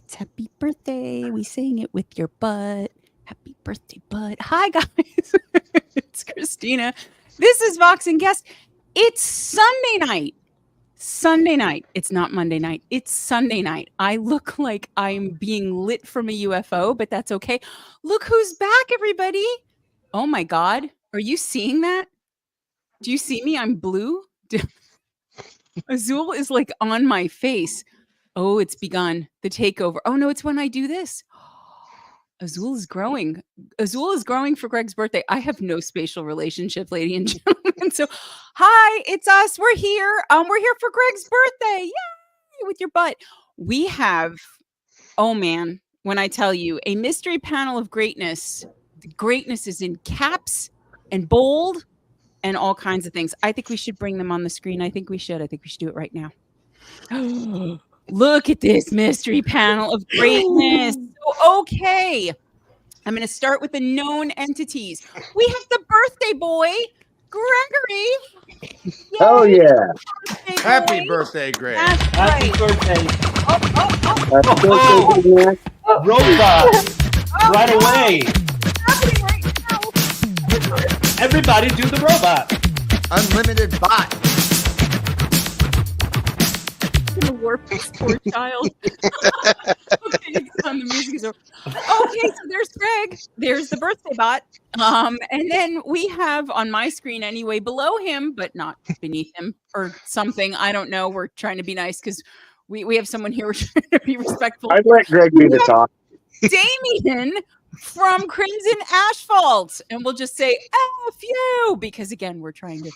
It's happy birthday. We sang it with your butt. Happy birthday, bud. Hi, guys. It's Christina. This is Vox and Guest. It's Sunday night. Sunday night. It's not Monday night. It's Sunday night. I look like I'm being lit from a UFO, but that's okay. Look who's back, everybody. Oh my God. Are you seeing that? Do you see me? I'm blue. Azul is like on my face. Oh, it's begun. The takeover. Oh no, it's when I do this. Azul is growing. Azul is growing for Greg's birthday. I have no spatial relationship, ladies and gentlemen. So, hi, it's us. We're here. We're here for Greg's birthday. Yay! With your butt. We have, oh man, when I tell you, a mystery panel of greatness. The greatness is in caps and bold and all kinds of things. I think we should bring them on the screen. I think we should do it right now. Look at this mystery panel of greatness. So, okay. I'm going to start with the known entities. We have the birthday boy, Gregory. Yay. Oh, yeah. Happy birthday, Greg. That's Happy right. birthday. Happy birthday, Robot. Right away. Happening right now. Everybody do the robot. Unlimited bot. The warp this poor child. Okay, the music is over. Okay, so there's Greg. There's the birthday bot. And then we have on my screen anyway, below him, but not beneath him or something. I don't know. We're trying to be nice because we have someone here. We're trying to be respectful. I'd let Greg do the talk. Damien from Crimson Asphalt, and we'll just say F you because again we're trying to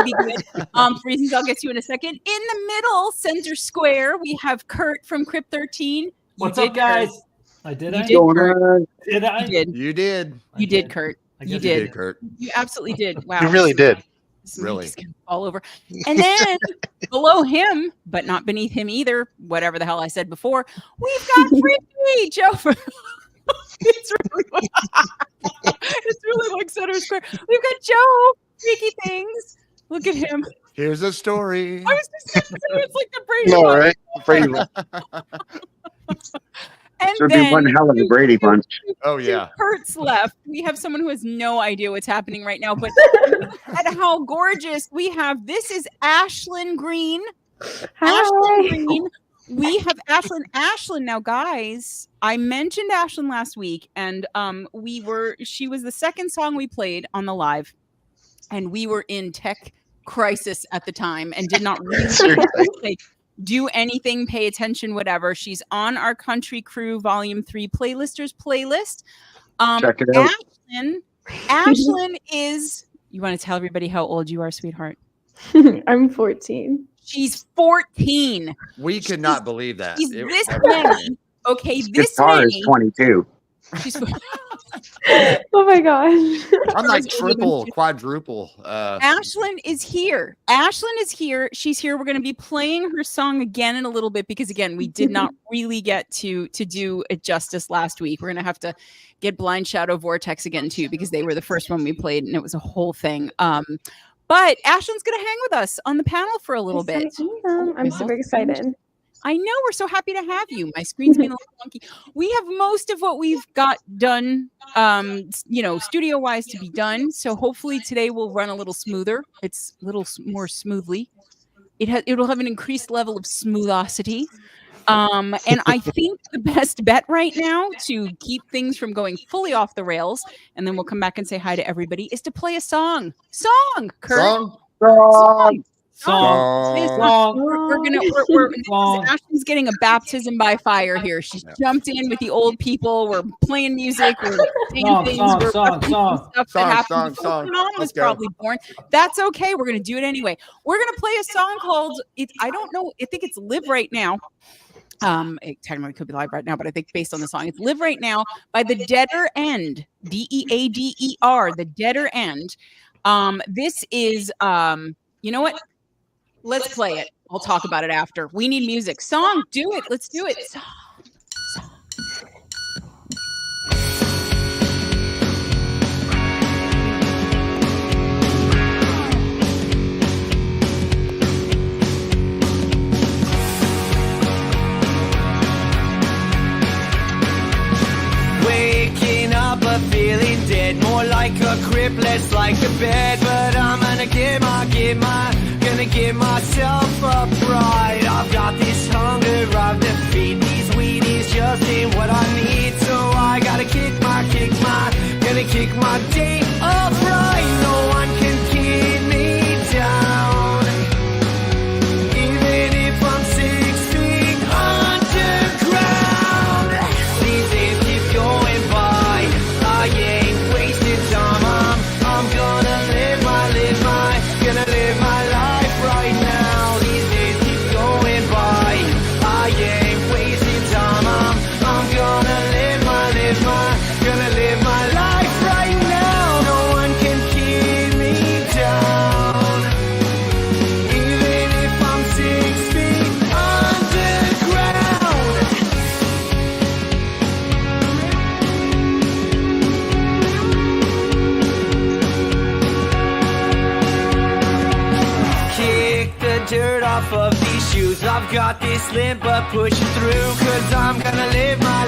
be good. For reasons I'll get to in a second. In the middle, center square, we have Kurt from Crypt 13. What's up, guys? You Did did, Going on. I? You did. You did. You did, Kurt. I You guess did. You did, Kurt. You absolutely did. Wow. You really did. This Really. is gonna fall over. And then below him, but not beneath him either, whatever the hell I said before, we've got Freaky Joe. It's really like center square. We've got Joe, Freaky Things. Look at him. Here's a story. I was just gonna say it's like the Brady No, Bunch. right? Brady. And So it'd be one hell of a Brady Bunch. Oh, to yeah. Kurt's left, we have someone who has no idea what's happening right now, but at how gorgeous we have. This is Ashlyn Green. Ashlyn Green. We have Ashlyn. Ashlyn, now guys, I mentioned Ashlyn last week, and she was the second song we played on the live, and we were in tech crisis at the time and did not really like do anything, pay attention, whatever. She's on our Country Crew Volume 3 playlisters playlist. Check it out. Ashlyn is, you want to tell everybody how old you are, sweetheart? I'm 14. She's 14. We could not believe that. She's this many. Okay, this Guitar many. is 22. She's Oh my gosh. I'm like triple, quadruple. Ashlyn is here. Ashlyn is here. She's here. We're going to be playing her song again in a little bit because again, we did not really get to do it justice last week. We're going to have to get Blind Shadow Vortex again too because they were the first one we played and it was a whole thing. But Ashlyn's going to hang with us on the panel for a little bit. I'm super excited. I know, we're so happy to have you. My screen's been a little funky. We have most of what we've got done, studio wise to be done. So hopefully today will run a little smoother. It's a little more smoothly. It'll have an increased level of smoothosity. And I think the best bet right now to keep things from going fully off the rails, and then we'll come back and say hi to everybody, is to play a song. Kurt. Song. Ashley's getting a baptism by fire here. She's jumped in with the old people. We're playing music. We're saying things. We're stuff that happened before Mom was probably born. That's okay. We're gonna do it anyway. We're gonna play a song called I don't know. I think it's Live Right Now. It technically could be live right now, but I think based on the song, it's Live Right Now by The Deader End. DEADER, The Deader End. This is you know what? Let's play it. I'll talk about it after. We need music. Song, do it. Let's do it. Song. brain dead, more like a crib, less like a bed. But I'm gonna gonna get myself upright. I've got this hunger, I've defeated these weedies, just ain't what I need. So I gotta gonna kick my day off right. No one can keep me down, even if I'm 6 feet underground. These days keep going by, I ain't wasting time. I'm gonna live my life right now. These days keep going by, I ain't wasting time. I'm gonna live my life right now. No one can keep me down, even if I'm 6 feet underground. Kick the dirt off of these shoes. I've got this limp but pushing through, cause I'm gonna live my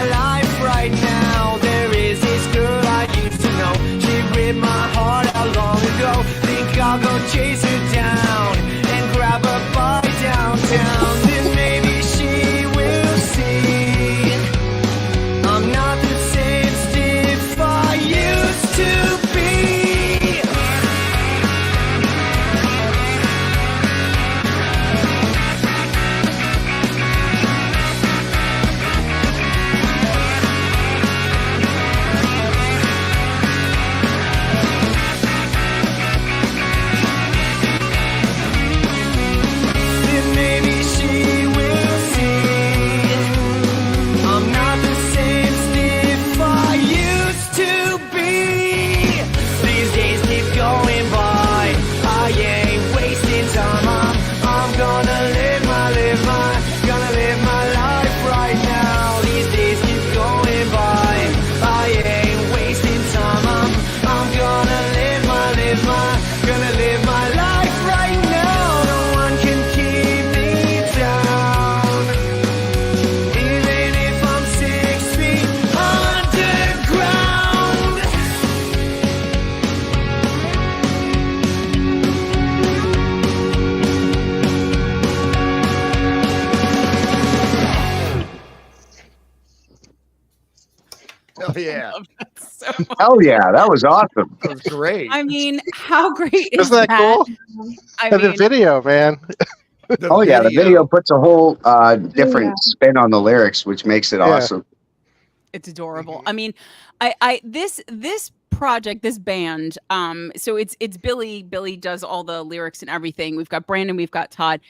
life right now. There is this girl I used to know, she ripped my heart out long ago. Think I'll go chase her down and grab a bar downtown. Then maybe she will see I'm not the same stiff I used to be. Then maybe she will see I'm not the same stiff I used to be. These days keep going by, I ain't wasting time. I'm gonna live my life right now. These days keep going by, I ain't wasting time. I'm gonna live my life right now. No one can keep me down, even if I'm 6 feet underground. Oh yeah, So, Hell yeah, that was awesome. that was great. I mean, how great is Isn't that cool? I And the mean, video, man. Oh yeah, the video puts a whole different spin on the lyrics, which makes it Yeah. awesome. it's adorable. I mean, this project, this band, so it's Billy. Billy does all the lyrics and everything. We've got Brandon, we've got Todd.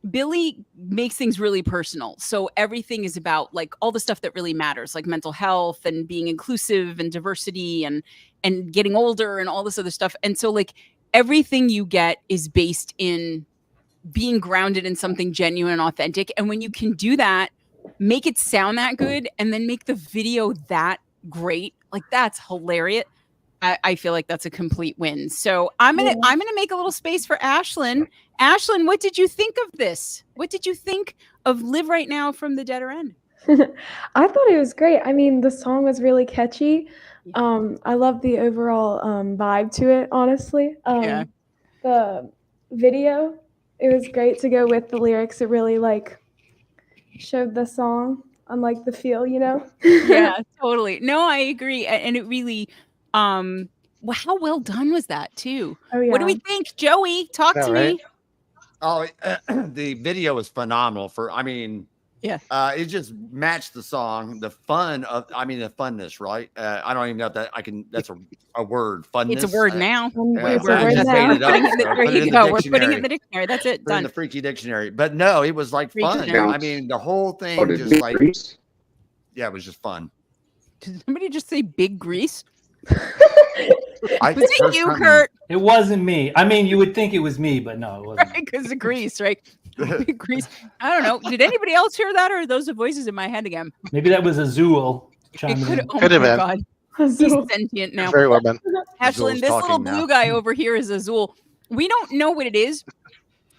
Billy makes things really personal. So everything is about like all the stuff that really matters, like mental health and being inclusive and diversity and getting older and all this other stuff. And so like everything you get is based in being grounded in something genuine and authentic. And when you can do that, make it sound that good and then make the video that great, like that's hilarious. I feel like that's a complete win. So I'm gonna make a little space for Ashlyn. Ashlyn, what did you think of this? What did you think of Live Right Now from the Deader End? I thought it was great. I mean, the song was really catchy. I love the overall vibe to it, honestly. Yeah. The video, it was great to go with the lyrics. It really like showed the song on like the feel, you know? Yeah, totally. No, I agree. And it really well, how well done was that too? Oh, yeah. What do we think? Joey, talk Yeah, to right? me. Oh, the video was phenomenal. Yeah. It just matched the song, the funness, right? I don't even know if that's a word. Funness. It's a word now. It's a I word just now. made it up. Putting it in the- So there put it you in the go. We're putting it in dictionary. the dictionary. That's it. Put it in Done. the freaky dictionary. But no, it was like Freaky fun. dictionary. I mean, the whole thing Oh, did just Big like, Grease? yeah, it was just fun. Did somebody just say big grease? I Was it first you, time- Kurt? It wasn't me. I mean, you would think it was me, but no, it wasn't. Right, because of grease, right? Big grease. I don't know. Did anybody else hear that, or are those the voices in my head again? Maybe that was Azul It chiming could. in. Oh Could have my been. god, he's sentient now. Very well been. Ashlyn, Azul's this little talking blue now. guy over here is Azul. We don't know what it is.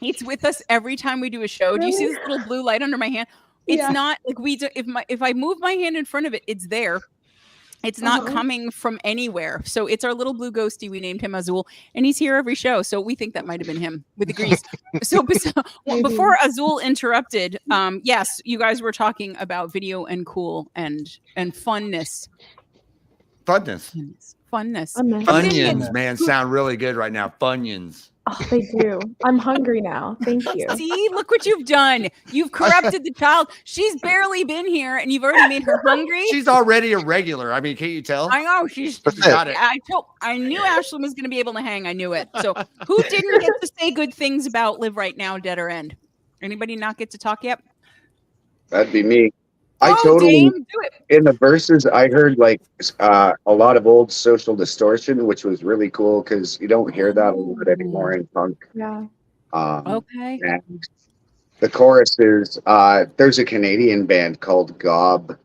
It's with us every time we do a show. Do you see this little blue light under my hand? It's Yeah. not like we do. If I move my hand in front of it, it's there. It's not coming from anywhere. So it's our little blue ghosty. We named him Azul, and he's here every show. So we think that might have been him with the grease. So before Azul interrupted, yes, you guys were talking about video and cool and funness. Funness. Funyuns, man, sound really good right now. Funyuns. Oh, they do. I'm hungry now. Thank you. See, look what you've done. You've corrupted the child. She's barely been here, and you've already made her hungry. She's already a regular. I mean, can't you tell? I know. She's got it. I knew Ashlyn was going to be able to hang. I knew it. So who didn't get to say good things about Live Right Now, Dead or End? Anybody not get to talk yet? That'd be me. I totally, Dame, do it. in the verses, I heard like a lot of old Social Distortion, which was really cool because you don't hear that a lot anymore in punk. Yeah. Okay. And the chorus is, there's a Canadian band called Gob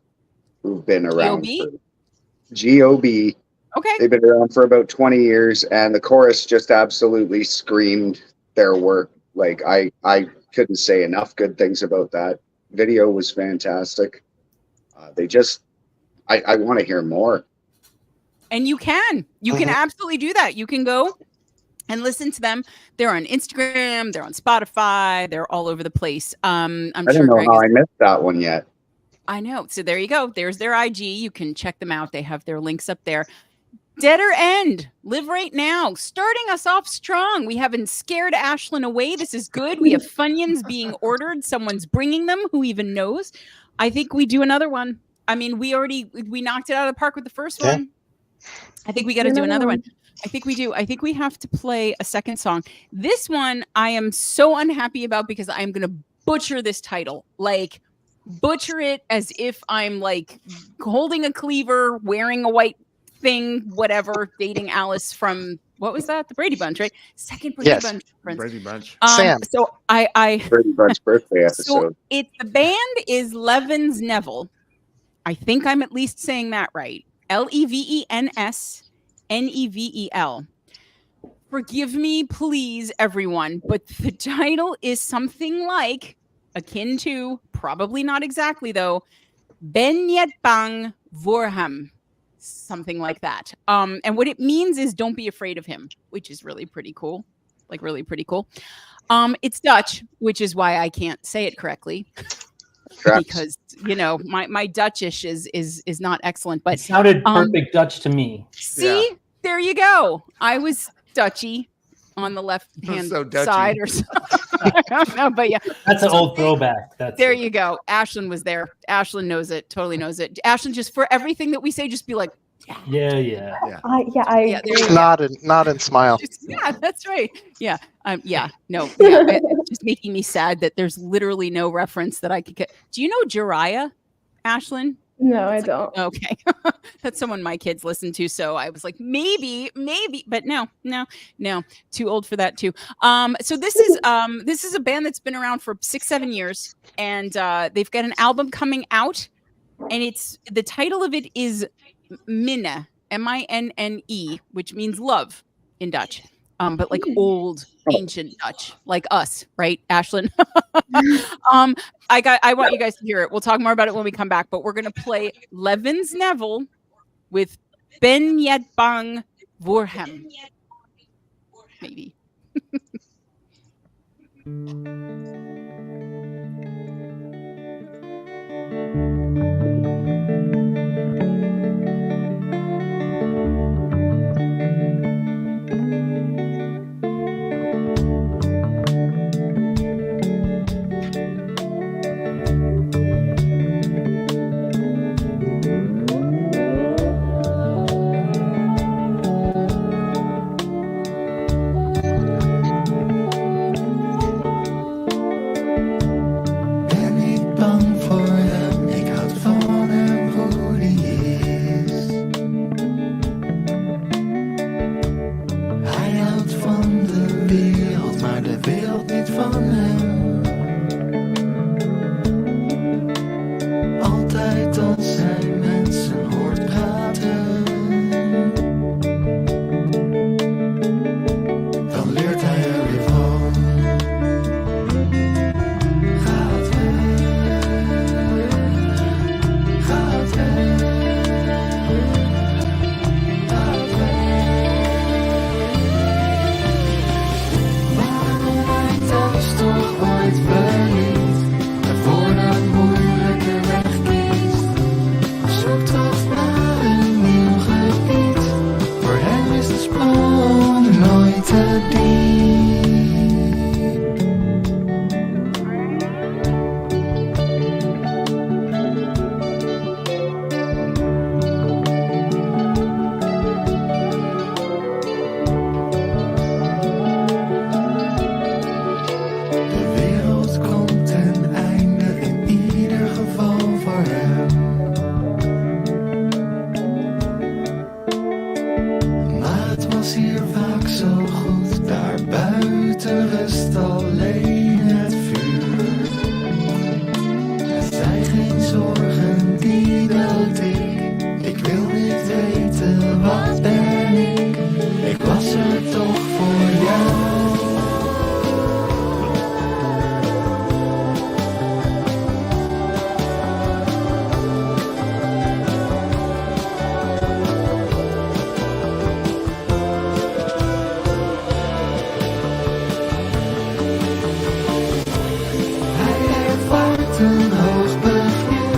who've been around. G-O-B. Okay. They've been around for about 20 years, and the chorus just absolutely screamed their work. Like, I couldn't say enough good things about that. Video was fantastic. I want to hear more. And you can absolutely do that. You can go and listen to them. They're on Instagram, they're on Spotify, they're all over the place. I don't know how I missed that one yet. I know. So there you go. There's their IG. You can check them out. They have their links up there. Dead or End, Live Right Now, starting us off strong. We haven't scared Ashlyn away. This is good. We have Funyuns being ordered. Someone's bringing them. Who even knows? I think we do another one. I mean, we knocked it out of the park with the first one. I think we got to do another one. I think we do. I think we have to play a second song. This one I am so unhappy about because I am going to butcher this title. Like, butcher it as if I'm like holding a cleaver, wearing a white thing, whatever, dating Alice from, what was that? The Brady Bunch, right? Second Brady Bunch. Brady Bunch. Sam. So I Brady Bunch birthday episode. So the band is Levens Neville. I think I'm at least saying that right. Levensnevel. Forgive me, please, everyone, but the title is something like, akin to, probably not exactly though, Ben Yet Bang Vorham. Something like that. And what it means is don't be afraid of him, which is really pretty cool. Like really pretty cool. It's Dutch, which is why I can't say it correctly. Because my Dutchish is not excellent, but it sounded perfect Dutch to me. See, there you go. I was Dutchy on the left hand side or something. I don't know, but yeah, that's an old throwback. There you go. Ashlyn was there. Ashlyn knows it. Totally knows it. Ashlyn, just for everything that we say, just be like, yeah. I nod and smile. Yeah, that's right. Yeah. Just making me sad that there's literally no reference that I could get. Do you know Jiraiya, Ashlyn? No, I don't. Okay. That's someone my kids listen to. So I was like, maybe, but no, too old for that too. So this is a band that's been around for 6-7 years, and they've got an album coming out, and the title of it is Minne, M-I-N-N-E, which means love in Dutch. But like old ancient Dutch, like us, right, Ashlyn? I want you guys to hear it. We'll talk more about it when we come back, but we're gonna play Levens Neville with Ben Yet Bang Vorham. Maybe. een hoog begrip.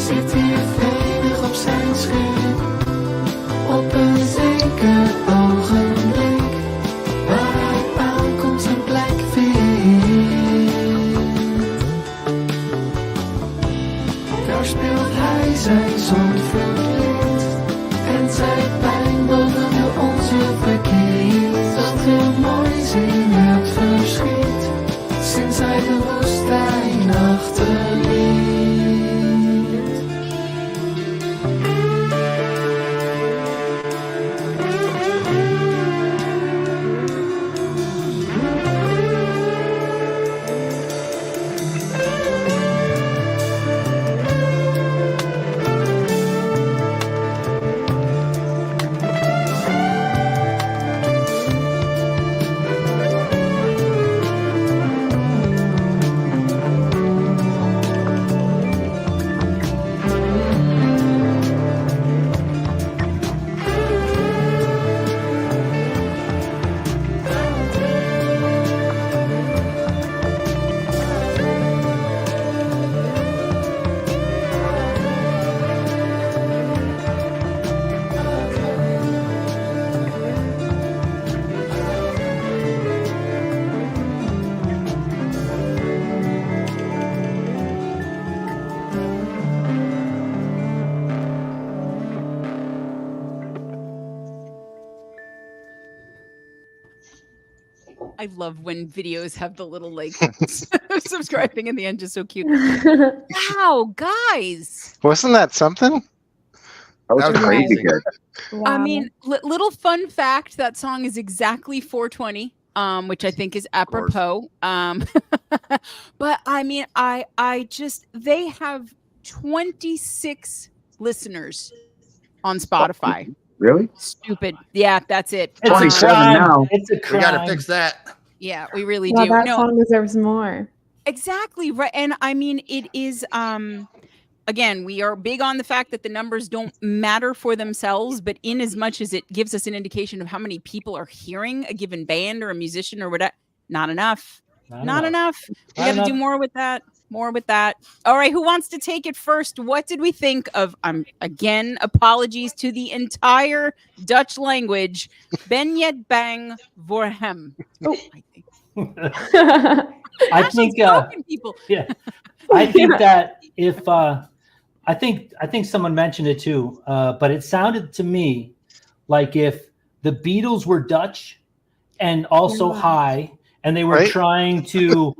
Zit hier vredig op zijn schip. Op een zeker ogenblik, waar hij aankomt zijn plek vindt. Daar speelt hij zijn zonvloedlied en zijn pijn boven de onze verkeerd. Dat wil moois in het verschiet, sinds hij de woestijn achterliet. I love when videos have the little like subscribing in the end, just so cute. Wow, guys. Wasn't that something? That was Wow. crazy good. I mean, little fun fact, that song is exactly 420, which I think is apropos. But I mean, I just, they have 26 listeners on Spotify. Really? Stupid. Yeah, that's it. It's a 27 crime. now. It's a We crime. got to fix that. Yeah, we really Well, do. that No, song deserves more. exactly right. And I mean, it is again, we are big on the fact that the numbers don't matter for themselves, but in as much as it gives us an indication of how many people are hearing a given band or a musician or whatever, not enough. Not enough. We Not got to do enough. more with that. More with that. All right, who wants to take it first? What did we think of? Again, apologies to the entire Dutch language. Ben yet bang voor hem. Oh, I think. I Ashley's think broken people. yeah. I think that if I think someone mentioned it too, but it sounded to me like if the Beatles were Dutch and also high, and they were Right? trying to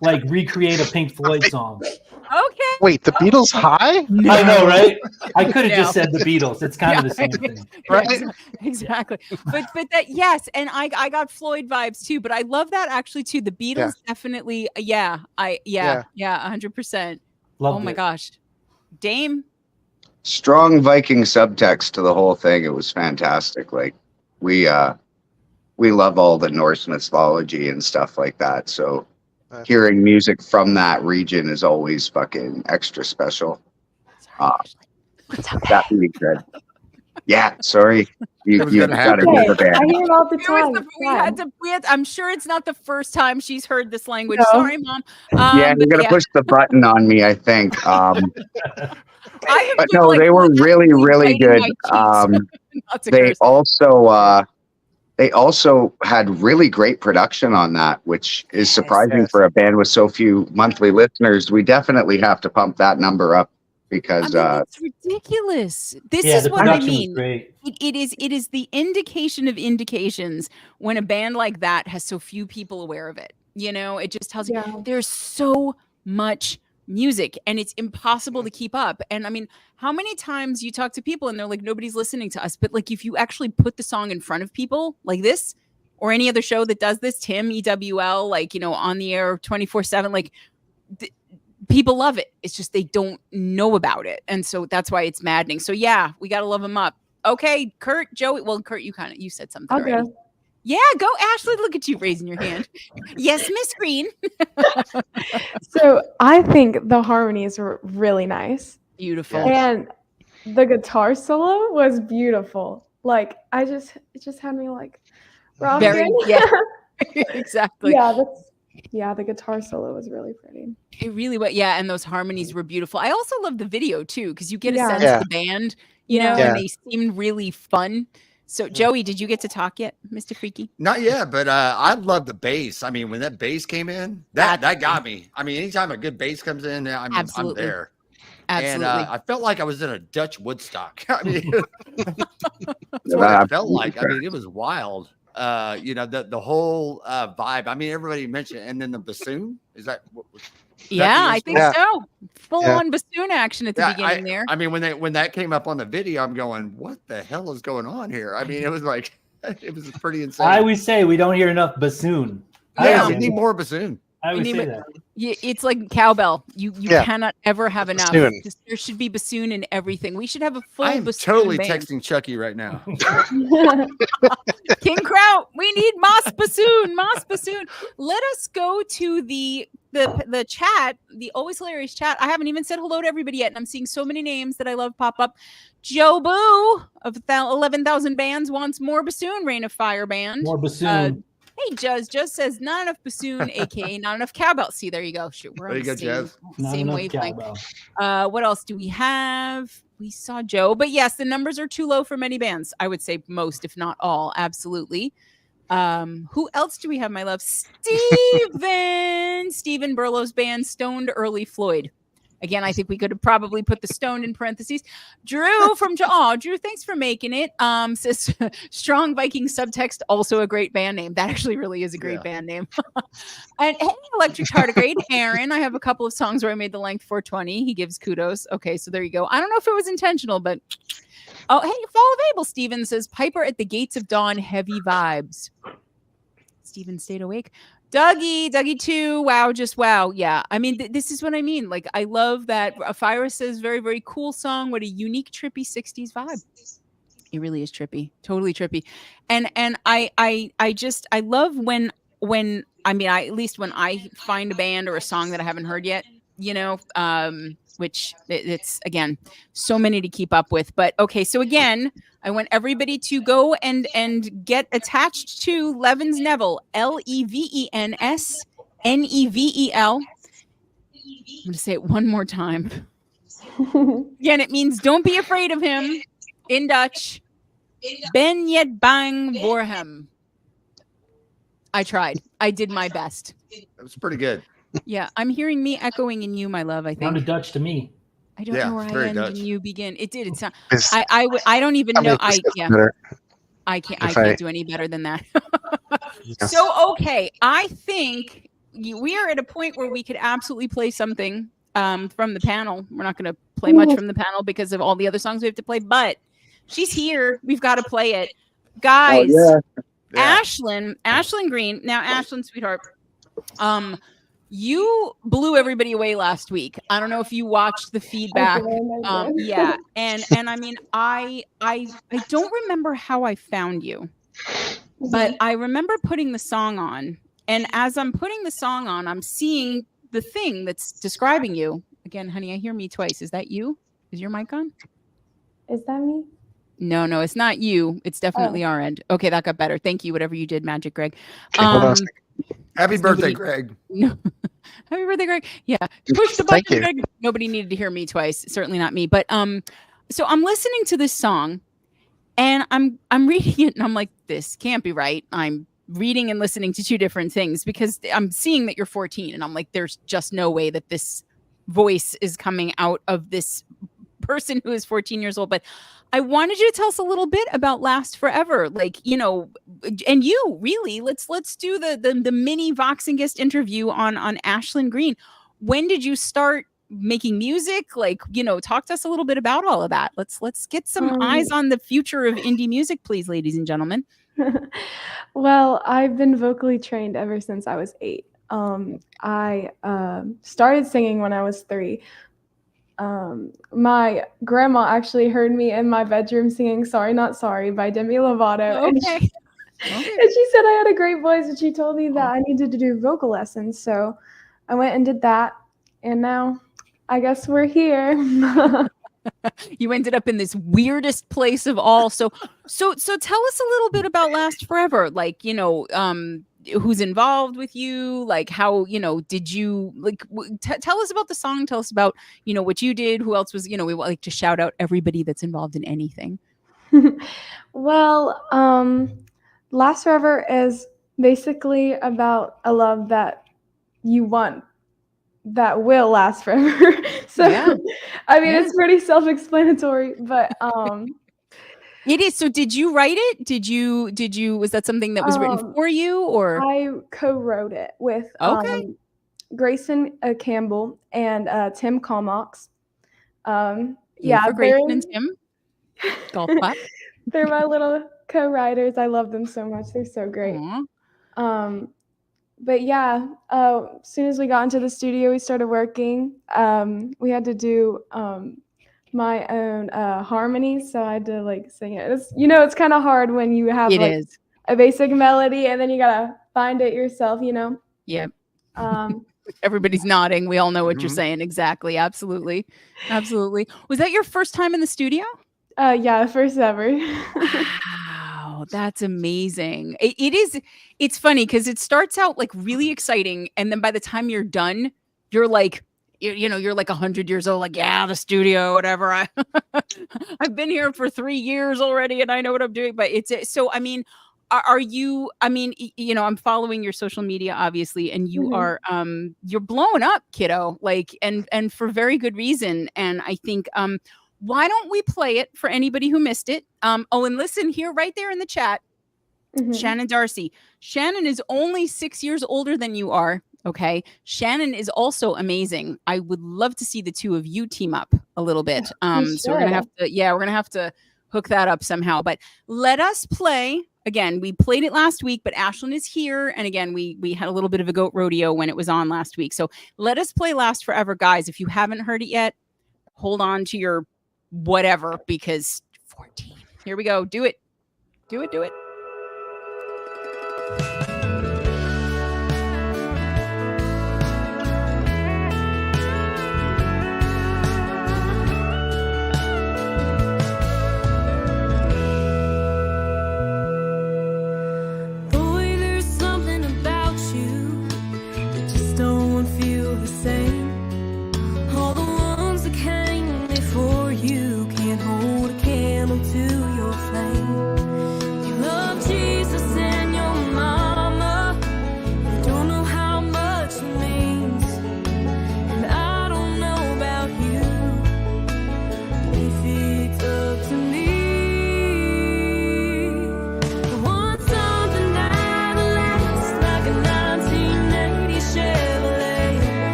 like recreate a Pink Floyd song. Okay. Wait, the Beatles high? I know, right? I could have No. just said the Beatles. It's kind of the same thing. Right? Yeah, exactly. But that, yes, and I got Floyd vibes too, but I love that actually too. The Beatles definitely, yeah, 100%. Loved Oh my it. gosh. Dame. Strong Viking subtext to the whole thing. It was fantastic. Like we love all the Norse mythology and stuff like that. So hearing music from that region is always fucking extra special. That being said, yeah, sorry. You was gonna got to happen. hear the I band. hear it all the It was time. the- It's we had, I'm sure it's not the first time she's heard this language. No. Sorry, Mom. Yeah, But you're gonna push the button on me, I think. I have But put, no, like, they were really, actually really biting good. my cheeks. Not to They curse. also had really great production on that, which is surprising Yes. for a band with so few monthly listeners. We definitely have to pump that number up because I mean, it's ridiculous. This Yeah, is the what I production was mean. great. It is the indication of indications when a band like that has so few people aware of it. You know, it just tells you Yeah. there's so much music and it's impossible to keep up. And I mean, how many times you talk to people and they're like, nobody's listening to us. But like, if you actually put the song in front of people like this or any other show that does this, Tim, EWL, like, you know, on the air 24/7, like people love it. It's just they don't know about it. And so that's why it's maddening. So yeah, we got to love them up. Okay, Kurt, Joey. Well, Kurt, you said something I'll already. go. Yeah, go, Ashley. Look at you raising your hand. Yes, Miss Green. So I think the harmonies were really nice. Beautiful. And the guitar solo was beautiful. Like it just had me like rocking. Very, yeah. Exactly. Yeah, yeah, the guitar solo was really pretty. It really was. Yeah, and those harmonies were beautiful. I also love the video too, because you get a Yeah. sense Yeah. of the band, you know, Yeah. and they seemed really fun. So, Joey, did you get to talk yet, Mr. Freaky? Not yet, but I love the bass. I mean, when that bass came in, that got me. I mean, anytime a good bass comes in, I'm there. Absolutely. And I felt like I was in a Dutch Woodstock. I mean, that's what it felt like. I mean, it was wild. You know, the whole vibe. I mean, everybody mentioned, and then the bassoon. Is that what was? Yeah, I think so. Full Yeah. on bassoon action at the beginning there. I mean, when that came up on the video, I'm going, what the hell is going on here? I mean, it was like, it was pretty insane. I always say we don't hear enough bassoon. Yeah, we need more bassoon. I always say that. It's like cowbell. You Yeah. cannot ever have enough. Bassoon. There should be bassoon in everything. We should have a full I'm bassoon totally band. texting Chucky right now. King Kraut, we need Moss bassoon, Moss bassoon. Let us go to the chat, the always hilarious chat. I haven't even said hello to everybody yet, and I'm seeing so many names that I love pop up. Joe Boo of 11,000 bands wants more bassoon. Rain of Fire band. More bassoon. Hey, Juz says not enough bassoon, aka not enough cowbell. See, there you go. Shoot, we're There on you the go, same, Not same enough wavelength. cowbell. What else do we have? We saw Joe, but yes, the numbers are too low for many bands. I would say most, if not all, absolutely. Who else do we have, my love? Steven Burlow's band, Stoned Early Floyd. Again, I think we could have probably put the stoned in parentheses. Drew from Drew, thanks for making it. Says Strong Viking Subtext, also a great band name. That actually really is a great band name. And hey, Electric Tardigrade, Aaron. I have a couple of songs where I made the length 420. He gives kudos. Okay, so there you go. I don't know if it was intentional, but oh, hey, Fall of Abel. Steven says Piper at the Gates of Dawn, heavy vibes. Steven stayed awake. Dougie 2. Wow, just wow. Yeah. I mean, this is what I mean. Like, I love that Fire says very, very cool song. What a unique, trippy 60s vibe. It really is trippy. Totally trippy. And I love when I mean, at least when I find a band or a song that I haven't heard yet, you know, which it's again, so many to keep up with. But okay, so again, I want everybody to go and get attached to Levens Neville, LEVENS NEVEL. I'm going to say it one more time. Again, it means don't be afraid of him in Dutch. Ben yet bang voor hem. I tried. I did my best. That was pretty good. Yeah, I'm hearing me echoing in you, my love. I think. Sounded Dutch to me. I don't know where I end Dutch. and you begin. It did. It sound. Is- I don't even know. better. I can't If I- do any better than that. Yes. So okay, I think we are at a point where we could absolutely play something from the panel. We're not going to play much from the panel because of all the other songs we have to play, but she's here. We've got to play it, guys. Ashlyn Green. Now, Ashlyn, sweetheart, you blew everybody away last week. I don't know if you watched the feedback. I did. Yeah, and I mean, I don't remember how I found you, but I remember putting the song on, and as I'm putting the song on, I'm seeing the thing that's describing you. Again, honey, I hear me twice. Is that you? Is your mic on? Is that me? No, it's not you. It's definitely our end. Okay, that got better. Thank you, whatever you did, Magic Greg. Okay, hold on a second. Happy birthday, Greg. No. Happy birthday, Greg. Yeah. Push the Thank button, you. Greg. Nobody needed to hear me twice. Certainly not me. But so I'm listening to this song and I'm reading it and I'm like, this can't be right. I'm reading and listening to two different things because I'm seeing that you're 14 and I'm like, there's just no way that this voice is coming out of this person who is 14 years old. But I wanted you to tell us a little bit about Last Forever, like, you know, and you really let's do the mini Voxingist interview on Ashlyn Green. When did you start making music? Like, you know, talk to us a little bit about all of that. Let's get some eyes on the future of indie music, please, ladies and gentlemen. Well, I've been vocally trained ever since I was 8. I started singing when I was 3. My grandma actually heard me in my bedroom singing Sorry Not Sorry by Demi Lovato. Okay. And she said I had a great voice and she told me that I needed to do vocal lessons. So I went and did that. And now I guess we're here. You ended up in this weirdest place of all. So tell us a little bit about Last Forever. Like, you know, who's involved with you? Like how, did you like, tell us about the song. Tell us about, what you did. Who else was, we like to shout out everybody that's involved in anything. Well, Last Forever is basically about a love that you want that will last forever. So, Yeah. I mean, it's pretty self-explanatory, but it is. So did you write it? Did you, was that something that was written for you, or? I co-wrote it with Grayson Campbell and Tim Comox. For Grayson and Tim. Golf clap. They're my little co-writers. I love them so much. They're so great. But yeah, as soon as we got into the studio, we started working. We had to do my own harmonies, so I had to like sing it. It's kind of hard when you have a basic melody and then you gotta find it yourself. Yeah. Everybody's nodding. We all know what you're saying. Exactly. Absolutely. Was that your first time in the studio? Yeah, first ever. Wow, that's amazing. It is. It's funny because it starts out like really exciting, and then by the time you're done, you're like, you're like 100 years old. Like, yeah, the studio, whatever. I've been here for 3 years already, and I know what I'm doing. But it's so. I mean, are you? I mean, I'm following your social media, obviously, and you are. You're blowing up, kiddo. Like, and for very good reason. And I think why don't we play it for anybody who missed it? And listen here, right there in the chat, Shannon Darcy. Shannon is only 6 years older than you are. Okay. Shannon is also amazing. I would love to see the two of you team up a little bit. So we're going to have to hook that up somehow, but let us play. Again, we played it last week, but Ashlyn is here. And again, we had a little bit of a goat rodeo when it was on last week. So let us play Last Forever, guys. If you haven't heard it yet, hold on to your whatever, because 14. Here we go. Do it. Do it. Boy, there's something about you that just don't feel the same. All the ones that came before you can't hold a candle to your flame. You love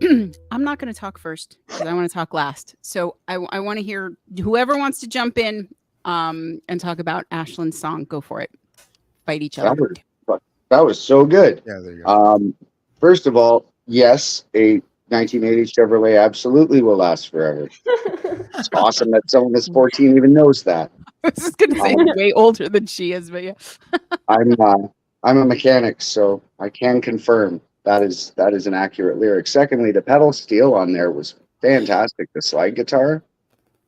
I'm not going to talk first because I want to talk last. So I want to hear whoever wants to jump in and talk about Ashland's song. Go for it. Fight each other. That was so good. Yeah, there you go. First of all, yes, a 1980 Chevrolet absolutely will last forever. It's awesome that someone that's 14 even knows that. I was just going to say way older than she is, but yeah. I'm a mechanic, so I can confirm that is an accurate lyric. Secondly, the pedal steel on there was fantastic. The slide guitar,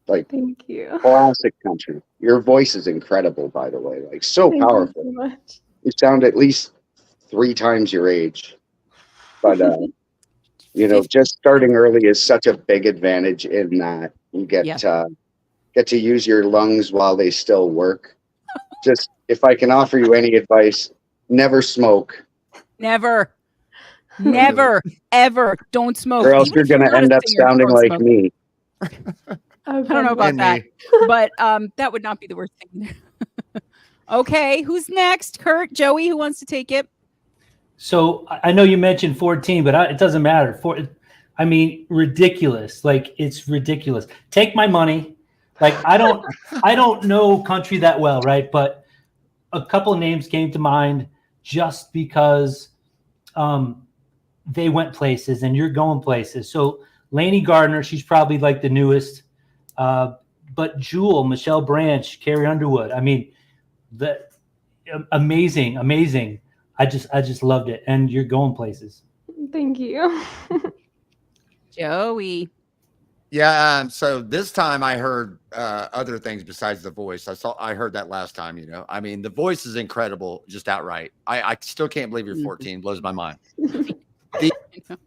like Thank you. classic country. Your voice is incredible, by the way. Like so Thank powerful. you so much. You sound at least 3 times your age. But you know, just starting early is such a big advantage in that you get to use your lungs while they still work. Just if I can offer you any advice, never smoke. Never, ever don't smoke. Or else Even you're if going to not a end up singer, sounding don't like smoke. me. I don't know about And that, me. but that would not be the worst thing. Okay, who's next? Kurt, Joey, who wants to take it? So I know you mentioned 14, but it doesn't matter. I mean, ridiculous. Like, it's ridiculous. Take my money. Like, I don't know country that well, right? But a couple of names came to mind just because they went places and you're going places. So Lainey Gardner, she's probably like the newest. But Jewel, Michelle Branch, Carrie Underwood. I mean, amazing. I just loved it. And you're going places. Thank you. Joey. Yeah, so this time I heard other things besides the voice. I heard that last time, you know. I mean, the voice is incredible, just outright. I still can't believe you're 14. Blows my mind.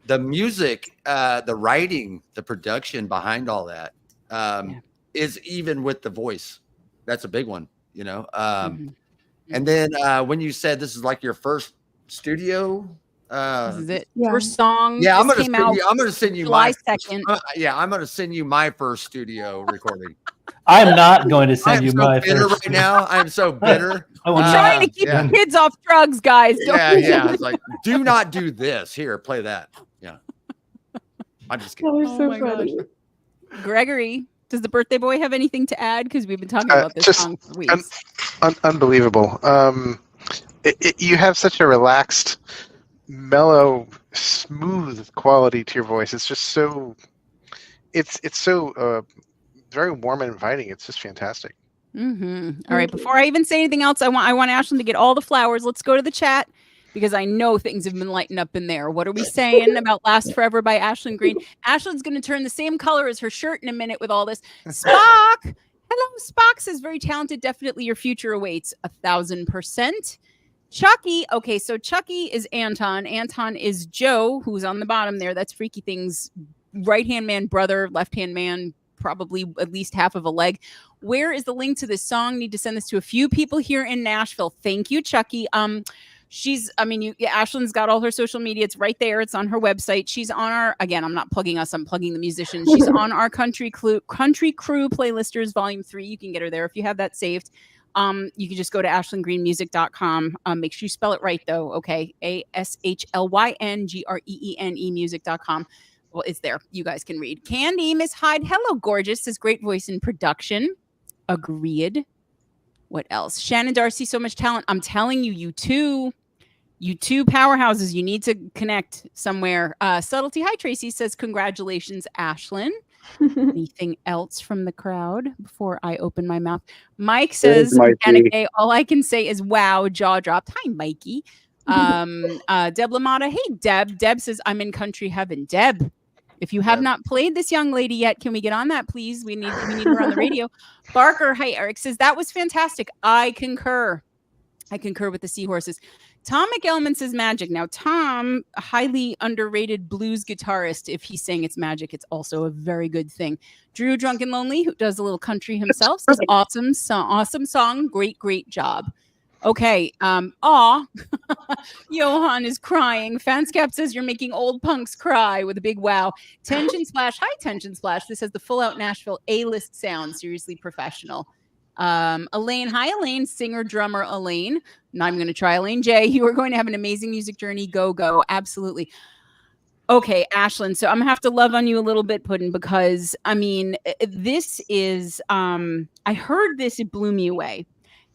The music, the writing, the production behind all that is even with the voice. That's a big one, you know. And then when you said this is like your first studio, This is it. Yeah. First song. yeah, I'm This gonna came send out you, I'm gonna send you July my 2nd. I'm gonna send you my first studio recording. I'm not going to I send am you so my bitter first. right now. I am so bitter. I will We're not. trying to keep yeah. kids off drugs, guys. Don't Yeah. It's like, do not do this. Here, play that. Yeah. I'm just That kidding. was Oh so my funny. Gregory, does the birthday boy have anything to add? Because we've been talking about this just song for weeks. Unbelievable. You have such a relaxed, mellow, smooth quality to your voice. It's just so. It's so very warm and inviting. It's just fantastic. All right. Before I even say anything else, I want Ashlyn to get all the flowers. Let's go to the chat because I know things have been lighting up in there. What are we saying about Last Forever by Ashlyn Green? Ashlyn's going to turn the same color as her shirt in a minute with all this. Spock. Hello, Spock says very talented. Definitely your future awaits 1,000%. Chucky. Okay, so Chucky is Anton. Anton is Joe, who's on the bottom there. That's Freaky Things' right-hand man brother, left-hand man, probably at least half of a leg. Where is the link to this song? Need to send this to a few people here in Nashville. Thank you, Chucky. Ashlyn's got all her social media. It's right there. It's on her website. She's on our, again, I'm not plugging us, I'm plugging the musicians. She's on our Country Crew Playlisters Volume 3. You can get her there if you have that saved. You can just go to ashlyngreenmusic.com. Make sure you spell it right though. Okay. ASHLYNGREENE music.com. Well, it's there. You guys can read. Candy, Miss Hyde. Hello, gorgeous. Says great voice in production. Agreed. What else? Shannon Darcy, so much talent. I'm telling you, you two powerhouses, you need to connect somewhere. Subtlety. Hi, Tracy says, congratulations, Ashlyn. Anything else from the crowd before I open my mouth? Mike says, Organic Day, all I can say is wow, jaw dropped. Hi, Mikey. Deb Lamata. Hey, Deb. Deb says, I'm in country heaven. Deb, if you have not played this young lady yet, can we get on that, please? We need her on the radio. Barker. Hi, Eric says, that was fantastic. I concur with the seahorses. Tom McElman says magic. Now, Tom, a highly underrated blues guitarist. If he's saying it's magic, it's also a very good thing. Drew Drunk and Lonely, who does a little country himself, says awesome song. Great job. Okay. Johan is crying. Fanscap says you're making old punks cry with a big wow. Tension Splash. Hi, Tension Splash. This has the full out Nashville A-list sound. Seriously professional. Elaine. Hi, Elaine. Singer, drummer, Elaine. Now I'm going to try Elaine J. You are going to have an amazing music journey. Go. Absolutely. Okay, Ashlyn. So I'm gonna have to love on you a little bit, Puddin', because I mean, this is I heard this, it blew me away.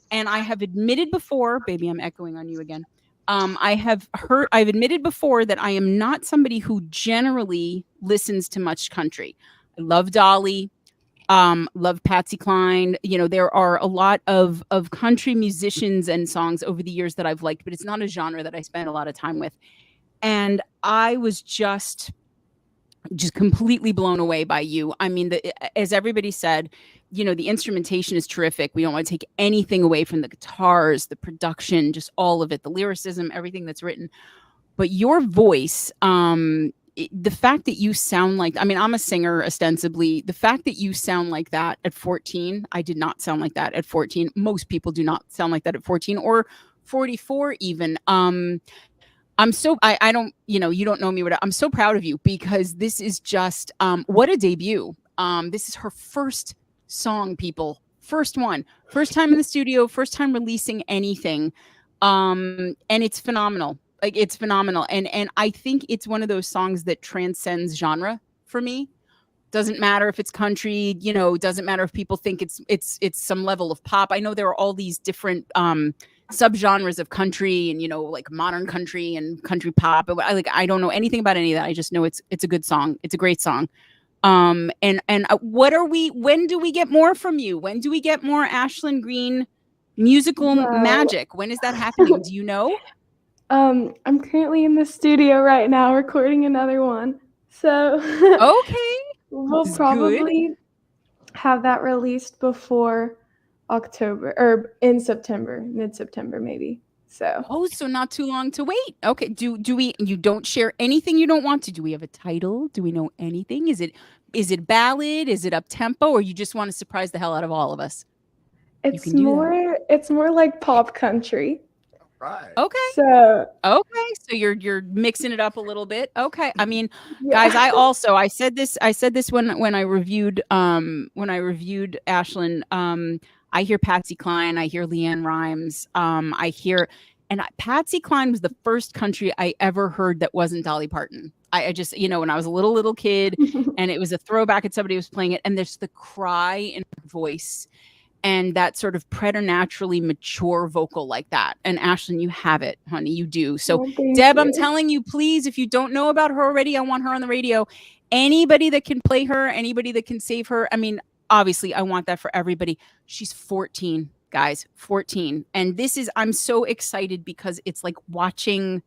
And I have admitted before, baby, I'm echoing on you again. I've admitted before that I am not somebody who generally listens to much country. I love Dolly, love Patsy Cline. You know, there are a lot of country musicians and songs over the years that I've liked, but it's not a genre that I spend a lot of time with. And I was just completely blown away by you. I mean, as everybody said, you know, the instrumentation is terrific. We don't want to take anything away from the guitars, the production, just all of it, the lyricism, everything that's written. But your voice, the fact that you sound like, I mean, I'm a singer ostensibly. The fact that you sound like that at 14, I did not sound like that at 14. Most people do not sound like that at 14 or 44 even. I'm so, I don't, you know, you don't know me, but I'm so proud of you because this is just, what a debut. This is her first song, people. First one, first time in the studio, first time releasing anything. And it's phenomenal. Like, it's phenomenal. And I think it's one of those songs that transcends genre for me. Doesn't matter if it's country, you know, doesn't matter if people think it's some level of pop. I know there are all these different, subgenres of country and, you know, like modern country and country pop. But I don't know anything about any of that. I just know it's a good song. It's a great song. And when do we get more from you? When do we get more Ashlyn Green musical magic? When is that happening? Do you know? I'm currently in the studio right now recording another one. So okay. We'll probably have that released before October or in September, mid-September maybe. So so not too long to wait. Okay. Do we, you don't share anything you don't want to? Do we have a title? Do we know anything? Is it ballad? Is it up tempo, or you just want to surprise the hell out of all of us? It's more like pop country. Right. Okay. So you're mixing it up a little bit. Okay. I mean, guys, I said this when I reviewed Ashlyn. I hear Patsy Cline, I hear Leanne Rimes, Patsy Cline was the first country I ever heard that wasn't Dolly Parton. I just, you know, when I was a little kid and it was a throwback and somebody was playing it, and there's the cry in her voice and that sort of preternaturally mature vocal like that. And Ashlyn, you have it, honey, you do. So Deb, I'm telling you, please, if you don't know about her already, I want her on the radio. Anybody that can play her, anybody that can save her. I mean, obviously I want that for everybody. She's 14, guys, 14. And I'm so excited because it's like watching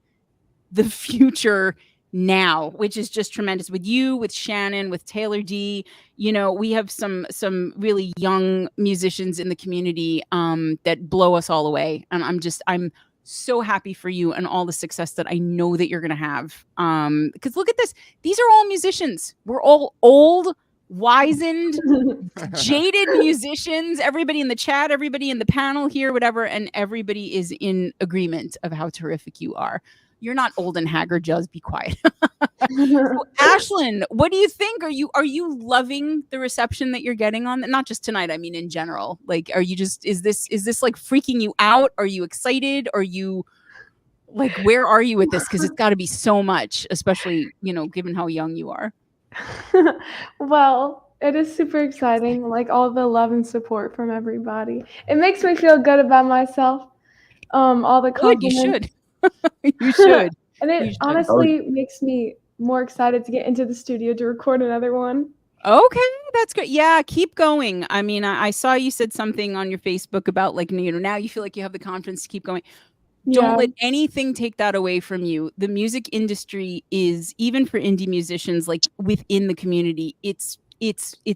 the future now, which is just tremendous with you, with Shannon, with Taylor D. You know, we have some really young musicians in the community that blow us all away. And I'm so happy for you and all the success that I know that you're going to have. Because look at this. These are all musicians. We're all old, wizened, jaded musicians. Everybody in the chat, everybody in the panel here, whatever. And everybody is in agreement of how terrific you are. You're not old and haggard, just be quiet. So, Ashlyn, what do you think? Are you loving the reception that you're getting on? Not just tonight, I mean in general. Like, are you just, is this like freaking you out? Are you excited? Are you like, where are you with this? Because it's got to be so much, especially, you know, given how young you are. Well, it is super exciting, like all the love and support from everybody. It makes me feel good about myself. All the compliments. You should. You should. And it honestly makes me more excited to get into the studio to record another one. Okay, that's good. Yeah, keep going. I mean, I saw you said something on your Facebook about, like, you know, now you feel like you have the confidence to keep going. Don't let anything take that away from you. The music industry is, even for indie musicians, like within the community, it's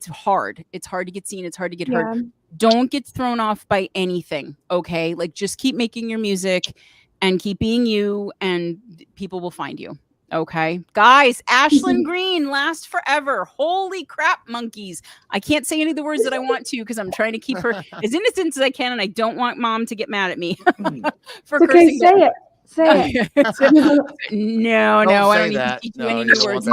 hard. It's hard to get seen. It's hard to get heard. Don't get thrown off by anything. Okay, like just keep making your music and keep being you, and people will find you. Okay, guys, Ashlyn Green, last forever. Holy crap, monkeys. I can't say any of the words that I want to because I'm trying to keep her as innocent as I can, and I don't want mom to get mad at me for cursing. Okay, say it. No, I don't need to teach you any new words.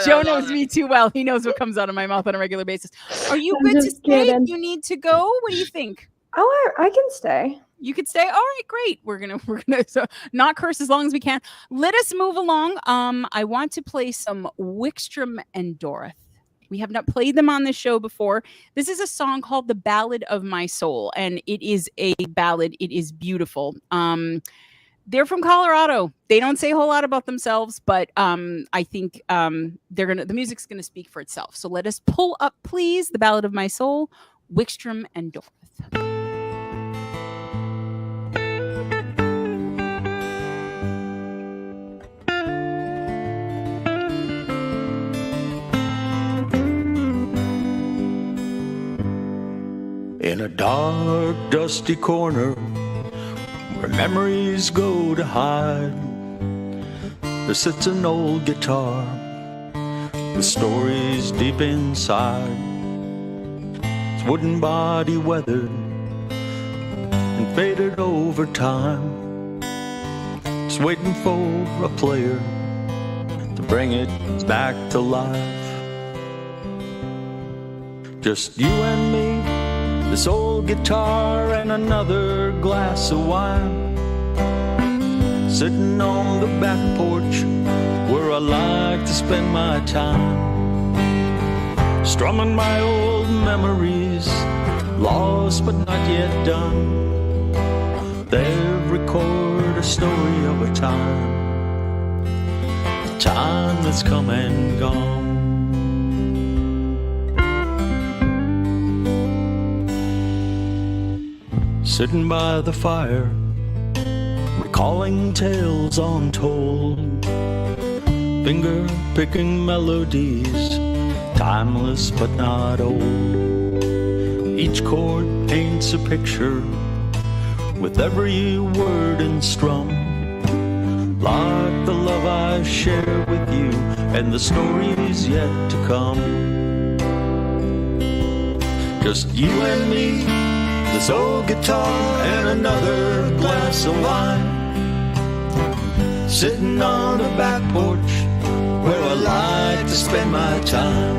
Joe knows me too well. He knows what comes out of my mouth on a regular basis. Are you good to stay? You need to go? What do you think? Oh, I can stay. you could say, all right, great. We're gonna so not curse as long as we can. Let us move along. I want to play some Wickstrom and Dorothy. We have not played them on this show before. This is a song called The Ballad of My Soul, and it is a ballad. It is beautiful. They're from Colorado. They don't say a whole lot about themselves, but I think the music's gonna speak for itself. So let us pull up, please, The Ballad of My Soul, Wickstrom and Dorothy. In a dark, dusty corner where memories go to hide, there sits an old guitar with stories deep inside. Its wooden body weathered and faded over time, just waiting for a player to bring it back to life. Just you and me, this old guitar and another glass of wine, sitting on the back porch where I like to spend my time, strumming my old memories, lost but not yet done. They record a story of a time, the time that's come and gone. Sitting by the fire, recalling tales untold, finger-picking melodies, timeless but not old. Each chord paints a picture with every word and strum, like the love I share with you and the stories yet to come. Just you and me, this old guitar and another glass of wine, sitting on the back porch where I like to spend my time,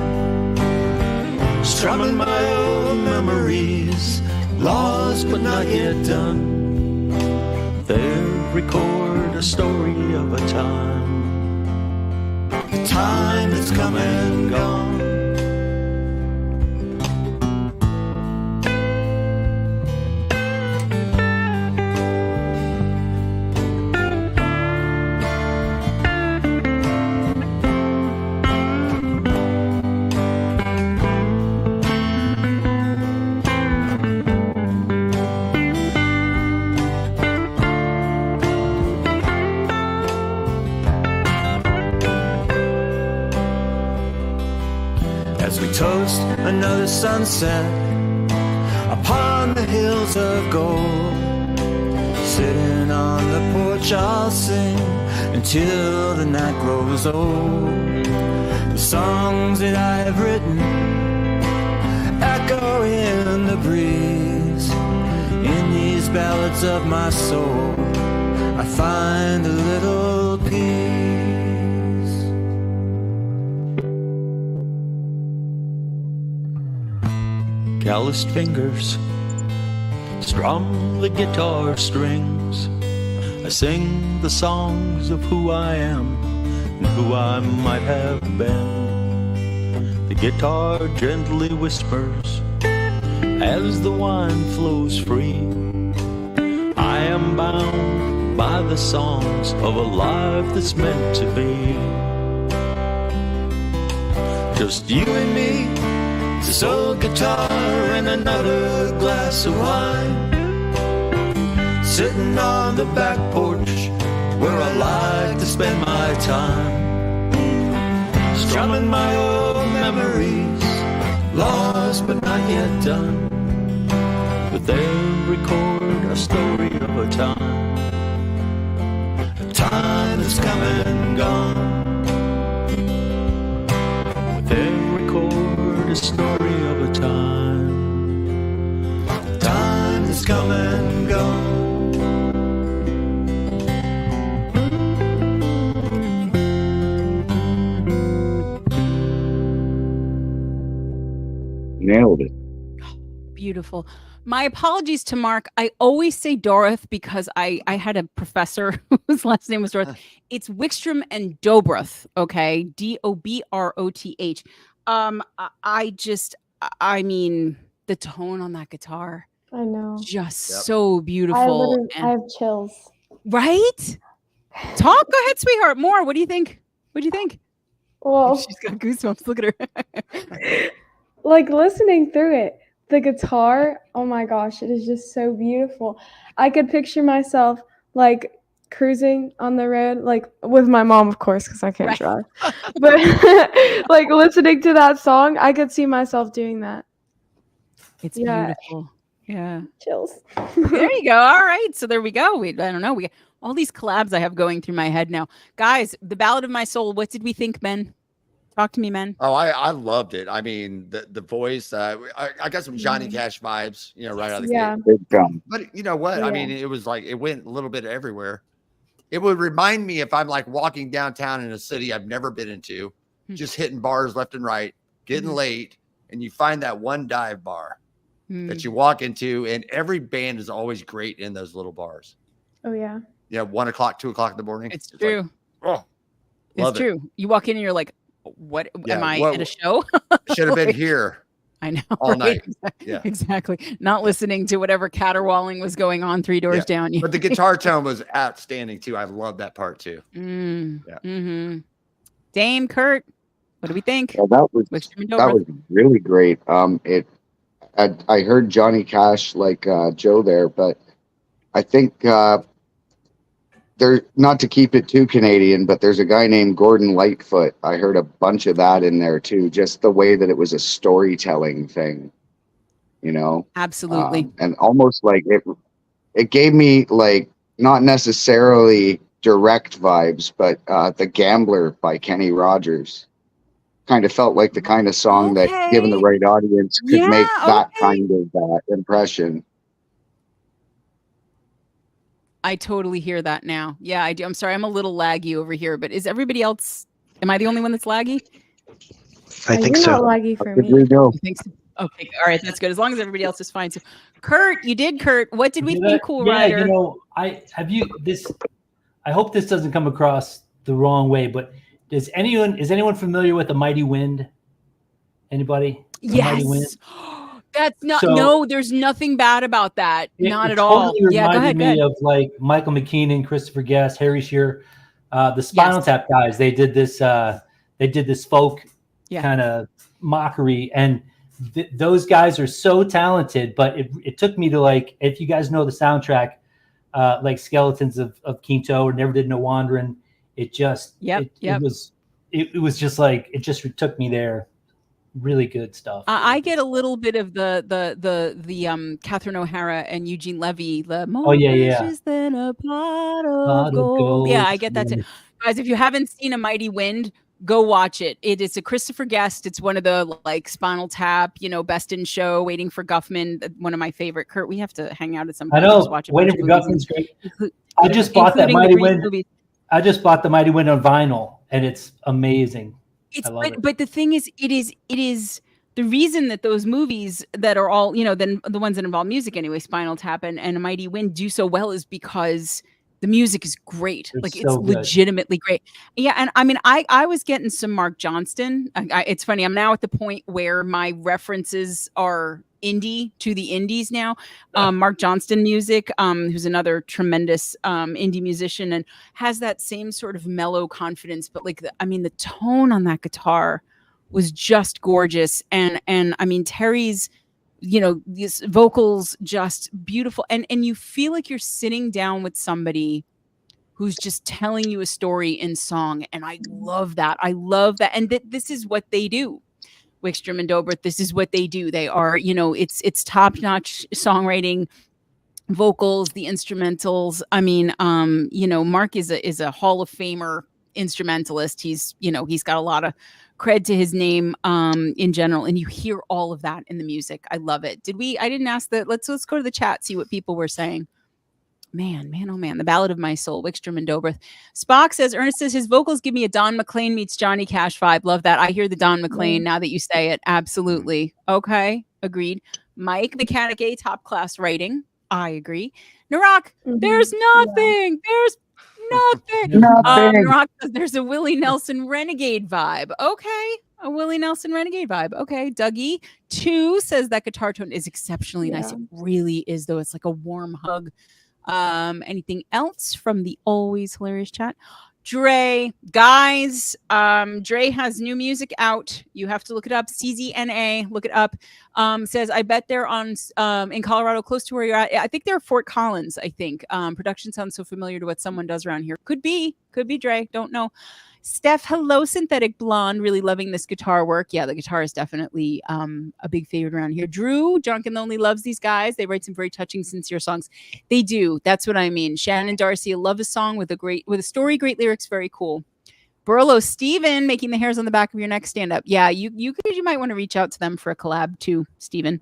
strumming my old memories, lost but not yet done. They'll record a story of a time that's come and gone. Toast another sunset upon the hills of gold, sitting on the porch I'll sing until the night grows old. The songs that I have written echo in the breeze. In these ballads of my soul I find a little peace. Calloused fingers strum the guitar strings. I sing the songs of who I am and who I might have been. The guitar gently whispers as the wine flows free. I am bound by the songs of a life that's meant to be. Just you and me, this old guitar and another glass of wine, sitting on the back porch where I like to spend my time, strumming my old memories, lost but not yet done. But they'll record a story of a time that's come and gone. They'll record a story of a time that's come and gone. Nailed it. Beautiful. My apologies to Mark. I always say Doroth because I had a professor whose last name was Doroth. It's Wickstrom and Dobroth, okay? Dobroth. I mean, the tone on that guitar, I know. just so beautiful. I have chills. Right? Talk. Go ahead, sweetheart. More. What do you think? What do you think? Well, She's got goosebumps. Look at her. like listening through it, the guitar, oh my gosh, it is just so beautiful. I could picture myself like cruising on the road, like with my mom, of course, because I can't drive. But like listening to that song, I could see myself doing that. It's beautiful. Yeah. Chills. There you go. All right. So there we go. I don't know. We got all these collabs I have going through my head now. Guys, The Ballad of My Soul. What did we think, men? Talk to me, men. Oh, I loved it. I mean, the voice, I got some Johnny Cash vibes, right out of the gate. Big time. But you know what? I mean, it was like, it went a little bit everywhere. It would remind me if I'm like walking downtown in a city I've never been into, just hitting bars left and right, getting late, and you find that one dive bar that you walk into, and every band is always great in those little bars. Oh, yeah. Yeah, 1 o'clock, 2 o'clock in the morning. It's true. Like, it's true. You walk in and you're like, what am I at a show? Should have been here. I know. All night. Yeah. Exactly. Not listening to whatever caterwauling was going on 3 doors down. But the guitar tone was outstanding too. I love that part too. Dame, Kurt, what do we think? Yeah, that was really great. I heard Johnny Cash like Joe there, but I think there, not to keep it too Canadian, but there's a guy named Gordon Lightfoot. I heard a bunch of that in there too, just the way that it was a storytelling thing, Absolutely. And almost like it gave me like not necessarily direct vibes, but The Gambler by Kenny Rogers kind of felt like the kind of song that, given the right audience, could make that kind of impression. I totally hear that now. Yeah, I do. I'm sorry, I'm a little laggy over here, but is everybody else? Am I the only one that's laggy? I think You're so. not laggy for me. You think so? Okay, all right, that's good. As long as everybody else is fine. So, Kurt, what did we think, Cool Rider? I hope this doesn't come across the wrong way, but is anyone familiar with The Mighty Wind? Anybody? Yes. Mighty Wind? That's not. No, there's nothing bad about that. Not at all. Totally Yeah, go ahead. Me of like Michael McKeenan, Christopher Guest, Harry Shearer, the Spinal Tap guys. They did this. Folk kind of mockery, and those guys are so talented. But it took me to like, if you guys know the soundtrack, like Skeletons of Quinto or Never Did No Wandering. It just it was just like it just took me there. Really good stuff. I get a little bit of the Catherine O'Hara and Eugene Levy. The than a pot of gold. Yeah, I get that too. Guys, if you haven't seen A Mighty Wind, go watch it. It is a Christopher Guest. It's one of the like Spinal Tap, Best in Show, Waiting for Guffman. One of my favorite. Kurt, we have to hang out at some point. I know. Waiting for Guffman's great. I just bought that Mighty Wind. I just bought the Mighty Wind on vinyl, and it's amazing. But the thing is, it is the reason that those movies that are all, then the ones that involve music anyway, Spinal Tap and A Mighty Wind do so well is because the music is great. It's legitimately great. Yeah. And I mean, I was getting some Mark Johnston. It's funny. I'm now at the point where my references are indie to the indies now. Mark Johnston music, who's another tremendous indie musician and has that same sort of mellow confidence, but like the tone on that guitar was just gorgeous. And I mean Terry's, these vocals just beautiful. And you feel like you're sitting down with somebody who's just telling you a story in song. And I love that. And this is what they do. Wickstrom and Dobroth, this is what they do. They are, it's top-notch songwriting, vocals, the instrumentals. I mean, Mark is a Hall of Famer instrumentalist. He's got a lot of cred to his name in general, and you hear all of that in the music. I love it. I didn't ask that. Let's go to the chat, see what people were saying. Man, oh man, The Ballad of My Soul, Wickstrom and Dobroth. Spock says, Ernest says, his vocals give me a Don McLean meets Johnny Cash vibe. Love that. I hear the Don McLean now that you say it. Absolutely. Okay, agreed. Mike, Mechanic A, top class writing. I agree. Narak, there's nothing. There's nothing. Narak says there's a Willie Nelson Renegade vibe. Okay. A Willie Nelson Renegade vibe. Okay. Dougie 2 says that guitar tone is exceptionally nice. It really is, though. It's like a warm hug. Anything else from the always hilarious chat? Dre, guys, Dre has new music out. You have to look it up. CZNA, look it up. Says, I bet they're on in Colorado, close to where you're at. I think they're Fort Collins, I think. Production sounds so familiar to what someone does around here. Could be Dre. Don't know. Steph, hello, Synthetic Blonde. Really loving this guitar work. Yeah, the guitar is definitely a big favorite around here. Drew, Drunk and Lonely, loves these guys. They write some very touching, sincere songs. They do. That's what I mean. Shannon Darcy, I love a song with a story, great lyrics, very cool. Burlo Steven, making the hairs on the back of your neck stand up. Yeah, you might want to reach out to them for a collab too, Steven.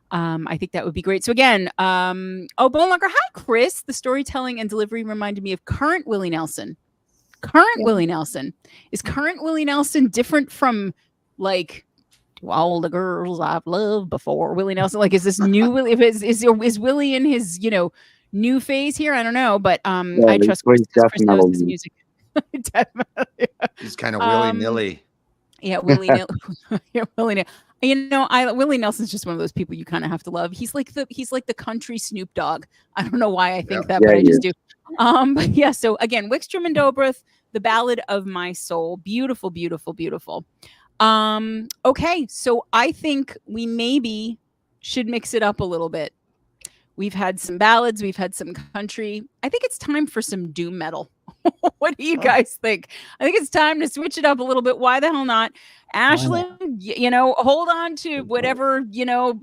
I think that would be great. So again, Bone Locker, hi, Chris. The storytelling and delivery reminded me of current Willie Nelson. Willie Nelson. Is current Willie Nelson different from like to all the girls I've loved before? Willie Nelson, like, is this new Willie? Is Willie in his new phase here? I don't know, but I trust Chris knows his music. Definitely. He's kind of willy-nilly. Yeah, willy-nilly. Yeah, willy-nilly. Willie Nelson's just one of those people you kind of have to love. He's like the country Snoop Dogg. I don't know why I think that, but I just do. But yeah, so again, Wickstrom and Dobruth, The Ballad of My Soul. Beautiful, beautiful, beautiful. Okay, so I think we maybe should mix it up a little bit. We've had some ballads, we've had some country. I think it's time for some doom metal. What do you guys think? I think it's time to switch it up a little bit. Why the hell not? Ashlyn, hold on to whatever,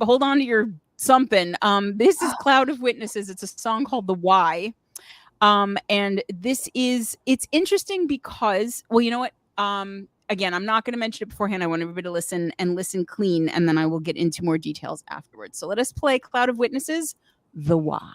hold on to your something. This is Cloud of Witnesses. It's a song called The Why. And it's interesting because, well, you know what? Again, I'm not going to mention it beforehand. I want everybody to listen clean, and then I will get into more details afterwards. So let us play Cloud of Witnesses, The Why.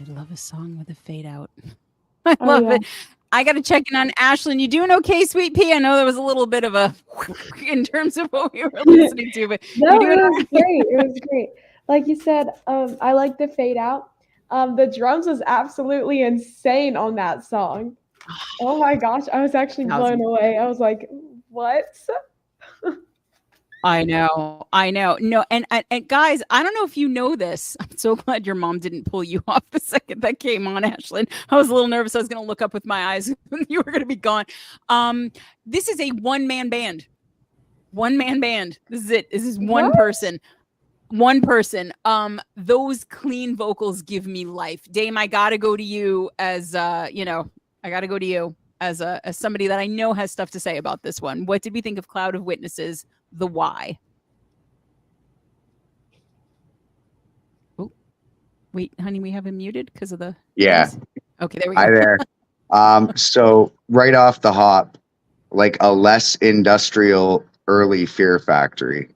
I love a song with a fade out. I love it. I got to check in on Ashlyn. You doing okay, Sweet Pea? I know there was a little bit of a in terms of what we were listening to, but No, you doing it was great. It was great. Like you said, I like the fade out. The drums was absolutely insane on that song. Oh my gosh, I was actually blown away. I was like, what? I know. No, and guys, I don't know if you know this. I'm so glad your mom didn't pull you off the second that came on, Ashlyn. I was a little nervous. I was going to look up with my eyes when you were going to be gone. This is a one-man band. One-man band. This is it. This is one person. One person. Those clean vocals give me life. Dame, I gotta go to you as I gotta go to you as somebody that I know has stuff to say about this one. What did we think of Cloud of Witnesses? The why? Oh, wait, honey, we have him muted because of the noise? Okay, there we go. Hi there. So right off the hop, like a less industrial early Fear Factory.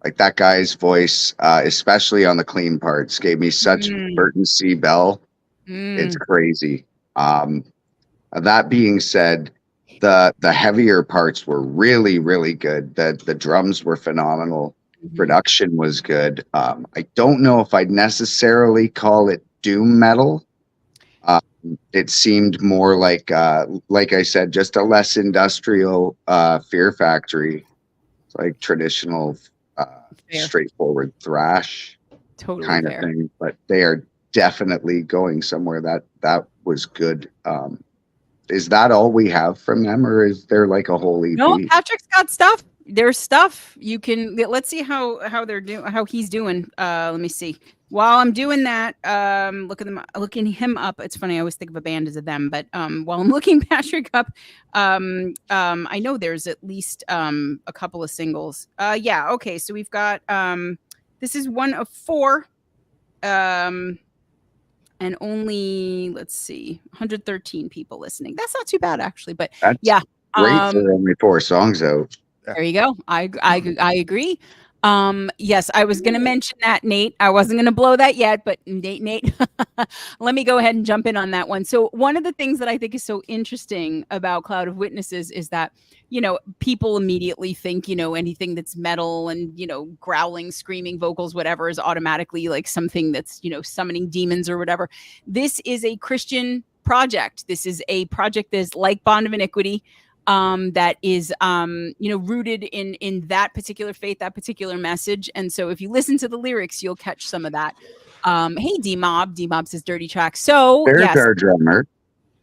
Like that guy's voice, especially on the clean parts, gave me such Burton C. Bell. It's crazy. That being said, the heavier parts were really, really good. The drums were phenomenal. Production was good. I don't know if I'd necessarily call it doom metal. It seemed more like I said, just a less industrial Fear Factory. It's like traditional, straightforward thrash kind of thing. But they are definitely going somewhere that was good. Is that all we have from them, or is there like a whole EP? No, Patrick's got stuff. There's stuff you can. Let's see how they're doing. How he's doing. Let me see. While I'm doing that, looking him up. It's funny. I always think of a band as a them, but while I'm looking Patrick up, I know there's at least a couple of singles. Yeah. Okay. So we've got. This is one of 4. And only, let's see, 113 people listening. That's not too bad, actually. But that's great for only 4 songs out. There you go. I agree. Yes, I was going to mention that, Nate. I wasn't going to blow that yet, but Nate, let me go ahead and jump in on that one. So one of the things that I think is so interesting about Cloud of Witnesses is that, people immediately think, anything that's metal and, growling, screaming vocals, whatever is automatically like something that's, summoning demons or whatever. This is a Christian project. This is a project that's like Bond of Iniquity. That is, rooted in that particular faith, that particular message. And so if you listen to the lyrics, you'll catch some of that. Hey, D-Mob says dirty track. So there's our drummer.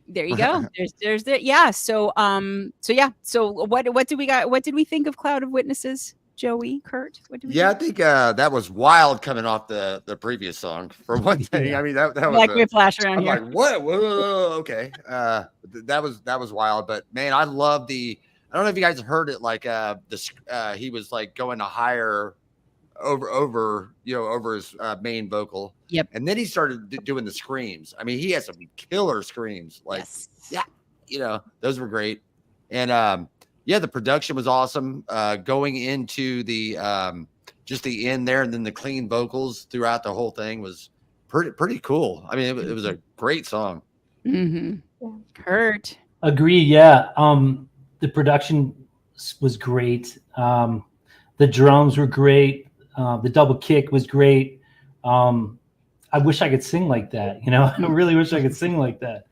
There you go. There's the, yeah. So what did we got? What did we think of Cloud of Witnesses? Joey, Kurt, what do we think? I think that was wild coming off the previous song for one thing. I mean, that was like whiplash around I'm here. like, what? Whoa, okay. That was wild, but man, I love I don't know if you guys heard it. Like he was like going to higher over his main vocal. Yep. And then he started doing the screams. I mean, he has some killer screams. Like, yeah, those were great. And the production was awesome. Going into the just the end there, and then the clean vocals throughout the whole thing was pretty cool. I mean, it was a great song. Kurt, agree. Yeah, the production was great. The drums were great. The double kick was great. I wish I could sing like that. I really wish I could sing like that.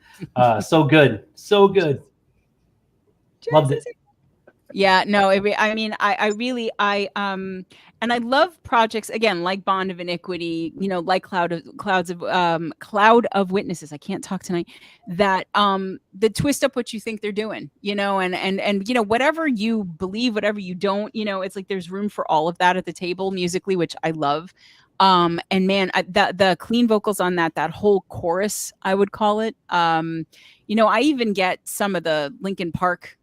So good, so good. Loved it. Yeah, no, I mean, I really, and I love projects again, like Bond of Iniquity, like Cloud of Witnesses. I can't talk tonight. That the twist up what you think they're doing, and whatever you believe, whatever you don't, it's like there's room for all of that at the table musically, which I love. And man, the clean vocals on that whole chorus, I would call it. I even get some of the Linkin Park,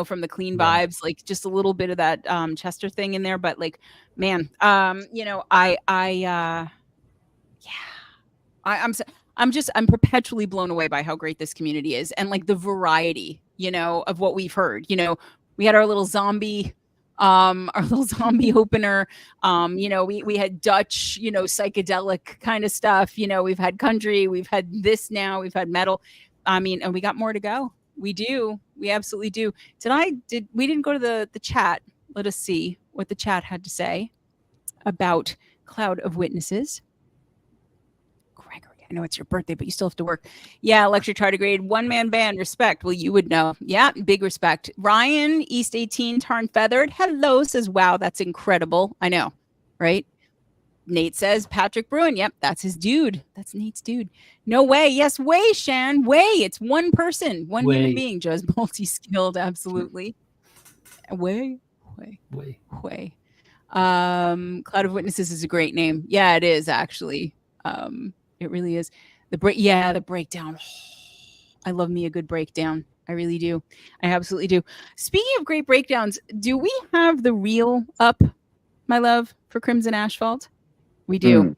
from the clean vibes, like just a little bit of that Chester thing in there. But like, man, I'm perpetually blown away by how great this community is, and like the variety, of what we've heard. We had our little zombie our little zombie opener. We had Dutch, psychedelic kind of stuff. We've had country, we've had this now, we've had metal. And we got more to go. We do. We absolutely do. We didn't go to the chat. Let us see what the chat had to say about Cloud of Witnesses. Gregory, I know it's your birthday, but you still have to work. Yeah, electric tardigrade, one-man band, respect. Well, you would know. Yeah, big respect. Ryan, East 18, Tarn Feathered. Hello, says, wow, that's incredible. I know, right? Nate says, Patrick Bruin. Yep, that's his dude. That's Nate's dude. No way. Yes, way, Shan. Way. It's one person, one human being. Just multi-skilled. Absolutely. Way. Cloud of Witnesses is a great name. Yeah, it is actually. It really is. The breakdown. I love me a good breakdown. I really do. I absolutely do. Speaking of great breakdowns, do we have the reel up, my love, for Crimson Asphalt? We do.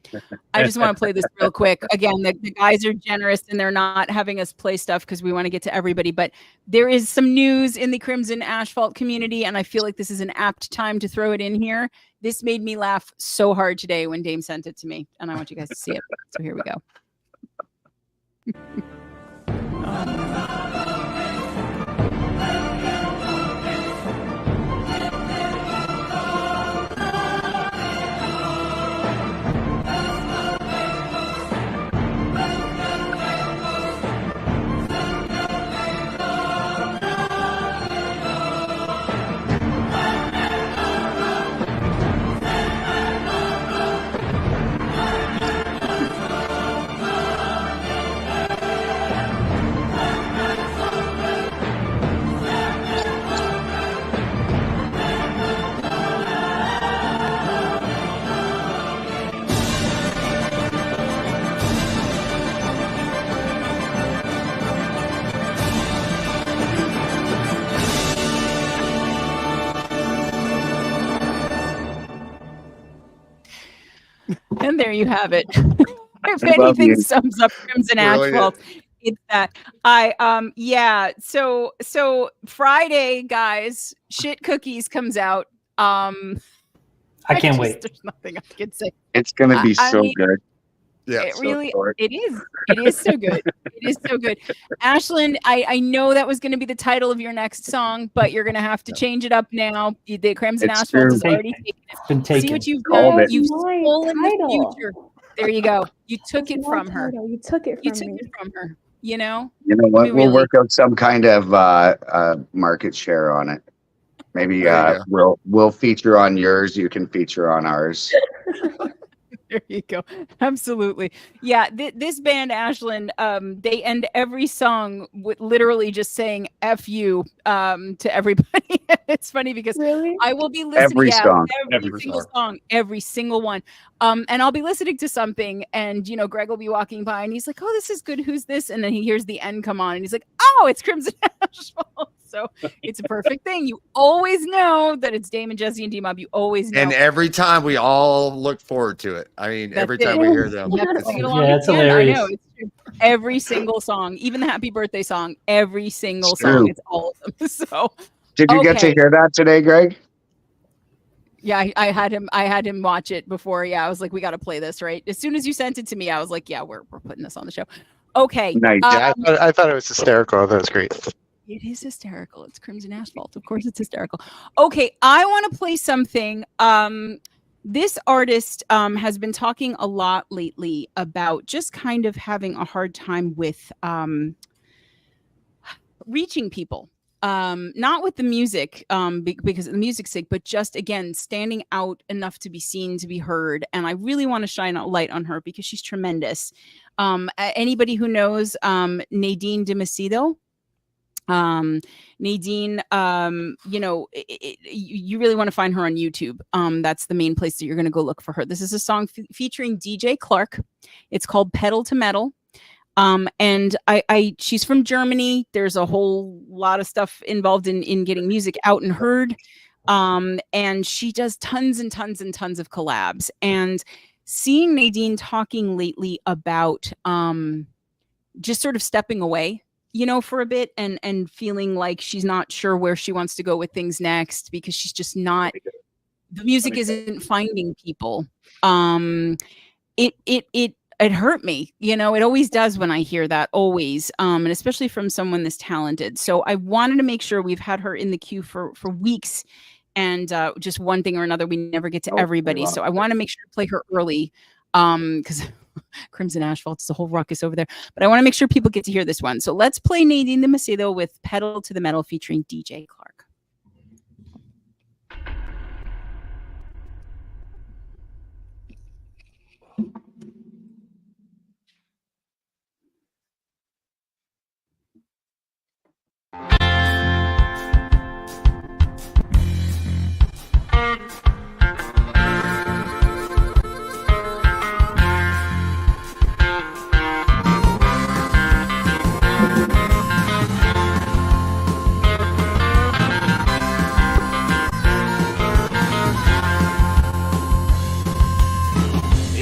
I just want to play this real quick. Again, the guys are generous and they're not having us play stuff because we want to get to everybody. But there is some news in the Crimson Asphalt community, and I feel like this is an apt time to throw it in here. This made me laugh so hard today when Dame sent it to me, and I want you guys to see it. So here we go. And there you have it. If anything sums up Crimson Asphalt, it's that. So Friday, guys, Shit Cookies comes out. I can't wait. There's nothing I can say. It's gonna be so good. Yeah, it is. It is so good. It is so good. Ashland, I know that was going to be the title of your next song, but you're going to have to change it up now. The Crimson Asphalt is already taken. See what you've done? You've stolen the future. There you go. You took it from her. You took it from her. You know what? We'll work out some kind of market share on it. Maybe we'll feature on yours. You can feature on ours. There you go. Absolutely. Yeah. This band, Ashland, they end every song with literally just saying F you to everybody. It's funny because I will be listening every song, every single one. And I'll be listening to something and, Greg will be walking by and he's like, oh, this is good. Who's this? And then he hears the end come on and he's like, oh, it's Crimson Asphalt. So it's a perfect thing. You always know that it's Dame and Jesse and D-Mob. You always know. And every time we all look forward to it. I mean, every time we hear them. It's hilarious. I know. It's true. Every single song, even the happy birthday song, every single song. It's all of them. So did you get to hear that today, Greg? Yeah, I had him watch it before. Yeah, I was like, we got to play this, right? As soon as you sent it to me, I was like, yeah, we're putting this on the show. Okay. Nice. I thought it was hysterical. That was great. It is hysterical. It's Crimson Asphalt. Of course, it's hysterical. Okay, I want to play something. This artist has been talking a lot lately about just kind of having a hard time with reaching people. Not with the music, because of the music's sake, but just, again, standing out enough to be seen, to be heard. And I really want to shine a light on her because she's tremendous. Anybody who knows Nadine de Macedo? Nadine, you really want to find her on YouTube. That's the main place that you're going to go look for her. This is a song featuring DJ Clark. It's called Pedal to Metal. And she's from Germany. There's a whole lot of stuff involved in getting music out and heard. And she does tons and tons and tons of collabs. And seeing Nadine talking lately about just sort of stepping away you know, for a bit, and feeling like she's not sure where she wants to go with things next, because she's just not, the music isn't finding people. It hurt me, you know, it always does when I hear that, always, and especially from someone this talented. So I wanted to make sure, we've had her in the queue for weeks, and just one thing or another, we never get to everybody. So I want to make sure to play her early, because Crimson Asphalt, it's a whole ruckus over there. But I want to make sure people get to hear this one. So let's play Nadine de Macedo with Pedal to the Metal featuring DJ Clark.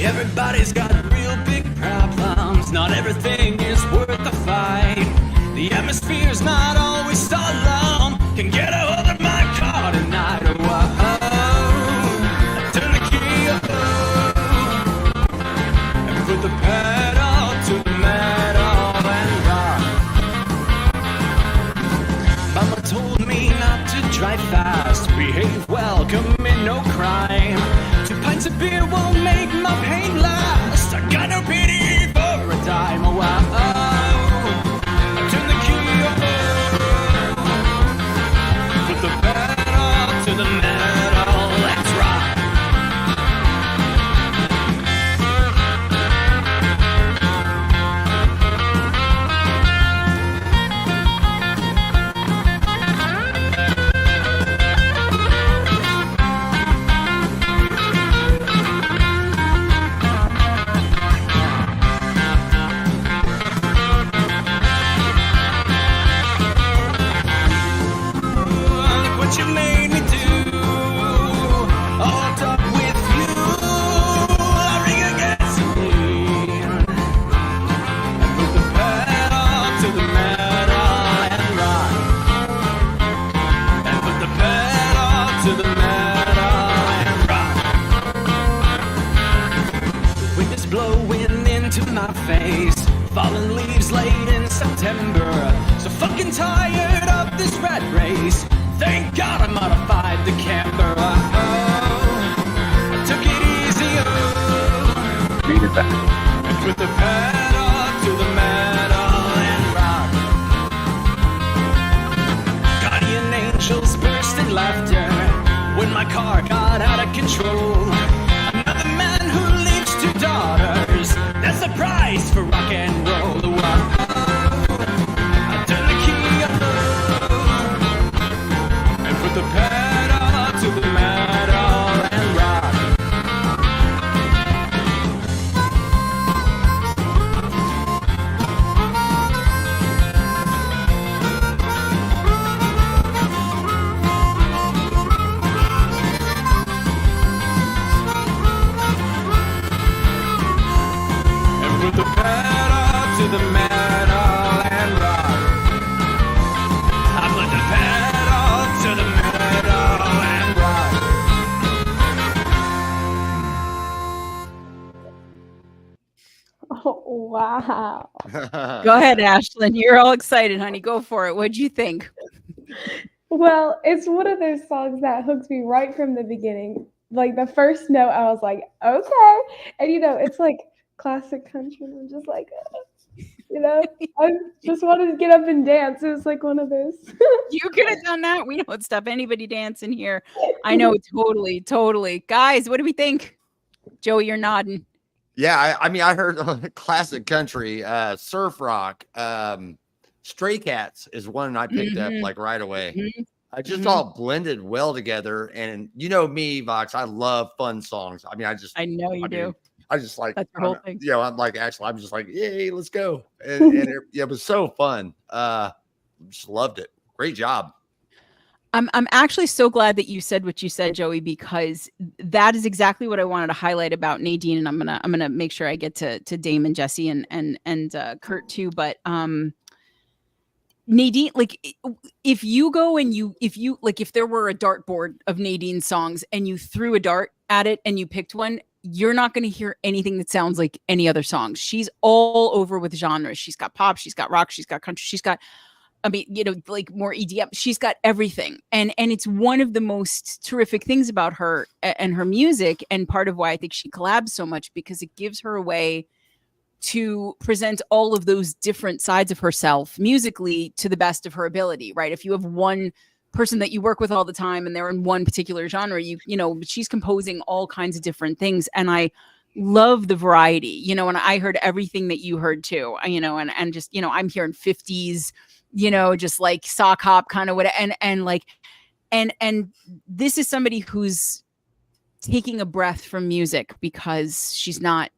Everybody's got real big problems. Not everything is worth the fight. The atmosphere's not always so long. Can get a hold of my car tonight. Oh, I turn the key up and put the pedal to the metal and rock. Mama told me not to drive fast, behave well, commit no crime. 2 pints of beer won't make my pain last. I got no pity for a dime. Oh, I turn the key up, put the pedal to the metal. Let's rock. What you made me do, all talk with you. I ring against me and put the pedal to the metal and rock. And put the pedal to the metal and rock. The wind is blowing into my face, falling leaves late in September. So fucking tired of this rat race. Thank God I modified the camper. I took it easy, and put the pedal to the metal and rock. Guardian angels burst in laughter when my car got out of control. Another man who leaves 2 daughters, that's the price for rock and roll. I turn the key up, put the pedal to the metal and rock. And put the pedal to the metal and rock. I put the pedal to the metal and rock. Oh, wow. Go ahead, Ashlyn. You're all excited, honey. Go for it. What'd you think? Well, it's one of those songs that hooks me right from the beginning. Like the first note, I was like, okay. And you know, it's like classic country. And I'm just like, you know, I just wanted to get up and dance. It was like one of those. You could have done that. We don't stop anybody dancing here. I know, totally. Guys, what do we think? Joey, you're nodding. Yeah, I mean, I heard classic country, surf rock, Stray Cats is one I picked up like right away. I just all blended well together. And you know me, Vox, I love fun songs. I mean, I know you do. I just like, that's the whole thing. You know, I'm like, actually, I'm just like, yay, let's go. And it was so fun. Just loved it. Great job. I'm actually so glad that you said what you said, Joey, because that is exactly what I wanted to highlight about Nadine. And I'm gonna make sure I get to Dame and Jesse and Kurt too. But Nadine, like if you go and if there were a dartboard of Nadine songs and you threw a dart at it and you picked one, you're not going to hear anything that sounds like any other song. She's all over with genres. She's got pop, she's got rock, she's got country, she's got, I mean, like more EDM. She's got everything. And it's one of the most terrific things about her and her music, and part of why I think she collabs so much, because it gives her a way to present all of those different sides of herself musically to the best of her ability, right? If you have one person that you work with all the time and they're in one particular genre, she's composing all kinds of different things. And I love the variety, and I heard everything that you heard too, and just, I'm hearing 50s, just like sock hop kind of what, and this is somebody who's taking a breath from music because she's not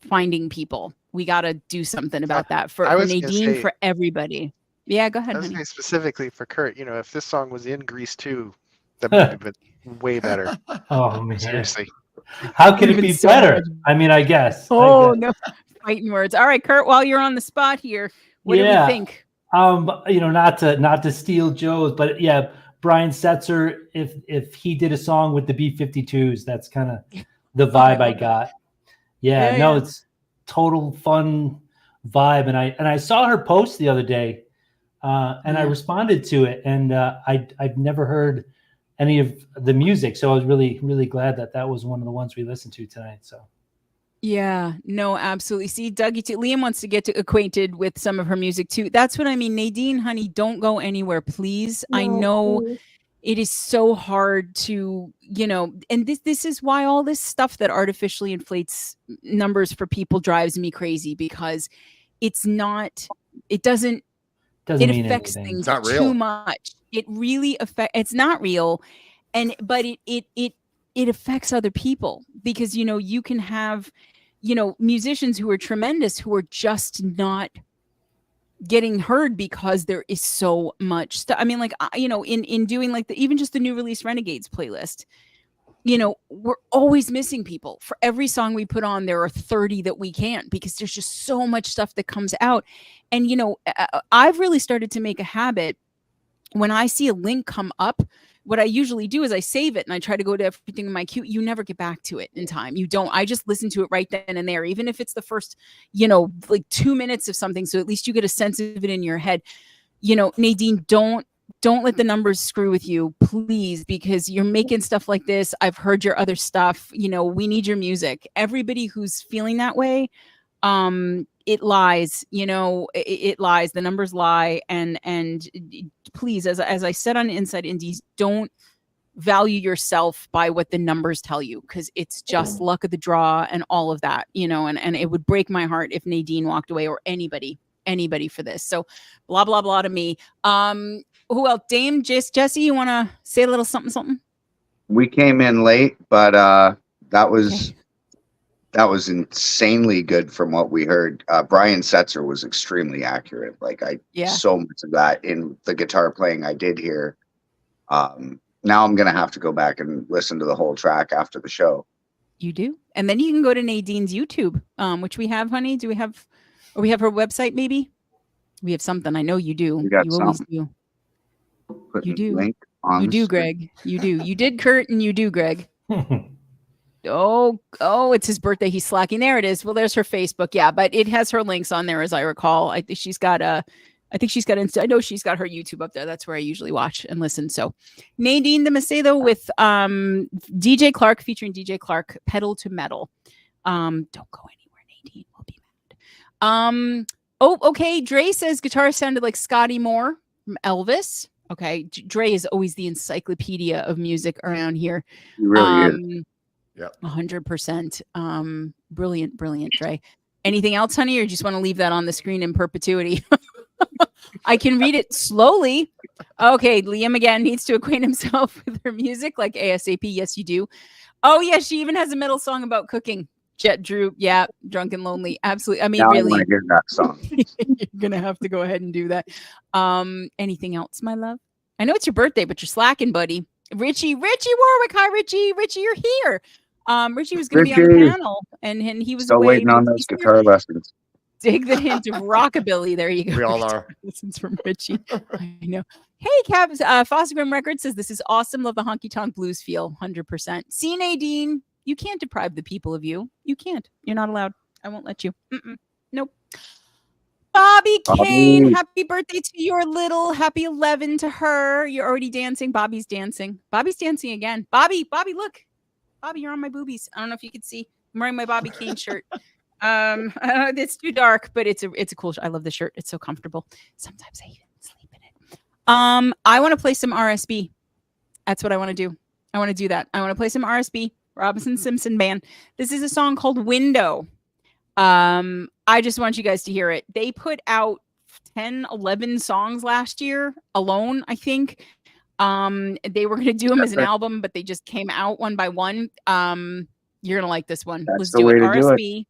finding people. We got to do something about that for Nadine, for everybody. Yeah, go ahead. I was honey. saying specifically for Kurt, if this song was in Grease 2, that would have been way better. Oh man, seriously. How could it be so better? I mean, I guess. No, fighting words. All right, Kurt, while you're on the spot here, what do we think? Not to steal Joe's, but yeah, Brian Setzer, if he did a song with the B-52s, that's kind of the vibe I got. Yeah, it's total fun vibe. And I saw her post the other day, and I responded to it, and I've never heard any of the music, so I was really, really glad that was one of the ones we listened to tonight. So. Yeah, no, absolutely. See, Dougie, Liam wants to get acquainted with some of her music too. That's what I mean. Nadine, honey, don't go anywhere, please. No, I know please. It is so hard to, and this is why all this stuff that artificially inflates numbers for people drives me crazy, because it affects anything. Things too much. It really it's not real. But it affects other people, because, you can have, musicians who are tremendous who are just not getting heard because there is so much stuff. I mean, like, in doing like even just the new release Renegades playlist, we're always missing people. For every song we put on, there are 30 that we can't, because there's just so much stuff that comes out. And, I've really started to make a habit when I see a link come up. What I usually do is I save it and I try to go to everything in my queue. You never get back to it in time. You don't. I just listen to it right then and there, even if it's the first, like 2 minutes of something. So at least you get a sense of it in your head. Nadine, don't let the numbers screw with you, please, because you're making stuff like this. I've heard your other stuff. We need your music. Everybody who's feeling that way, it lies, it lies. The numbers lie. And please, as I said on Inside Indies, don't value yourself by what the numbers tell you, because it's just luck of the draw and all of that, and it would break my heart if Nadine walked away, or anybody for this. So blah, blah, blah to me. Who else? Dame, Jesse, you want to say a little something? We came in late, but that was insanely good from what we heard. Brian Setzer was extremely accurate. Like so much of that in the guitar playing I did hear. Now I'm going to have to go back and listen to the whole track after the show. You do? And then you can go to Nadine's YouTube, which we have, honey. Do we have her website? Maybe we have something. I know you do. You always do. You do. Link on you do, Greg. You do. You did, Kurt, and you do, Greg. Oh, it's his birthday. He's slacking. There it is. Well, there's her Facebook. Yeah, but it has her links on there, as I recall. I think she's got Insta. I know she's got her YouTube up there. That's where I usually watch and listen. So Nadine de Macedo with DJ Clark, featuring DJ Clark, Pedal to Metal. Don't go anywhere, Nadine. We'll be mad. Okay. Dre says guitar sounded like Scotty Moore from Elvis. Okay. Dre is always the encyclopedia of music around here. He really is. Yeah, 100%. Brilliant, Dre. Anything else, honey, or you just want to leave that on the screen in perpetuity? I can read it slowly. Okay, Liam again needs to acquaint himself with her music like ASAP. Yes, you do. Oh, yeah, she even has a metal song about cooking. Jet Drew, yeah, Drunk and Lonely. Absolutely. I mean, now really. I want to hear that song. You're going to have to go ahead and do that. Anything else, my love? I know it's your birthday, but you're slacking, buddy. Richie Warwick. Hi, Richie. Richie, you're here. Richie was going to be on the panel, and he was still away. waiting on those guitar lessons. Dig the hint of rockabilly. There you go. We all are. Listens from Richie. I know. Hey, Cabs. Fostergram Records says this is awesome. Love the honky tonk blues feel. 100%. See, Nadine, you can't deprive the people of you. You can't. You're not allowed. I won't let you. Nope. Bobby Kane, happy birthday to your little. Happy 11 to her. You're already dancing. Bobby's dancing. Bobby's dancing again. Bobby, look. Bobby, you're on my boobies. I don't know if you could see. I'm wearing my Bobby Kane shirt. It's too dark, but it's a cool shirt. I love the shirt. It's so comfortable. Sometimes I even sleep in it. I want to play some RSB. That's what I want to do. I want to do that. I want to play some RSB. Robinson Simpson Band. This is a song called Window. I just want you guys to hear it. They put out 10, 11 songs last year alone, I think. They were going to do them as an album, but they just came out one by one. You're going to like this one. That's Let's the do way it. to do it. RSB.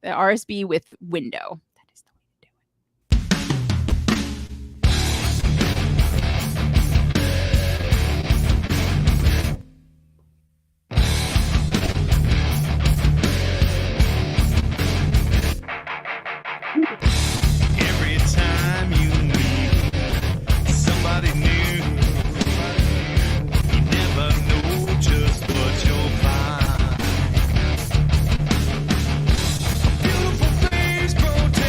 The RSB with Window. That is the way to do it. Every time you meet somebody new, you never know just what you'll find. A beautiful face protects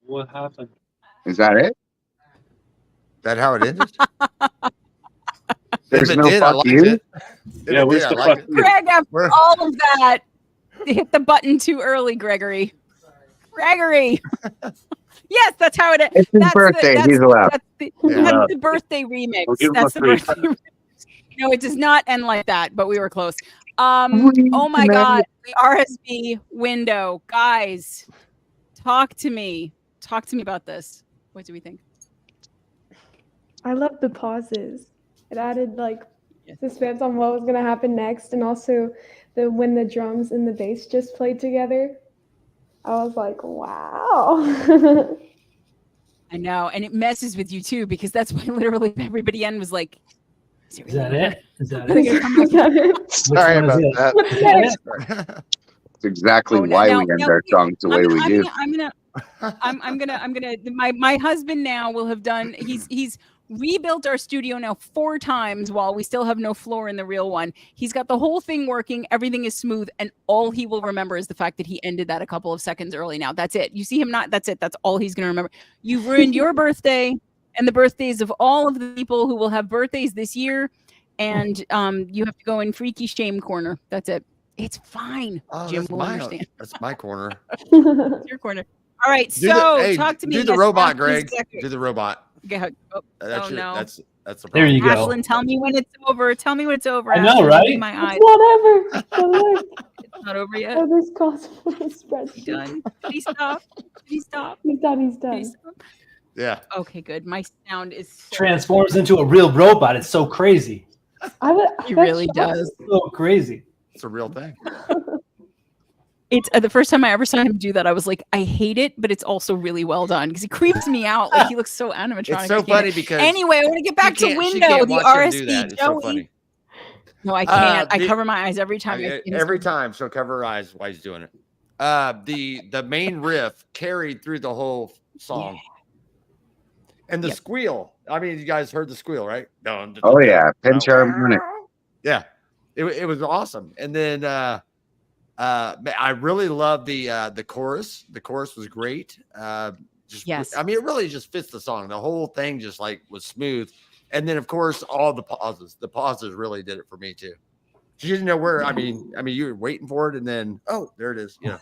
What happened? Is that it? That how it ended? There's If it no did, I fuck liked you. it. If Yeah, it where's did, I the liked fuck it. you? Greg, after Where- all of that, hit the button too early, Gregory. Gregory. Yes, that's how it is. It's his birthday. He's allowed. That's the, Yeah. that's the birthday remix. We'll give him That's a the three. birthday remix. No, it does not end like that, but we were close. Oh my God, the RSV window. Guys, talk to me. Talk to me about this. What do we think? I love the pauses. It added like suspense on what was gonna happen next, and also when the drums and the bass just played together. I was like, wow. I know, and it messes with you too, because that's why literally everybody end was like, Is that it? Is that Are they it? gonna come back? Sorry Which one about is it? that. What's Is that that? it? It's exactly Oh, why now- we end now- our songs the way we do. I'm gonna my husband now will have done he's rebuilt our studio now 4 times while we still have no floor in the real one. He's got the whole thing working, everything is smooth, and all he will remember is the fact that he ended that a couple of seconds early. Now that's it. You see him not, that's it. That's all he's gonna remember. You've ruined your birthday and the birthdays of all of the people who will have birthdays this year, and you have to go in freaky shame corner. That's it. It's fine. Oh, Jim that's will understand. That's my corner. It's your corner. All right, so talk to me. Do the as robot, fast Greg. as- Do the robot. Go ahead. Oh, That's oh, your, no. That's the There you problem. go. Ashlyn, tell me when it's over. Tell me when it's over. I know, Ashlyn. right? Look in my eyes. It's not over. But look, It's not over yet. oh, this cosplay He spreadsheet. done. Did he stop? Did he stop? He's done. He's Did he done. stop? Yeah. Okay, good. My sound is so Transforms into a real robot. It's so crazy. He really does. So crazy. It's a real thing. It's the first time I ever saw him do that. I was like, I hate it, but it's also really well done because he creeps me out. Like he looks so animatronic. It's so I can't- funny because Anyway, I want to get back to she window. can't The watch him do RSV. that. It's so Joey. funny. No, I can't. I the- cover my eyes every time. I see him. Every time she'll cover her eyes while he's doing it. The main riff carried through the whole song. And the squeal. I mean, you guys heard the squeal, right? Oh yeah, pinch harmonic. Yeah. It was awesome. And then I really love the chorus. The chorus was great. Yes. I mean, it really just fits the song. The whole thing just like was smooth. And then of course all the pauses. The pauses really did it for me too. You didn't know where. I mean, you were waiting for it, and then there it is. You know.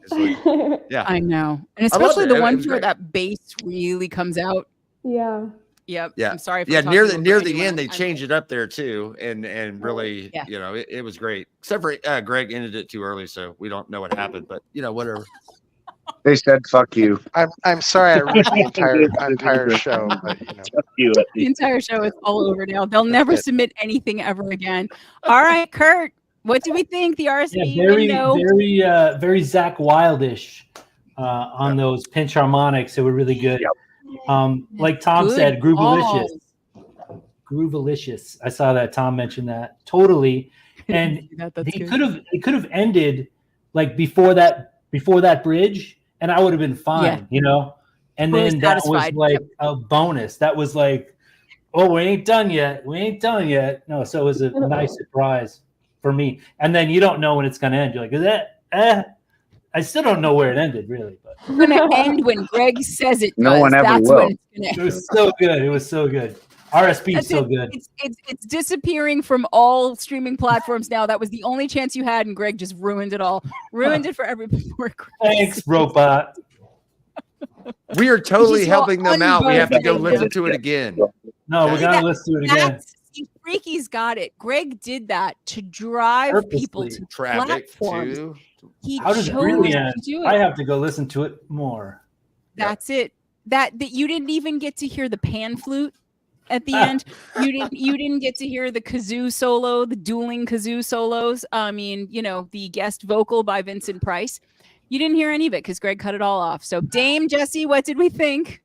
It's like, yeah. I know, and I loved especially it. the It ones was where great. that bass really comes out. Yeah. Yep. Yeah. I'm sorry. Yeah, near the anyone. end, they changed it up there too, and really, Yeah. you know, it was great. Except for Greg ended it too early, so we don't know what happened. But you know, whatever. They said "fuck you." I'm sorry I ruined the entire show, but you know. The entire show is all over now. They'll never submit anything ever again. All right, Kurt. What do we think? The RSV window. Very Zach Wildish on those pinch harmonics. They were really good. Like Tom Good said, groovalicious. balls. Groovalicious. I saw that Tom mentioned that totally, and That's he good. could have ended like before that bridge, and I would have been fine, Yeah. you know. And We're then that was satisfied. like Yep. a bonus. That was like, oh, we ain't done yet. We ain't done yet. No, so it was a nice surprise for me. And then you don't know when it's going to end. You're like, is that? I still don't know where it ended, really. But It's gonna end when Greg says it. No does. one ever That's will. when it's gonna it end. was so good. It was so good. RSP is so good. It's disappearing from all streaming platforms now. That was the only chance you had, and Greg just ruined it all. Ruined it for everybody. Thanks, robot. We are totally Just all helping them out. We have to go unburned. listen to it again. No, we're See, gonna that- listen to it again. See, Freaky's got it. Greg did that to drive people to Traffic platforms. too. He How does it chose really to end? do I it. have to go listen to it more. That's it. That you didn't even get to hear the pan flute at the end. You didn't get to hear the kazoo solo, the dueling kazoo solos. I mean, you know, the guest vocal by Vincent Price. You didn't hear any of it because Greg cut it all off. So Dame Jesse, what did we think?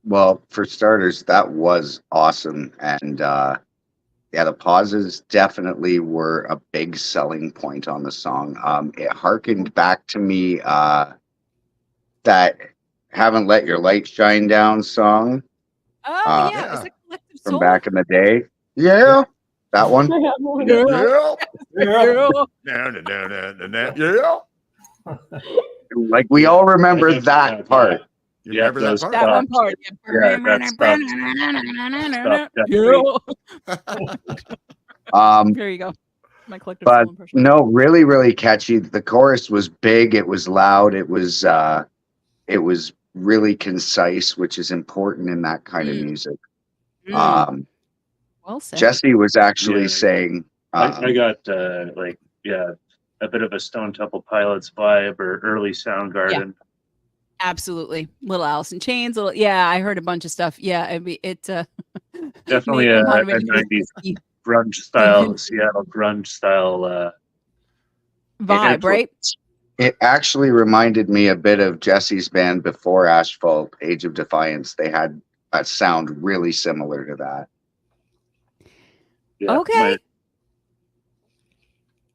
Well, for starters, that was awesome, and yeah, the pauses definitely were a big selling point on the song. It harkened back to me that "Haven't Let Your Light Shine Down" song Oh yeah, it was a collective from soul. back in the day. Yeah, that one. Yeah. Yeah. No. Yeah. Like we all remember that part. You remember that part? That one part. There you go. My collective But soul impression. no, really, really catchy. The chorus was big. It was loud. It was really concise, which is important in that kind of music. Well said. Jesse was actually saying, I got a bit of a Stone Temple Pilots vibe or early Soundgarden. Yeah. Absolutely. Little Alice in Chains. I heard a bunch of stuff. Yeah, it definitely a 90s grunge style, Seattle grunge style vibe, right? It actually reminded me a bit of Jesse's band before Asphalt, Age of Defiance. They had a sound really similar to that. Yeah, okay.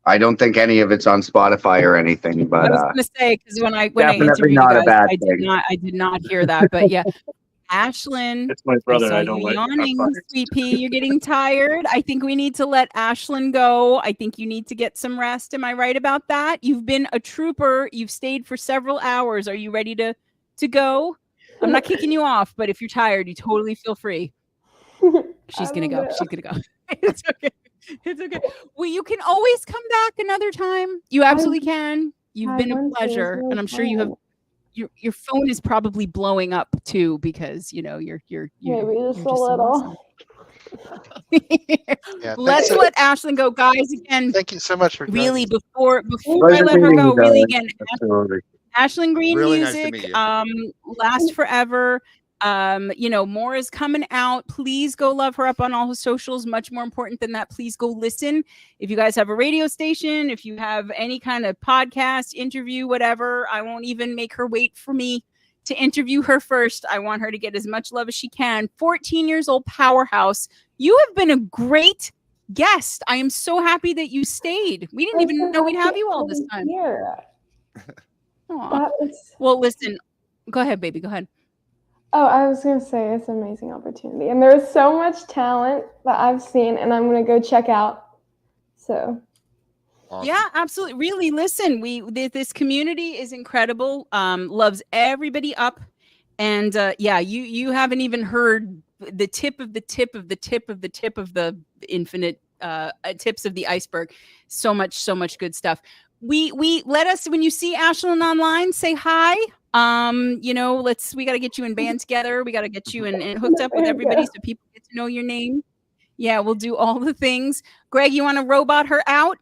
I don't think any of it's on Spotify or anything, but I was going to say, because when I definitely interviewed not you a guys, bad I did not hear that. But yeah, Ashlyn, it's my brother. I don't you like yawning, sweet pea. You're getting tired. I think we need to let Ashlyn go. I think you need to get some rest. Am I right about that? You've been a trooper. You've stayed for several hours. Are you ready to go? I'm not kicking you off, but if you're tired, you totally feel free. She's gonna go. She's gonna go. It's okay. It's okay. Well, you can always come back another time. You absolutely can. You've been a pleasure, and I'm sure you have. Your phone is probably blowing up too because you're maybe just a little. Let's let Ashlyn go, guys. Again, Thank you so much for really before I let her go. Really again, Ashlyn Green Really music. nice to meet you. Last forever. More is coming out. Please go love her up on all her socials. Much more important than that, please go listen. If you guys have a radio station, if you have any kind of podcast, interview, whatever, I won't even make her wait for me to interview her first. I want her to get as much love as she can. 14 years old powerhouse. You have been a great guest. I am so happy that you stayed. We didn't even know we'd have you all this time. Well, listen, go ahead, baby. Go ahead. Oh, I was going to say it's an amazing opportunity. And there's so much talent that I've seen and I'm going to go check out. So. Awesome. Yeah, absolutely. Really, listen, this community is incredible. Loves everybody up. And you haven't even heard the tip of the tip of the tip of the tip of the infinite tips of the iceberg. So much good stuff. We let us, when you see Ashlyn online, say hi. We got to get you in band together. We got to get you and hooked up with everybody so people get to know your name. Yeah, we'll do all the things. Greg, you want to robot her out?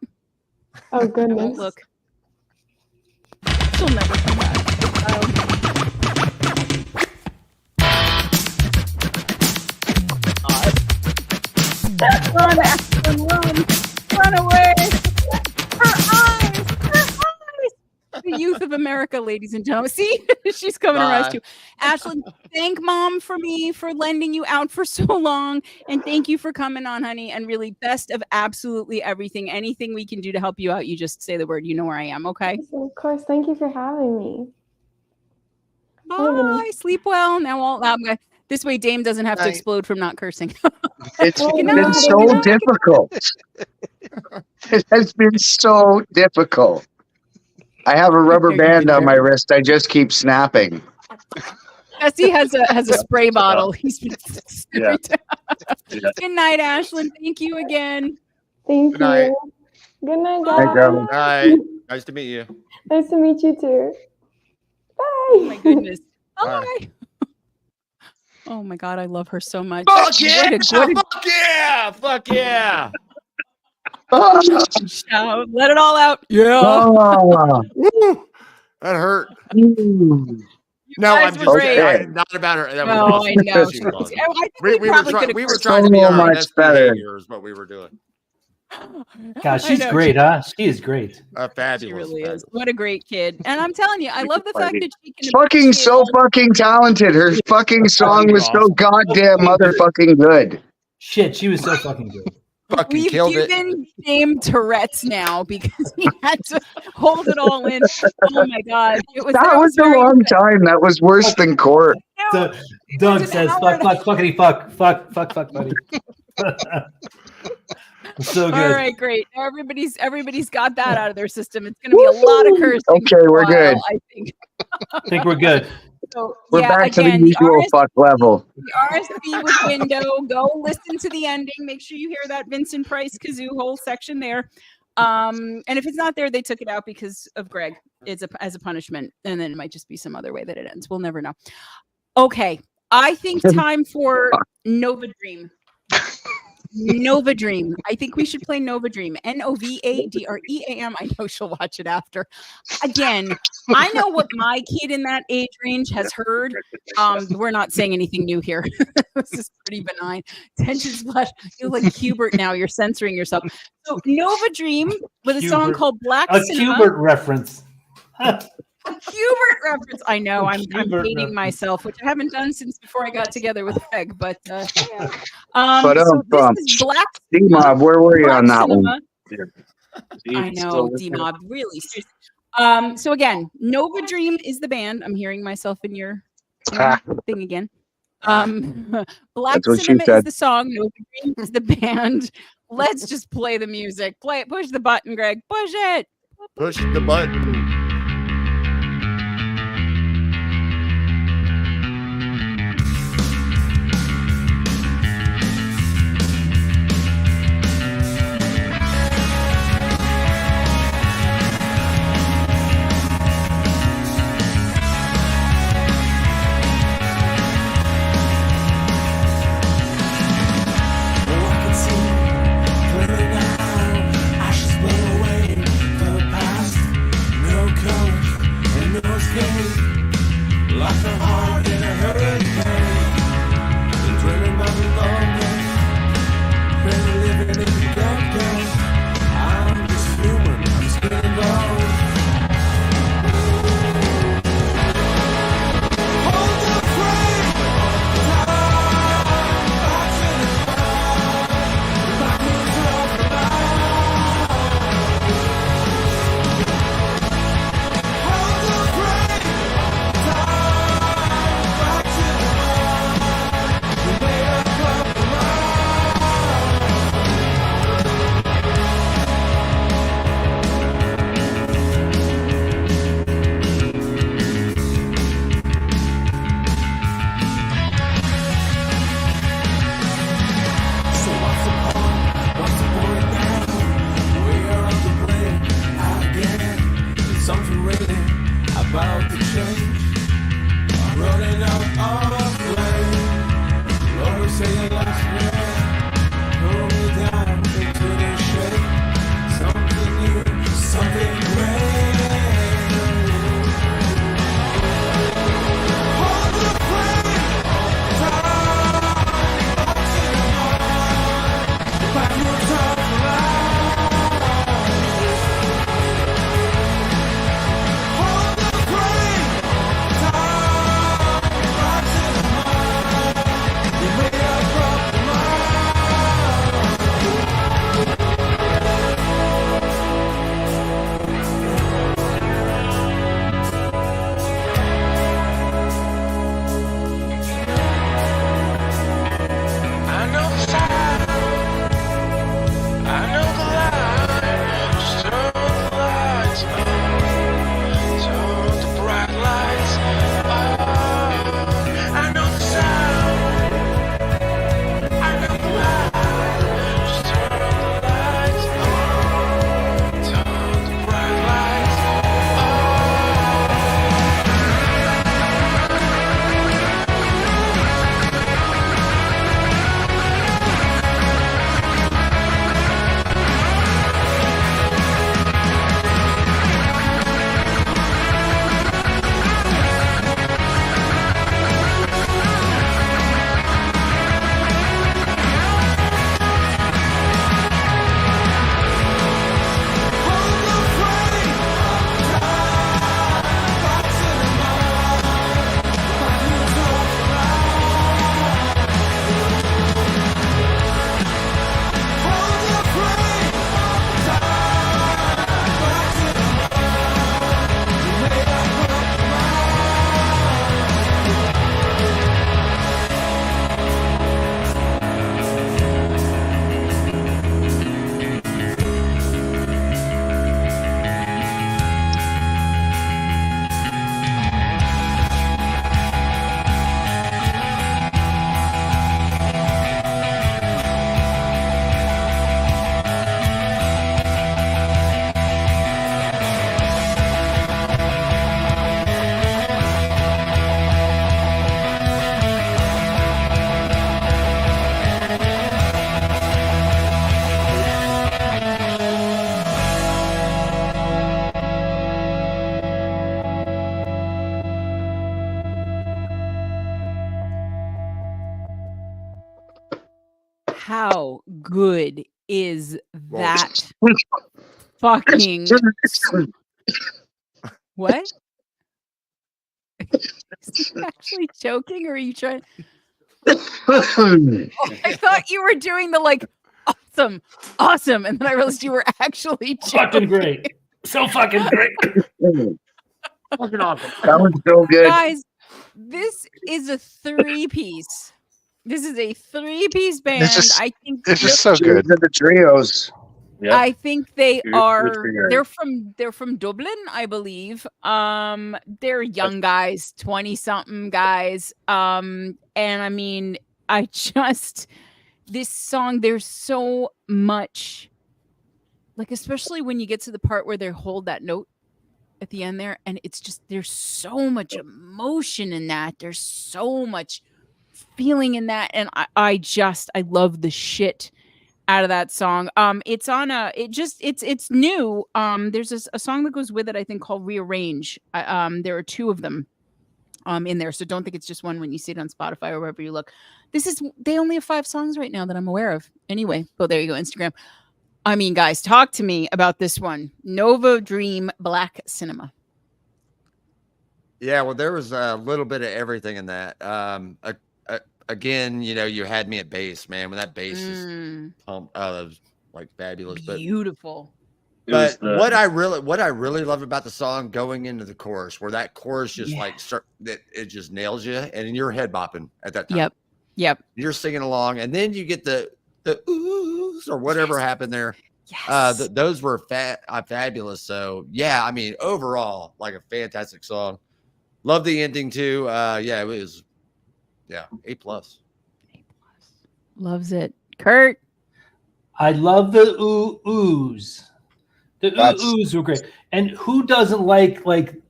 Oh, goodness. I won't look. She'll never come back. Run, Ashlyn, run away. Her eyes. The youth of America, ladies and gentlemen. See, she's coming around too. Ashlyn, thank mom for me for lending you out for so long. And thank you for coming on, honey. And really best of absolutely everything. Anything we can do to help you out, you just say the word. You know where I am, okay? Of course. Thank you for having me. Bye. Sleep well. Now this way Dame doesn't have to explode from not cursing. It's been so difficult. It has been so difficult. I have a rubber band on my wrist. I just keep snapping. Jesse has a spray bottle. He's been Good night, Ashlyn. Thank you again. Thank Good night. you. Good night, Hi, guys. girl. Hi. Nice to meet you. Nice to meet you too. Bye. Oh my goodness. Bye. Oh my God, I love her so much. Fuck yeah! Fuck yeah! Fuck yeah! Shout, let it all out. Yeah. That hurt. No, I'm just great. not about her. That no, I know. We were trying to be our best behaviors, what we were doing. God, she's great, huh? She is great. Fabulous. She really is. What a great kid. And I'm telling you, I love the fact that she can fucking so fucking talented. Her fucking song was so goddamn motherfucking good. Shit, she was so fucking good. We've given Dame Tourette's now because he had to hold it all in. Oh my God. That was a long time. That was worse than court. Doug says, fuck, fuckity, fuck, buddy. So good. All right, great. Now everybody's got that out of their system. It's going to be a lot of cursing. Okay, we're good. I think we're good. So, We're back to the usual fuck level. The RSP with window. Go listen to the ending. Make sure you hear that Vincent Price kazoo whole section there. And if it's not there, they took it out because of Greg. It's as a punishment, and then it might just be some other way that it ends. We'll never know. Okay, I think time for Nova Dream. Nova Dream. I think we should play Nova Dream. NOVADREAM. I know she'll watch it after. Again, I know what my kid in that age range has heard. We're not saying anything new here. This is pretty benign. Tension splash. You're like Hubert now. You're censoring yourself. So Nova Dream with a song called Black Cinema. Hubert reference. Hubert reference. I know. I'm hating myself, which I haven't done since before I got together with Greg. But yeah. So this is Black D-Mob, where were you on that one? I know, D-Mob, really. So again, Nova Dream is the band. I'm hearing myself in your thing again. Black Cinema is the song. Nova Dream is the band. Let's just play the music. Play it. Push the button, Greg. Push it. Push the button. how good is that fucking what? Is he actually joking, or are you trying? I thought you were doing the like awesome, and then I realized you were actually joking. Fucking great. So fucking great. Fucking awesome. That was so good. Guys, this is a 3-piece. This is a 3-piece band. I think It's just so good. The trios. Yep. I think they Good are. figure. They're from Dublin, I believe. They're young guys, 20-something guys. And I mean, this song. There's so much, like, especially when you get to the part where they hold that note at the end there, and it's just there's so much emotion in that. There's so much feeling in that, and I love the shit out of that song. It's on it's new. There's a song that goes with it, I think, called Rearrange. There are 2 of them in there, so don't think it's just one when you see it on Spotify or wherever you look. They only have 5 songs right now that I'm aware of. Anyway, there you go, Instagram. I mean, guys, talk to me about this one. Nova Dream Black Cinema. Yeah, well, there was a little bit of everything in that. Again, you had me at bass, man. When that bass is pumped, it was like fabulous. Beautiful. But what I really love about the song going into the chorus, where that chorus just it just nails you, and you're head bopping at that time. Yep. You're singing along, and then you get the oohs or whatever happened there. Yes. Those were fabulous. So yeah, I mean, overall, like a fantastic song. Love the ending too. It was. Yeah, A+. Loves it. Kurt. I love the oohs. The oohs were great. And who doesn't like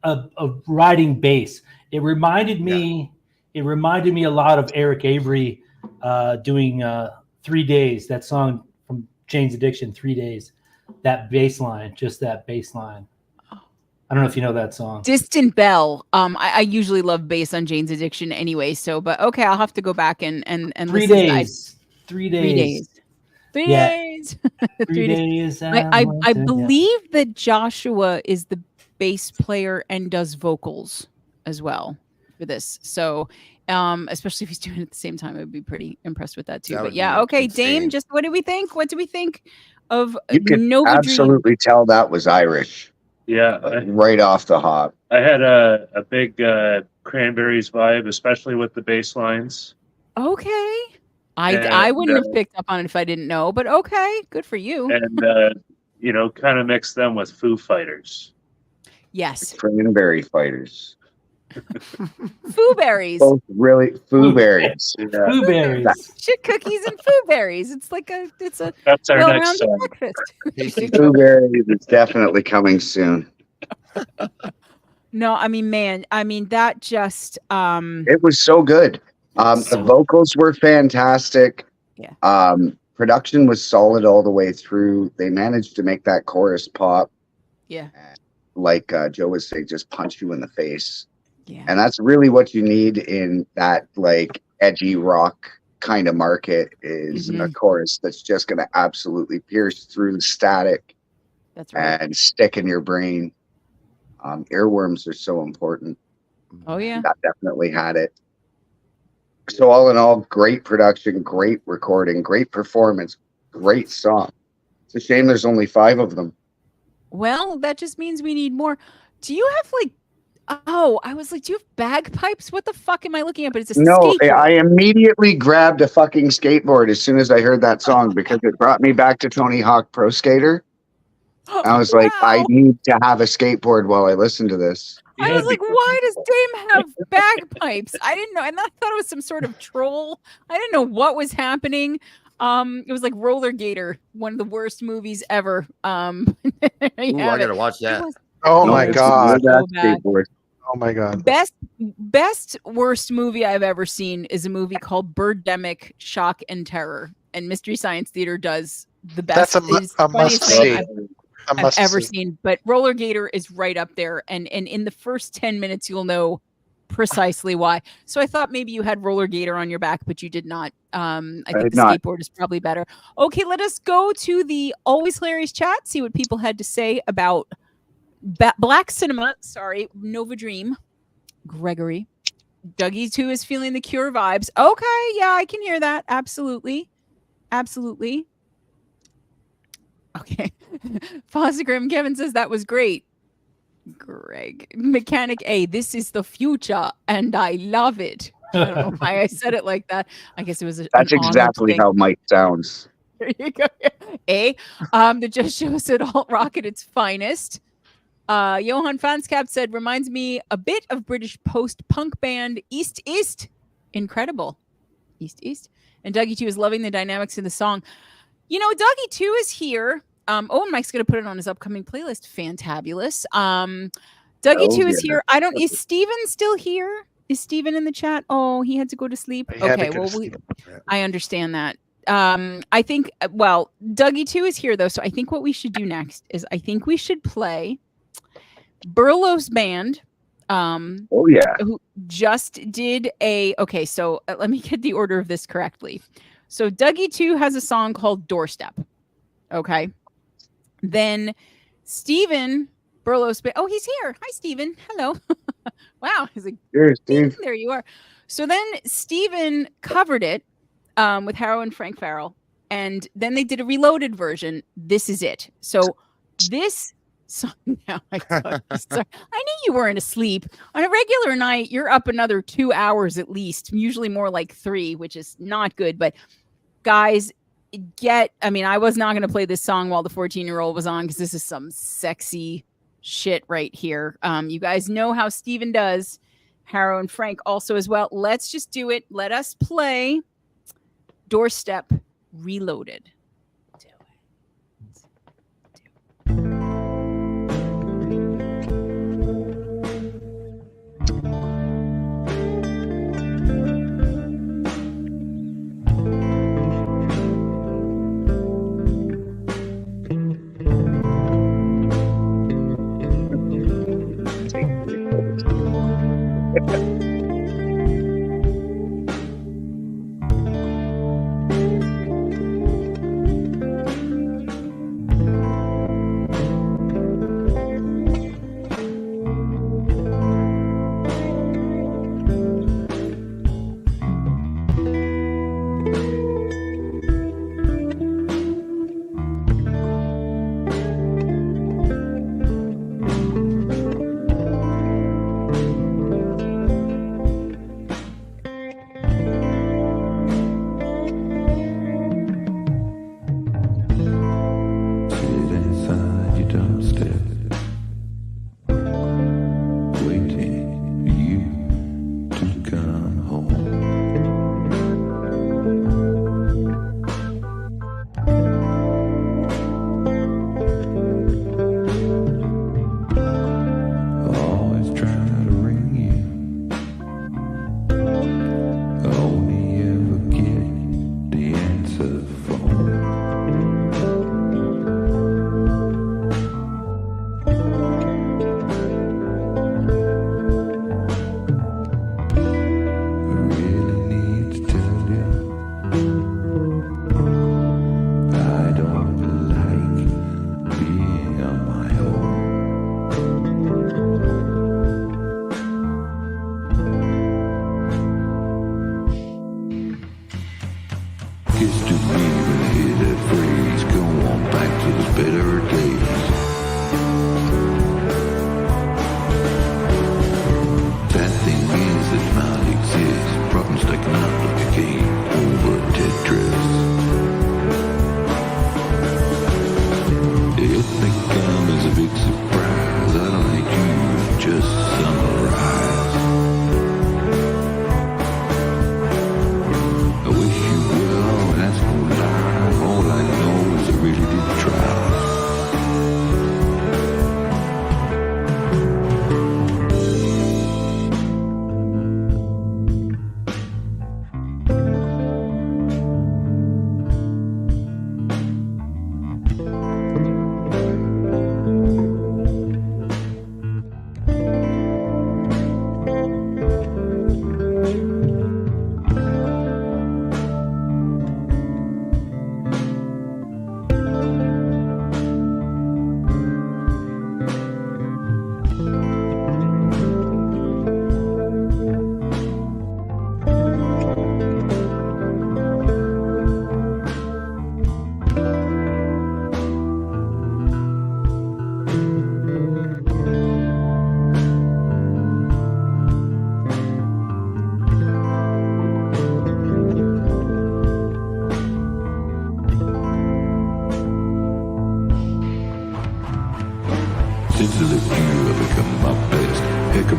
a riding bass? It reminded me a lot of Eric Avery doing 3 Days, that song from Jane's Addiction, 3 Days. That bass line, just that bass line. I don't know if you know that song. Distant Bell. I usually love bass on Jane's Addiction anyway. So, but okay, I'll have to go back and 3 days. 3 days. 3 days. 3 days. I believe that Joshua is the bass player and does vocals as well for this. So, especially if he's doing it at the same time, I would be pretty impressed with that too. But yeah, okay, insane. Dame. Just what do we think? What do we think of You could Nova absolutely tell that was Irish. Yeah, right off the hop. I had a big Cranberries vibe, especially with the bass lines. Okay. I wouldn't have picked up on it if I didn't know, but okay, good for you. And kind of mix them with Foo Fighters. Yes. Cranberry Fighters. Foo berries. Both really Foo berries. Yeah. Foo berries. Shit cookies and Foo berries. It's a That's our next song. breakfast. Foo berries is definitely coming soon. No, I mean, man, that just it was so good. The vocals were fantastic. Yeah. Production was solid all the way through. They managed to make that chorus pop. Yeah. Like Joe was saying, just punch you in the face. Yeah. And that's really what you need in that like edgy rock kind of market is a chorus that's just going to absolutely pierce through the static. That's right. And stick in your brain. Earworms are so important. Oh yeah. That definitely had it. So all in all, great production, great recording, great performance, great song. It's a shame there's only 5 of them. Well, that just means we need more. Do you have I was like, do you have bagpipes? What the fuck am I looking at? But it's a skateboard. I immediately grabbed a fucking skateboard as soon as I heard that song because it brought me back to Tony Hawk Pro Skater. I was like, I need to have a skateboard while I listen to this. I was like, why does Dame have bagpipes? I didn't know. And I thought it was some sort of troll. I didn't know what was happening. It was like Roller Gator, one of the worst movies ever. I gotta watch that. Oh my god. So bad. Oh my god. Best worst movie I've ever seen is a movie called Birdemic Shock and Terror. And Mystery Science Theater does the best. That's a must see. I've ever seen. But Roller Gator is right up there. And in the first 10 minutes, you'll know precisely why. So I thought maybe you had roller gator on your back, but you did not. I think did the not. skateboard is probably better. Okay, let us go to the always hilarious chat, see what people had to say about Black Cinema. Sorry, Nova Dream. Gregory. Dougie 2 is feeling the Cure vibes. Okay, yeah, I can hear that. Absolutely. Absolutely. Okay. Fossegrim Kevin says that was great. Greg. Mechanic A, this is the future and I love it. I don't know why I said it like that. I guess it was That's exactly how Mike sounds. There you go. A, that just shows it alt rock at its finest. Johan Fanskap said, reminds me a bit of British post-punk band East East. Incredible. East East. And Dougie 2 is loving the dynamics in the song. You know, Dougie 2 is here. And Mike's going to put it on his upcoming playlist. Fantabulous. Dougie 2 is here. Is Steven still here? Is Steven in the chat? Oh, he had to go to sleep. Okay, well, I understand that. I think, Dougie 2 is here, though. So I think what we should do next is I think we should play Burlow's band. Who just did so let me get the order of this correctly. So Dougie 2 has a song called Doorstep. Okay. Then Steven Burlow's band. Oh, he's here. Hi, Steven. Hello. Wow. He's like, here, Steve. There you are. So then Steven covered it with Harrow and Frank Farrell. And then they did a reloaded version. This is it. So this song now, sorry. I knew you weren't asleep. On a regular night, you're up another 2 hours at least, usually more like 3, which is not good. But guys, I was not going to play this song while the 14-year-old was on because this is some sexy shit right here. You guys know how Steven does. Harrow and Frank also as well. Let's just do it. Let us play Doorstep Reloaded.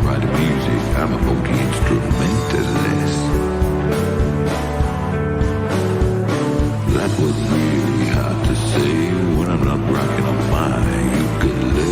write music, I'm a multi-instrumentalist. That was really hard to say when I'm not rocking on my ukulele.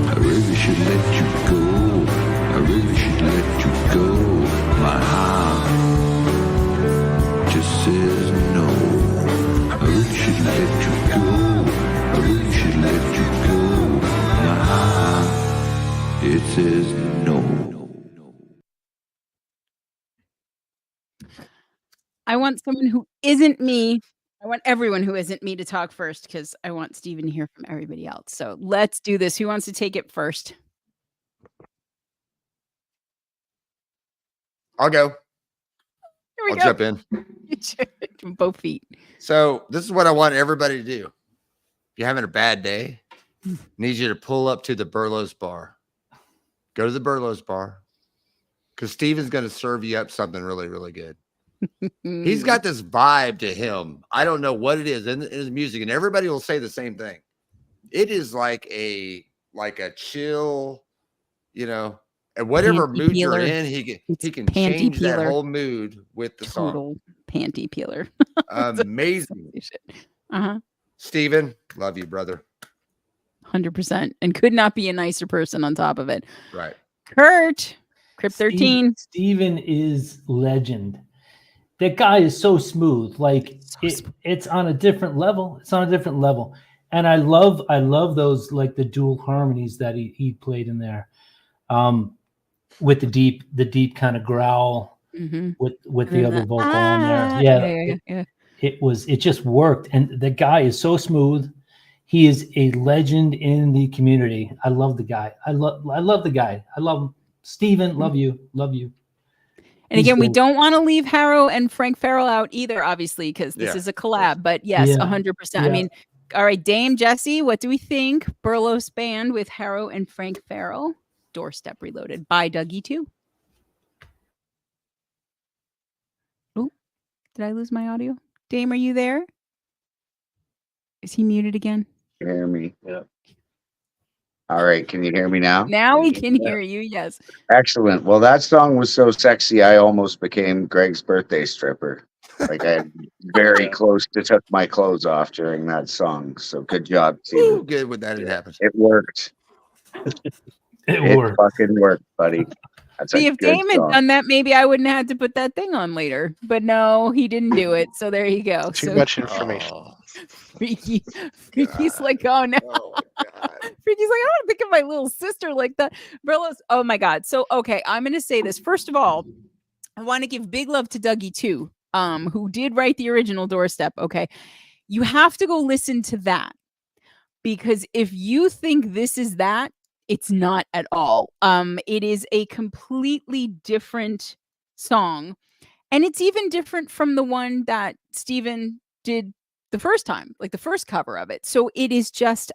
I really should let you go. I really should let you go. I want someone who isn't me. I want everyone who isn't me to talk first because I want Steven to hear from everybody else. So let's do this. Who wants to take it first? I'll go. Here we I'll jump in. Both feet. So this is what I want everybody to do. If you're having a bad day, I need you to pull up to the Burlos bar. Go to the Burlos bar because Steven's going to serve you up something really, really good. He's got this vibe to him. I don't know what it is in his music, and everybody will say the same thing. It is like a chill, and whatever Panty mood peeler. you're in, he can panty change peeler. that whole mood with the Total song. panty peeler. Amazing. Steven, love you, brother. 100%, and could not be a nicer person on top of it. Right. Kurt, Crypt 13. Steven is legend. That guy is so smooth. Like it's on a different level. It's on a different level. And I love those, like the dual harmonies that he played in there. With the deep kind of growl with the other vocal on there. Yeah. It just worked. And the guy is so smooth. He is a legend in the community. I love the guy. I love the guy. I love him. Steven, love you. And again, we don't want to leave Harrow and Frank Farrell out either, obviously, because this is a collab. But yes, 100%. Yeah. I mean, all right, Dame Jesse, what do we think? Burlos Band with Harrow and Frank Farrell. Doorstep Reloaded by Dougie 2. Oh, did I lose my audio? Dame, are you there? Is he muted again? Can you hear me? Yeah. All right. Can you hear me now? Now we can hear you. Yes. Excellent. Well, that song was so sexy. I almost became Greg's birthday stripper. Like I very close to took my clothes off during that song. So good job, Steven. Good with that. It happened. It worked. It worked. Fucking worked, buddy. That's See, if Dame had done that, maybe I wouldn't have to put that thing on later. But no, he didn't do it. So there you go. Too much information. Freaky's like, oh no. Freaky's like, I don't think of my little sister like that. Burlos, oh my God. So, okay, I'm going to say this. First of all, I want to give big love to Dougie too, who did write the original Doorstep. Okay. You have to go listen to that because if you think this is that, it's not at all. It is a completely different song. And it's even different from the one that Steven did the first time, like the first cover of it. So it is just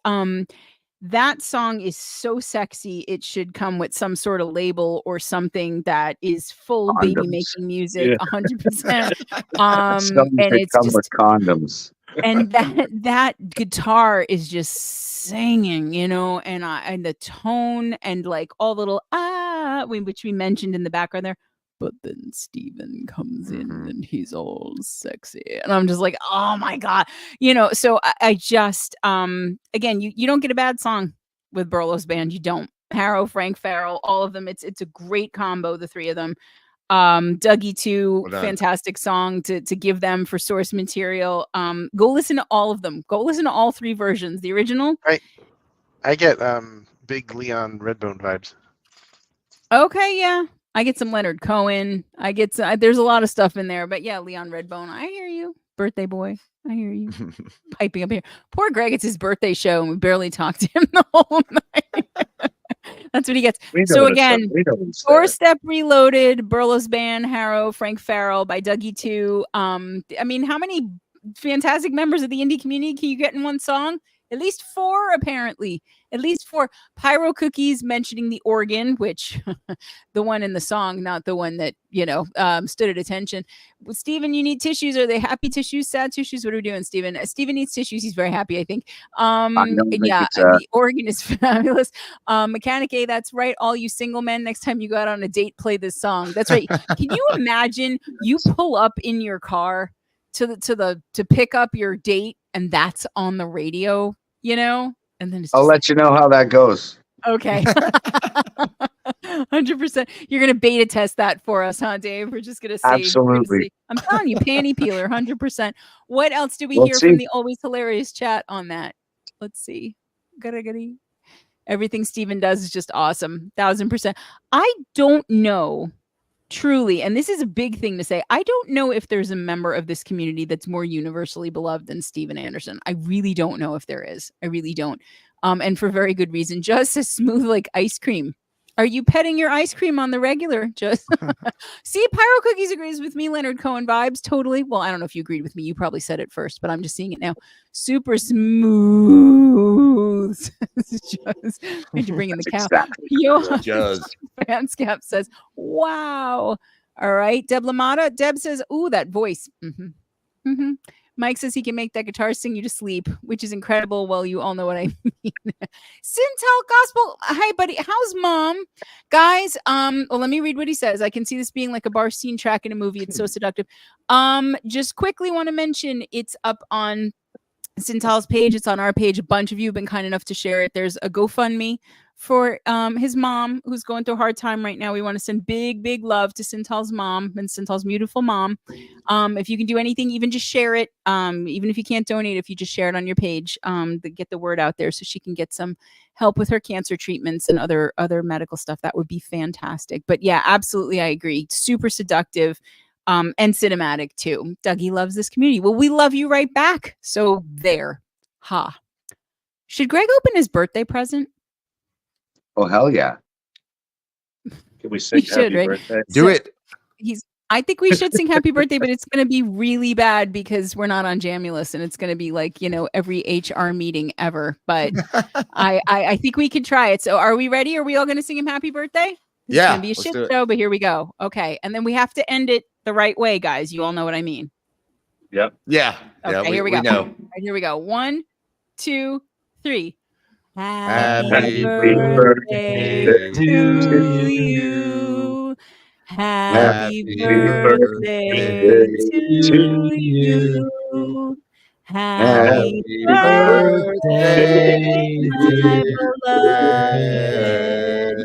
that song is so sexy. It should come with some sort of label or something that is full Condoms. baby making music, 100%. Some And could it's come just, with condoms. and that guitar is just singing, you know, and the tone and like all little which we mentioned in the background there. But then Steven comes in and he's all sexy. And I'm just like, oh my God. You know, so I just again, you don't get a bad song with Burlos Band. You don't. Harrow, Frank Farrell, all of them. It's a great combo, the three of them. Dougie too, fantastic song to give them for source material. Go listen to all of them. Go listen to all three versions. The original. I get big Leon Redbone vibes. Okay, yeah. I get some Leonard Cohen. I get some, there's a lot of stuff in there, but yeah, Leon Redbone. I hear you. Birthday boy. I hear you. Piping up here. Poor Greg, it's his birthday show and we barely talked to him the whole night. That's what he gets. So again, 4-Step Reloaded, Burlos Band, Harrow, Frank Farrell by Dougie 2. I mean, how many fantastic members of the indie community can you get in one song? At least 4, apparently. At least 4. Pyro Cookies mentioning the organ, which the one in the song, not the one that, you know, stood at attention. Steven, you need tissues. Are they happy tissues, sad tissues? What are we doing, Steven? Steven needs tissues. He's very happy, I think. Yeah, the organ is fabulous. Mechanic A, that's right. All you single men, next time you go out on a date, play this song. That's right. Can you imagine you pull up in your car to pick up your date and that's on the radio, you know? And then I'll let you know how that goes. Okay. 100%. You're going to beta test that for us, huh, Dave? We're just going to see. Absolutely. I'm telling you, panty peeler, 100%. What else do we hear from the always hilarious chat on that? Let's see. Goody. Everything Steven does is just awesome. 1000%. I don't know. Truly, and this is a big thing to say, I don't know if there's a member of this community that's more universally beloved than Steven Anderson. I really don't know if there is. I really don't. And for very good reason. Just as smooth like ice cream. Are you petting your ice cream on the regular? Just see, Pyro Cookies agrees with me. Leonard Cohen vibes, totally. Well, I don't know if you agreed with me. You probably said it first, but I'm just seeing it now. Super smooth. Just need to bring in the cow. Exactly. Fanscap says, "Wow." All right, Deb Lamata. Deb says, "Ooh, that voice." Mike says he can make that guitar sing you to sleep, which is incredible. Well, you all know what I mean. Sintal Gospel. Hi, buddy. How's mom? Guys, well, let me read what he says. I can see this being like a bar scene track in a movie. It's so seductive. Just quickly want to mention it's up on Sintal's page. It's on our page. A bunch of you have been kind enough to share it. There's a GoFundMe for his mom who's going through a hard time right now. We want to send big love to Sintal's mom and Sintal's beautiful mom. If you can do anything, even just share it. Even if you can't donate, if you just share it on your page, to get the word out there so she can get some help with her cancer treatments and other medical stuff, that would be fantastic. But yeah, absolutely, I agree. Super seductive. And cinematic too. Dougie loves this community. Well, we love you right back. So there. Should Greg open his birthday present? Oh, hell yeah. Can we sing happy birthday? Do it. I think we should sing happy birthday, but it's going to be really bad because we're not on Jamulus and it's going to be like, you know, every HR meeting ever. But I think we can try it. So are we ready? Are we all going to sing him happy birthday? It's going to be a shit show, but here we go. Okay. And then we have to end it the right way, guys. You all know what I mean. Yep. Yeah. Okay, here we go. Know. All right, here we go. 1, 2, 3. Happy birthday to you. Happy birthday to you. Happy birthday, my beloved.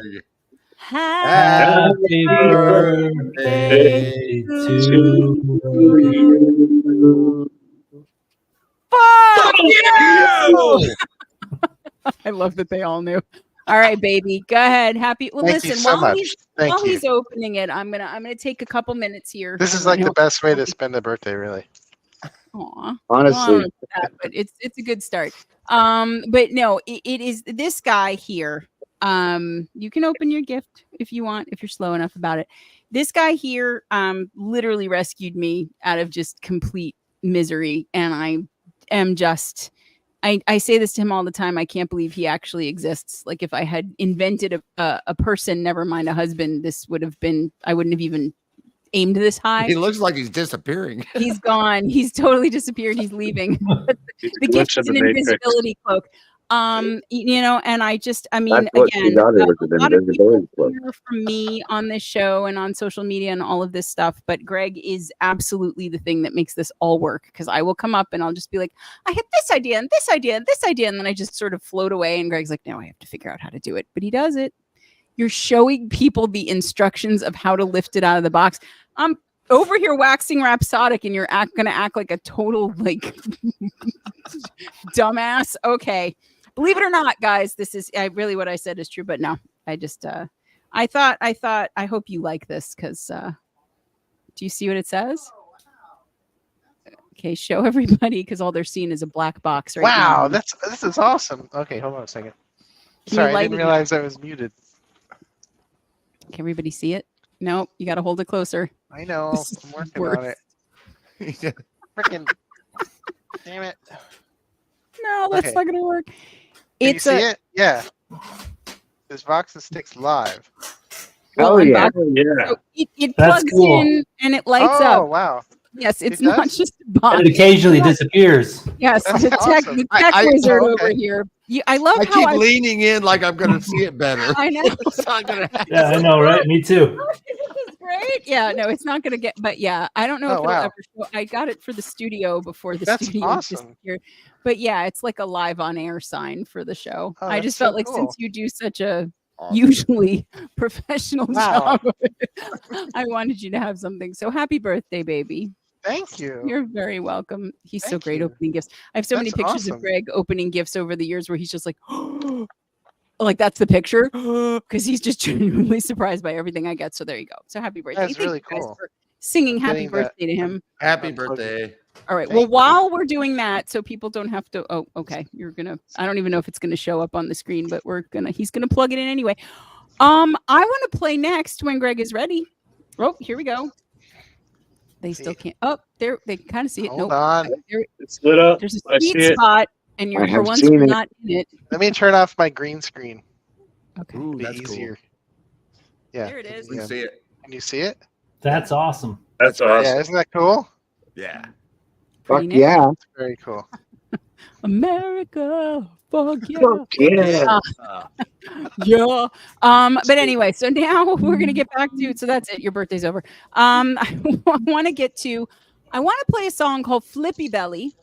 Happy birthday to you. Fuck you! I love that they all knew. All right, baby, go ahead. Happy. Well, Thank listen. you so much. While he's opening it, I'm gonna take a couple minutes here. This is like the best way to spend a birthday, really. Aw. Honestly, but it's a good start. But no, it is this guy here. You can open your gift if you want, if you're slow enough about it. This guy here literally rescued me out of just complete misery. And I am just, I say this to him all the time. I can't believe he actually exists. Like if I had invented a person, never mind a husband, this would have been, I wouldn't have even aimed this high. He looks like he's disappearing. He's gone. He's totally disappeared. He's leaving. The gift is an invisibility cloak. You know, and I mean, again, a lot of people hear from me on this show and on social media and all of this stuff, but Greg is absolutely the thing that makes this all work, because I will come up and I'll just be like, I had this idea and this idea and this idea, and then I just sort of float away, and Greg's like, no, I have to figure out how to do it, but he does it. You're showing people the instructions of how to lift it out of the box. I'm over here waxing rhapsodic, and you're going to act like a total like dumbass. Okay. Believe it or not, guys, this is really what I said is true, but no, I just, I hope you like this, because do you see what it says? Okay, show everybody, because all they're seeing is a black box right now. Wow, this is awesome. Okay, hold on a second. Sorry, I didn't realize I was muted. Can everybody see it? No, you got to hold it closer. I know. I'm working on it. Freaking damn it. No, that's not going to work. Can you see it? Yeah. This box and sticks live. Oh, yeah. So it plugs in and it lights up. Oh, wow. Yes, it's not just a box. And it occasionally disappears. Yes, the tech wizard over here. I love I how keep leaning in like I'm going to see it better. I know. It's not gonna happen. Yeah, I know, right? Me too. Great. Yeah, no, it's not going to get, but yeah, I don't know if it'll ever show. I got it for the studio before the studio disappeared. But yeah, it's like a live on air sign for the show. I just felt like since you do such a usually professional job, I wanted you to have something. So happy birthday, baby. Thank you. You're very welcome. He's so great opening gifts. I have so many pictures of Greg opening gifts over the years where he's just like, like that's the picture, because he's just genuinely surprised by everything I get. So there you go. So happy birthday. That's really cool. For singing happy birthday to him. Happy birthday. All right. Well, while we're doing that, so people don't have to. Oh, okay. I don't even know if it's gonna show up on the screen, but he's gonna plug it in anyway. I want to play next when Greg is ready. Oh, here we go. They still can't. Oh, there they can kind of see it. Hold on. It's lit up. There's a sweet spot, and you're for once you're not in it. Let me turn off my green screen. Okay. Ooh, that's easier. Cool. Yeah. There it is. You can see it. Can you see it? That's awesome. That's awesome. Yeah, isn't that cool? Yeah. Fuck yeah. It's very cool. America. Fuck yeah. Fuck yeah. Yeah. But anyway, so now we're gonna get back to, so that's it. Your birthday's over. I want to play a song called Flippy Belly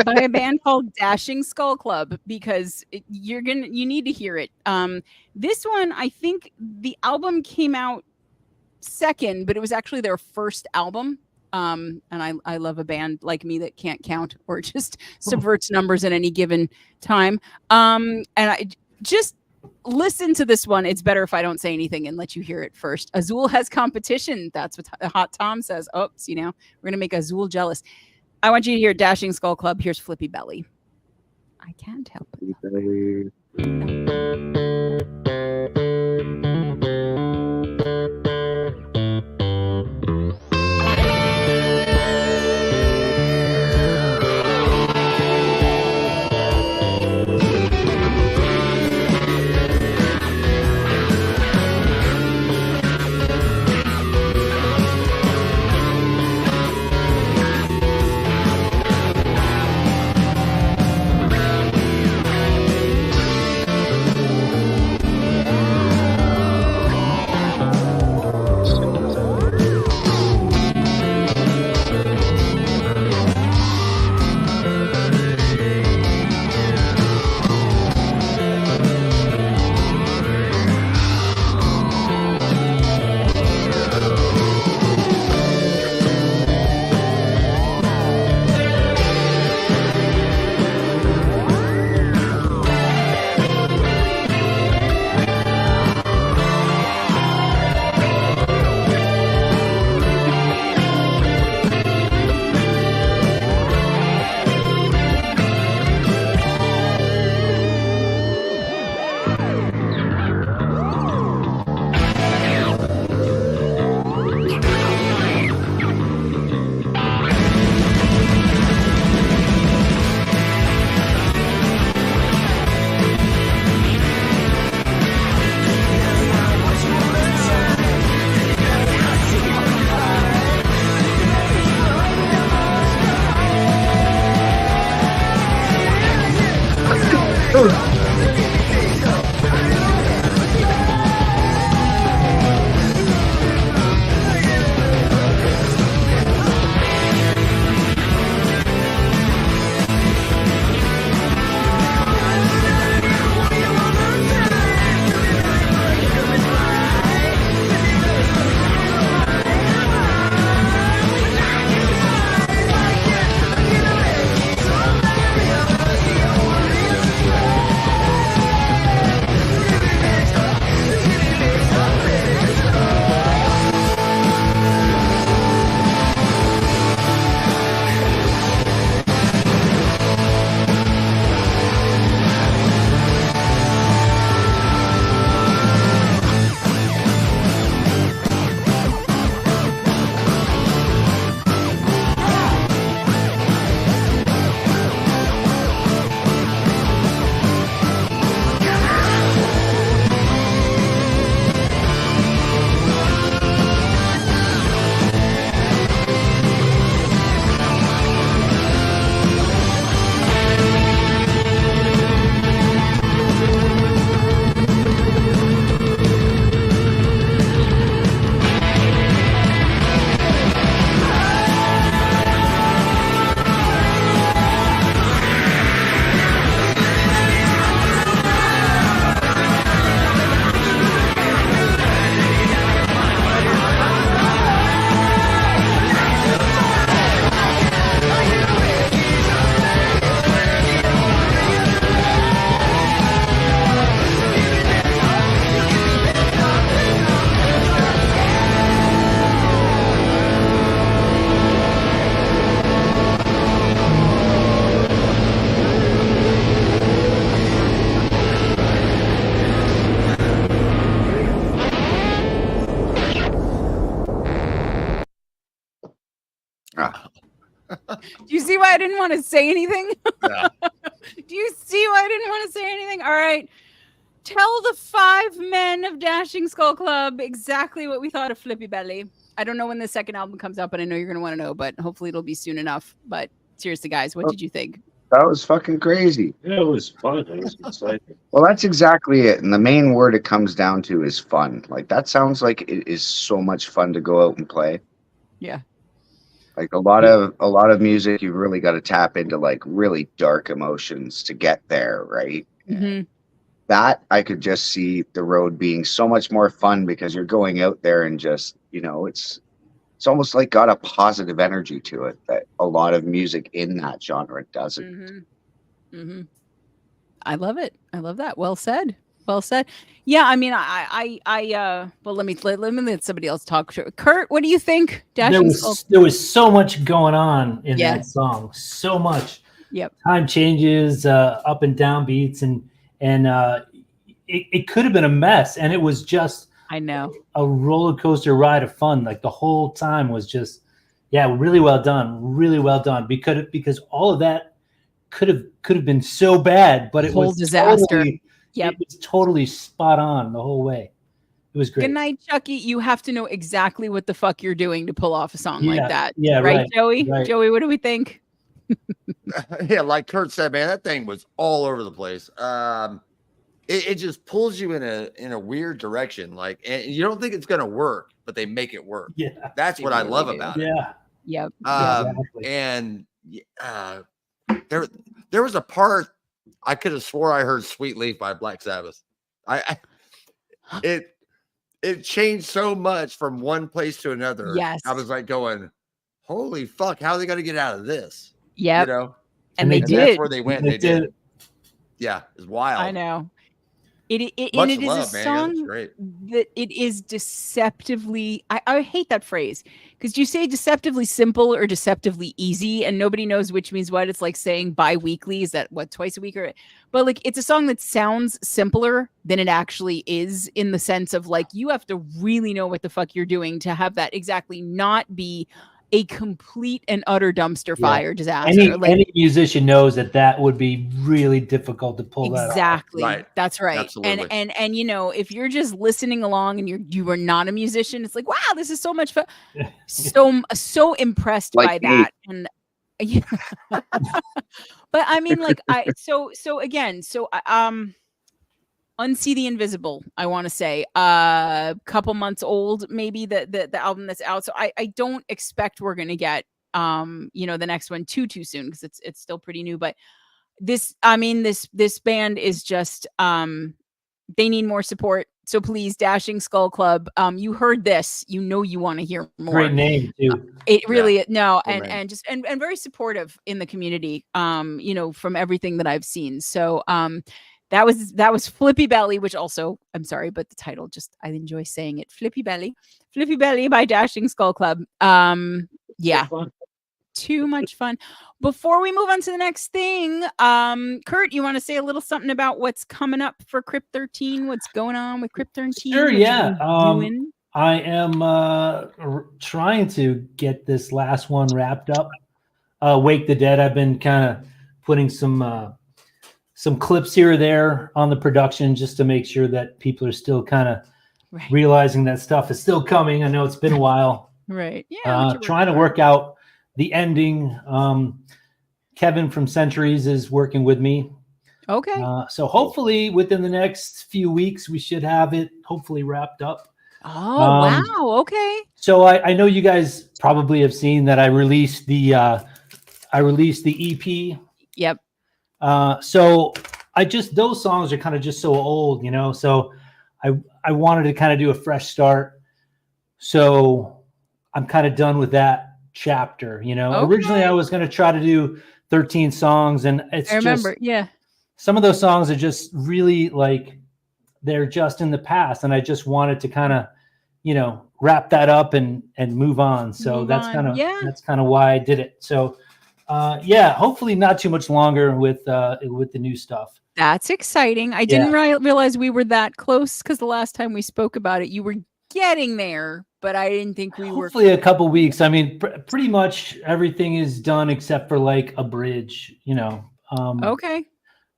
by a band called Dashing Skull Club, because you need to hear it. This one, I think the album came out second, but it was actually their first album. And I love a band like me that can't count or just subverts numbers at any given time. And I just listen to this one. It's better if I don't say anything and let you hear it first. Azul has competition. That's what Hot Tom says. Oh, see, now we're going to make Azul jealous. I want you to hear Dashing Skull Club. Here's Flippy Belly. I can't help it. Do you see why I didn't want to say anything? Yeah. Do you see why I didn't want to say anything? All right. Tell the 5 men of Dashing Skull Club exactly what we thought of Flippy Belly. I don't know when the second album comes out, but I know you're going to want to know, but hopefully it'll be soon enough. But seriously, guys, what did you think? That was fucking crazy. Yeah, it was fun. It was exciting. Well, that's exactly it. And the main word it comes down to is fun. Like, that sounds like it is so much fun to go out and play. Yeah. Like a lot of music, you really got to tap into like really dark emotions to get there, right? Mm-hmm. That I could just see the road being so much more fun because you're going out there and just, you know, it's almost like got a positive energy to it that a lot of music in that genre doesn't. Mm-hmm. Mm-hmm. I love it. I love that. Well said. Well said. Yeah, I mean, well, let me let somebody else talk. Kurt, what do you think? There was so much going on in that song. So much. Yep. Time changes, up and down beats, and it could have been a mess, and it was just I know a roller coaster ride of fun. Like the whole time was just, really well done. Because all of that could have been so bad, but it was disaster. It was totally spot on the whole way. It was great. Good night, Chucky. You have to know exactly what the fuck you're doing to pull off a song like that. Yeah, right, Joey? Right. Joey, what do we think? Yeah, like Kurt said, man, that thing was all over the place. It just pulls you in a weird direction. Like, and you don't think it's gonna work, but they make it work. Yeah, that's what I love about it. Yeah. And there was a part I could have swore I heard "Sweet Leaf" by Black Sabbath. It changed so much from one place to another. Yes, I was like going, "Holy fuck! How are they going to get out of this?" Yeah, you know, and they did. That's where they went. They did. Yeah, it's wild. I know. It Much is love, a song that it is deceptively. I hate that phrase because do you say deceptively simple or deceptively easy, and nobody knows which means what. It's like saying bi-weekly. Is that what, twice a week? But like it's a song that sounds simpler than it actually is, in the sense of like you have to really know what the fuck you're doing to have that exactly not be a complete and utter dumpster fire disaster. Any musician knows that would be really difficult to pull that off. Exactly. Right. That's right. Absolutely. And you know, if you're just listening along and you are not a musician, it's like, wow, this is so much fun. So impressed Like by that. And Yeah. But I mean, like, so again, Unsee the Invisible, I want to say, couple months old, maybe the album that's out. So I don't expect we're gonna get the next one too soon, because it's still pretty new. But this band is just they need more support. So please, Dashing Skull Club, you heard this, you want to hear more. Great name too. It really and just and very supportive in the community, from everything that I've seen. So that was Flippy Belly, which also, I'm sorry, but the title, just, I enjoy saying it. Flippy Belly by Dashing Skull Club. Yeah. Too much fun. Before we move on to the next thing, Kurt, you want to say a little something about what's coming up for Crypt 13? What's going on with Crypt 13? Sure, yeah. I am trying to get this last one wrapped up. Wake the Dead. I've been kind of putting some clips here or there on the production, just to make sure that people are still kind of realizing that stuff is still coming. I know it's been a while. Right. Yeah. Trying to work out the ending. Kevin from Centuries is working with me. Okay. So hopefully within the next few weeks, we should have it hopefully wrapped up. Oh, wow. Okay. So I know you guys probably have seen that I released the EP. Yep. So those songs are kind of just so old, so I wanted to kind of do a fresh start. So I'm kind of done with that chapter, Okay. Originally I was going to try to do 13 songs, and I remember, some of those songs are just really like, they're just in the past, and I just wanted to kind of, wrap that up and move on. So that's kind of why I did it. So hopefully not too much longer with the new stuff. That's exciting. I didn't realize we were that close, because the last time we spoke about it, you were getting there, but I didn't think we were. Hopefully a couple weeks. I mean, pretty much everything is done except for like a bridge, Okay.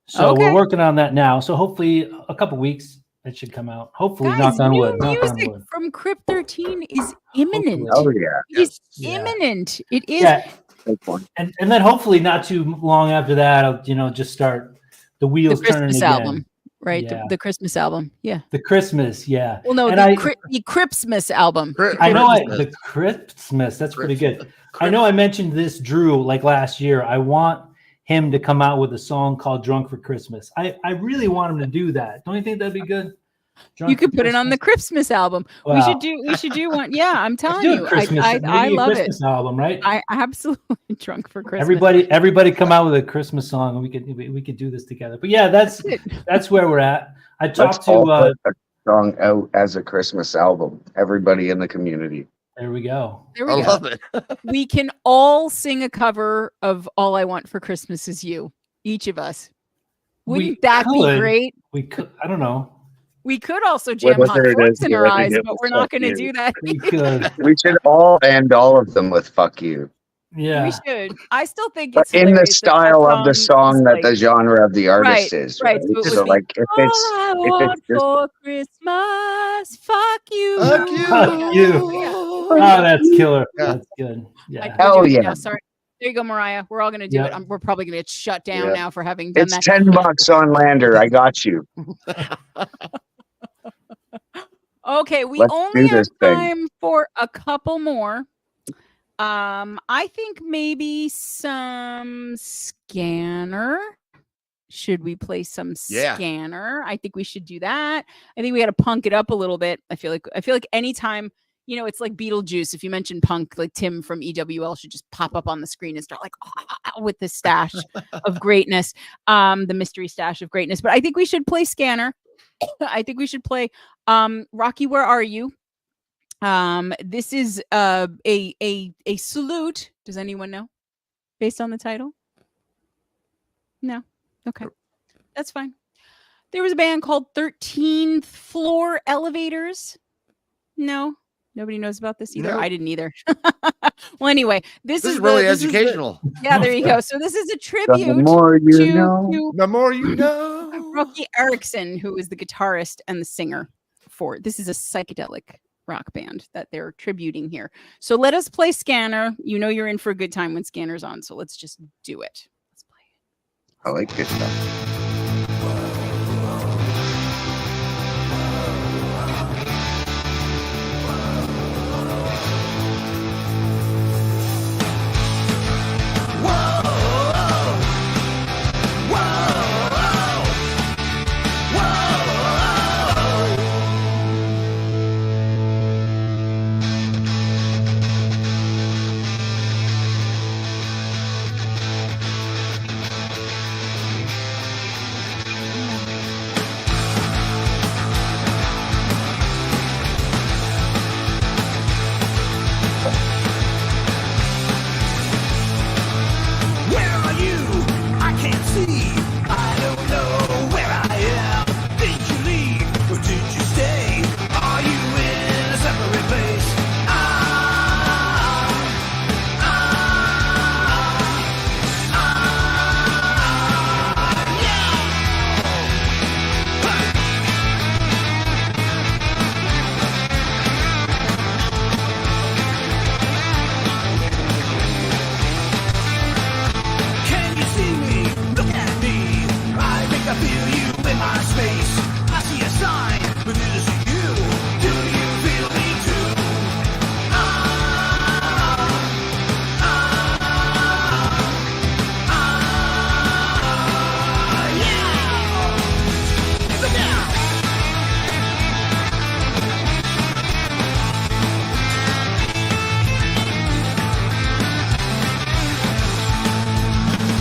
So we're working on that now. So hopefully a couple weeks it should come out. Hopefully, guys, knock on new wood. Music from Crypt 13 is imminent. Oh yeah. It is imminent. It is. Yeah. And then hopefully not too long after that, I'll just start the wheels turning again. Album. Right, yeah. The Christmas album, the Christmas, Well, no, the Christmas album. I know the Christmas. That's pretty good. I know I mentioned this, Drew, like last year. I want him to come out with a song called "Drunk for Christmas." I really want him to do that. Don't you think that'd be good? You could put it on the Christmas album. Wow. We should do one. Yeah, I'm telling you, I love Christmas album, right? I absolutely Drunk for Christmas. Everybody come out with a Christmas song, and we could do this together. But yeah, that's where we're at. I talked to a song out as a Christmas album. Everybody in the community. There we go. I love it. We can all sing a cover of "All I Want for Christmas Is You," each of us. Wouldn't that be great? We could. I don't know. We could also jam hot forks in our eyes, but we're not going to do that. We should all end all of them with "fuck you." Yeah, we should. I still think it's in the style of the song that the genre of the artist is. Right. So like, if it's just for Christmas, fuck you. Fuck you. Oh, that's killer. That's good. Yeah. Hell yeah. Sorry. There you go, Mariah. We're all going to do it. We're probably going to get shut down now for having done that. It's $10 on Lander. I got you. Okay, Let's only have time for a couple more. I think maybe some Scanner. Should we play some Scanner? I think we should do that. I think we got to punk it up a little bit. I feel like anytime, it's like Beetlejuice. If you mention punk, like Tim from EWL should just pop up on the screen and start like with the stash of greatness, the mystery stash of greatness. But I think we should play Scanner. I think we should play Rocky, Where Are You? This is a salute. Does anyone know? Based on the title? No. Okay. That's fine. There was a band called 13th Floor Elevators. No. Nobody knows about this either. No. I didn't either. Well, anyway, this is really educational. There you go. So this is a tribute the more you know. The more you know. Rocky Erickson, who is the guitarist and the singer for this is a psychedelic rock band that they're tributing here. So let us play Scanner. You know you're in for a good time when Scanner's on, so let's just do it. Let's play it. I like good stuff. Where are you? I can't see. I don't know where I am. Did you leave or did you stay? Are you in a separate place? Can you see me? Look at me. I think I feel you in my space. I see a sign, but is it you? Do you feel me too? Yeah! Look out!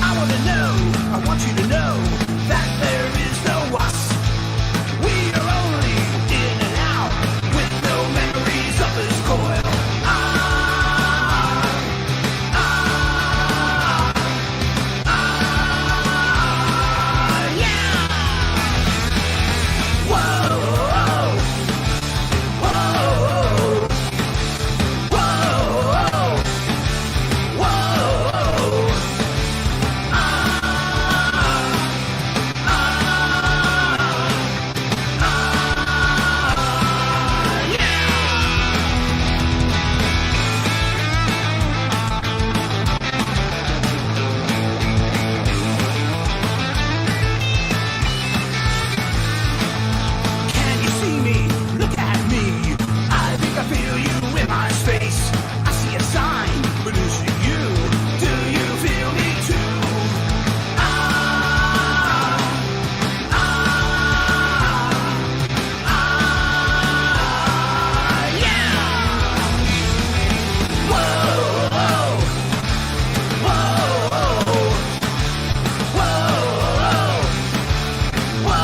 I want to know, I want you to know that there is no us. We are only in and out with no memories of this coil. Yeah! Whoa, whoa, whoa, whoa, whoa, whoa. Can you see me? Look at me. I think I feel you in my space. I see a sign, but is it you? Do you feel me too? Yeah! Whoa, whoa, whoa, whoa, whoa.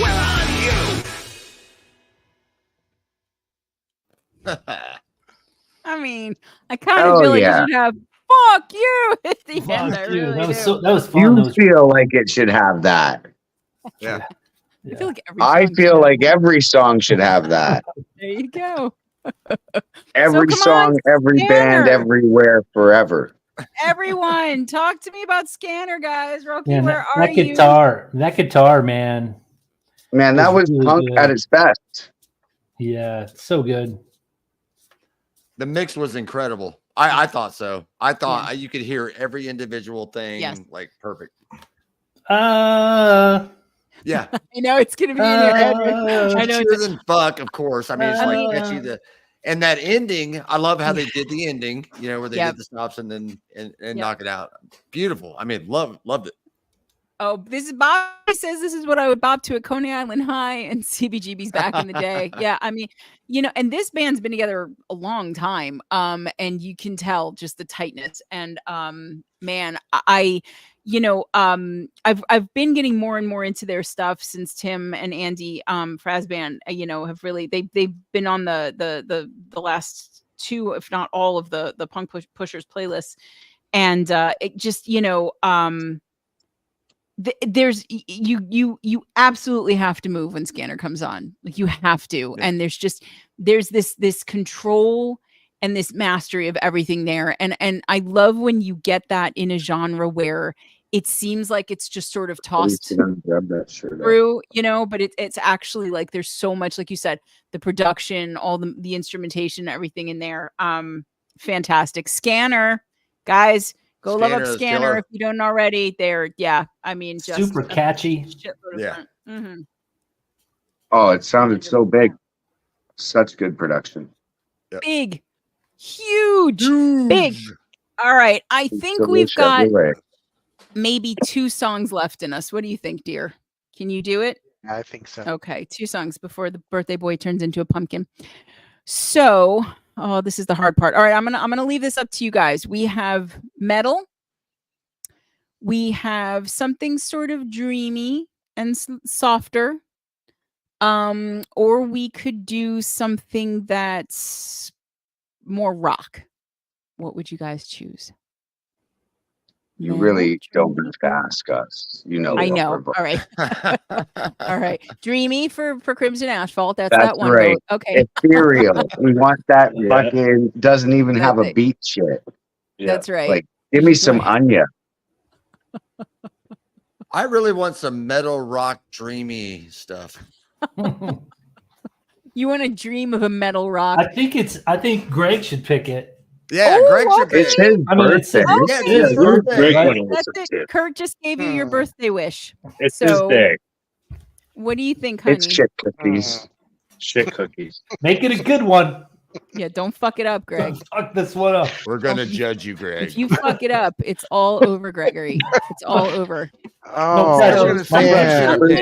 Where are you? I mean, I kind of Oh, feel like yeah. you should have "fuck you" at the end. I Fuck you. really That was do. that was fun. You Those feel like it should have that. Yeah. I feel like every I song feel should like every song should have that. have- there you go. Every come song, on, every band, Scanner. everywhere, forever. Everyone, talk to me about Scanner, guys. Rocky, man, where are that you? guitar, man. Man, that was really punk good. at its best. Yeah, so good. The mix was incredible. I thought so. I thought you could hear every individual thing Yes. like perfect. Uh, Yeah. I know it's gonna be in your head. I know. Cheer than fuck, of course. I mean, it's like catchy. Uh, And that ending, I love how they did the ending, you know, where they Yep. did the stops and then Yep. knock it out. Beautiful. I mean, loved it. Oh, this is Bob says this is what I would bop to at Coney Island High and CBGB's back in the day. Yeah, I mean, and this band's been together a long time. And you can tell just the tightness. And man, I've been getting more and more into their stuff since Tim and Andy Frasband, have really they've been on the last two, if not all, of the Punk Pushers playlists. And it just, there's you absolutely have to move when Scanner comes on. Like, you have to. Yeah. And there's this control and this mastery of everything there. And I love when you get that in a genre where it seems like it's just sort of tossed through, but it's actually like there's so much, like you said, the production, all the instrumentation, everything in there. Fantastic. Scanner, guys. Go Scanner, love up Scanner if you don't already. I mean, just super catchy. Yeah. Mm-hmm. Oh, it sounded so big. Such good production. Yep. Big, huge, big. All right. I think we've got maybe 2 songs left in us. What do you think, dear? Can you do it? I think so. Okay. 2 songs before the birthday boy turns into a pumpkin. So, this is the hard part. All right, I'm gonna leave this up to you guys. We have metal. We have something sort of dreamy and softer. Or we could do something that's more rock. What would you guys choose? You really don't have to ask us. I know. All right. All right. Dreamy for Crimson Asphalt. That's that one. Right. Vote. Okay. Ethereal. We want that fucking doesn't even have a beat shit. Yeah. That's right. Like, give me some Anya. I really want some metal rock dreamy stuff. You want to dream of a metal rock? I think Greg should pick it. Yeah, Greg should pick it. It's his birthday. Right? That's it. Kurt just gave you your birthday wish. It's his day. What do you think, honey? It's shit cookies. Shit cookies. Make it a good one. Yeah, don't fuck it up, Greg. Don't fuck this one up. We're gonna judge you, Greg. If you fuck it up, it's all over, Gregory. It's all over. Oh, I was gonna say